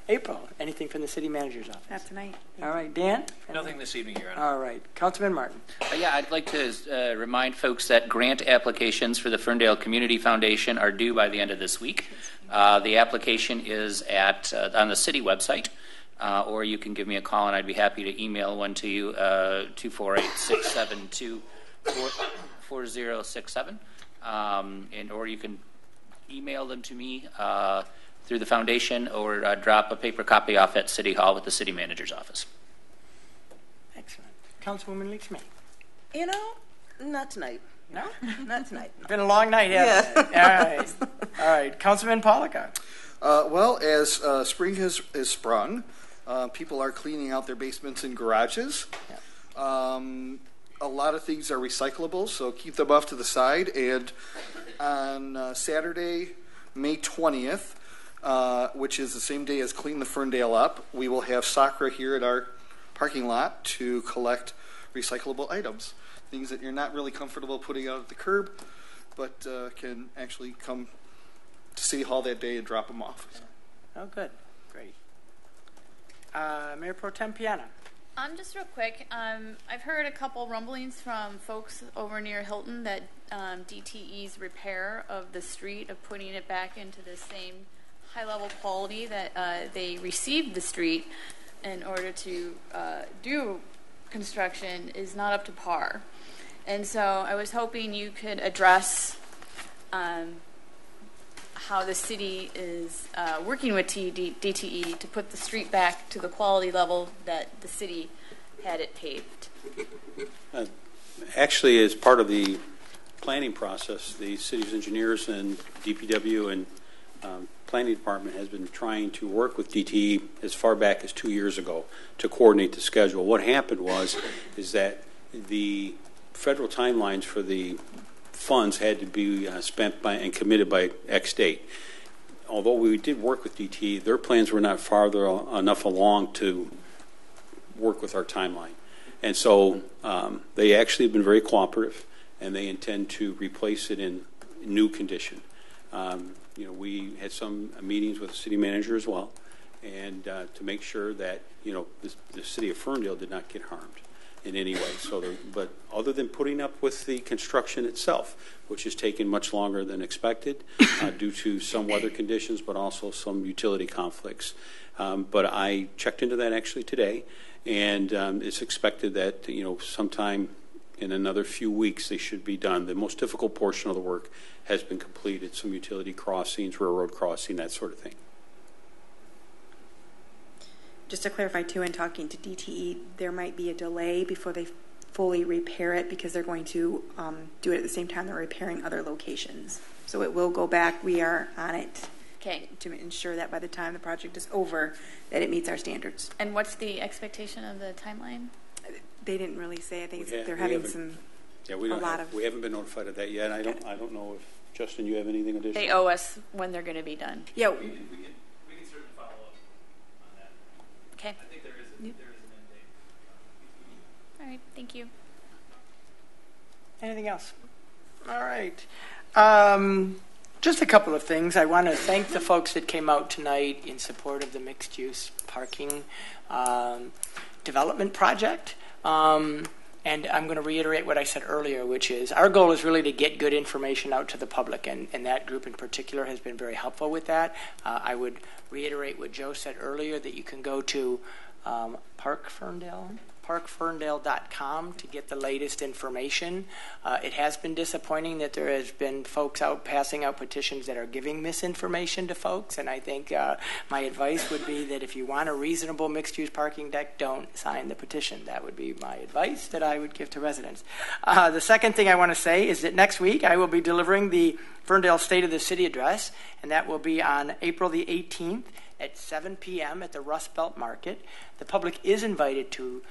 April, anything from the city manager's office? Not tonight. All right. Dan? Nothing this evening, Your Honor. All right. Councilman Martin. Yeah, I'd like to remind folks that grant applications for the Ferndale Community Foundation are due by the end of this week. The application is on the city website, or you can give me a call and I'd be happy to email one to you, 248-672-4067, or you can email them to me through the foundation, or drop a paper copy off at City Hall with the city manager's office. Excellent. Councilwoman Leach-May. Not tonight. No? Not tonight. It's been a long night, hasn't it? All right. All right. Councilman Pollica. Well, as spring has sprung, people are cleaning out their basements and garages. Yeah. A lot of things are recyclable, so keep them off to the side. And on Saturday, May 20th, which is the same day as Clean the Ferndale Up, we will have Sacra here at our parking lot to collect recyclable items. Things that you're not really comfortable putting out at the curb, but can actually come to City Hall that day and drop them off. Oh, good. Great. Mayor Pro Tem Piana. Just real quick, I've heard a couple rumblings from folks over near Hilton that DTE's repair of the street, of putting it back into the same high-level quality that they received the street in order to do construction, is not up to par. And so I was hoping you could address how the city is working with DTE to put the street back to the quality level that the city had it paved. Actually, as part of the planning process, the city's engineers and DPW and planning department has been trying to work with DTE as far back as 2 years ago to coordinate the schedule. What happened is that the federal timelines for the funds had to be spent by and committed by X date. Although we did work with DTE, their plans were not farther enough along to work with our timeline. And so they actually have been very cooperative, and they intend to replace it in new condition. We had some meetings with the city manager as well, and to make sure that the city of Ferndale did not get harmed in any way. But other than putting up with the construction itself, which has taken much longer than expected due to some weather conditions, but also some utility conflicts. But I checked into that actually today, and it's expected that sometime in another few weeks they should be done. The most difficult portion of the work has been completed: some utility crossings, railroad crossing, that sort of thing. Just to clarify, too, in talking to DTE, there might be a delay before they fully repair it because they're going to do it at the same time they're repairing other locations. So it will go back. We are on it to ensure that by the time the project is over, that it meets our standards. And what's the expectation of the timeline? They didn't really say. I think they're having some. Yeah, we haven't been notified of that yet. I don't know if Justin, you have anything additional. They owe us when they're going to be done. Yeah. We can certainly follow up on that. Okay. I think there is an end date. All right. Thank you. Anything else? All right. Just a couple of things. I want to thank the folks that came out tonight in support of the mixed-use parking development project. And I'm going to reiterate what I said earlier, which is our goal is really to get good information out to the public, and that group in particular has been very helpful with that. I would reiterate what Joe said earlier, that you can go to parkferndale.com to get the latest information. It has been disappointing that there has been folks out passing out petitions that are giving misinformation to folks, and I think my advice would be that if you want a reasonable mixed-use parking deck, don't sign the petition. That would be my advice that I would give to residents. The second thing I want to say is that next week I will be delivering the Ferndale State of the City address, and that will be on April the 18th at 7 p.m. at the Rust Belt Market. The public is invited to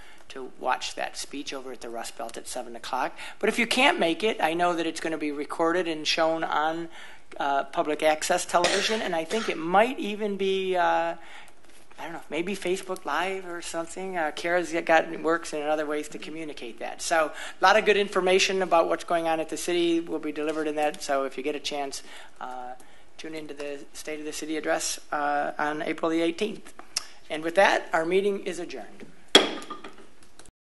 watch that speech over at the Rust Belt at 7 o'clock. But if you can't make it, I know that it's going to be recorded and shown on public access television, and I think it might even be, I don't know, maybe Facebook Live or something. Kara's works in other ways to communicate that. So a lot of good information about what's going on at the city will be delivered in that. So if you get a chance, tune into the State of the City address on April the 18th. And with that, our meeting is adjourned.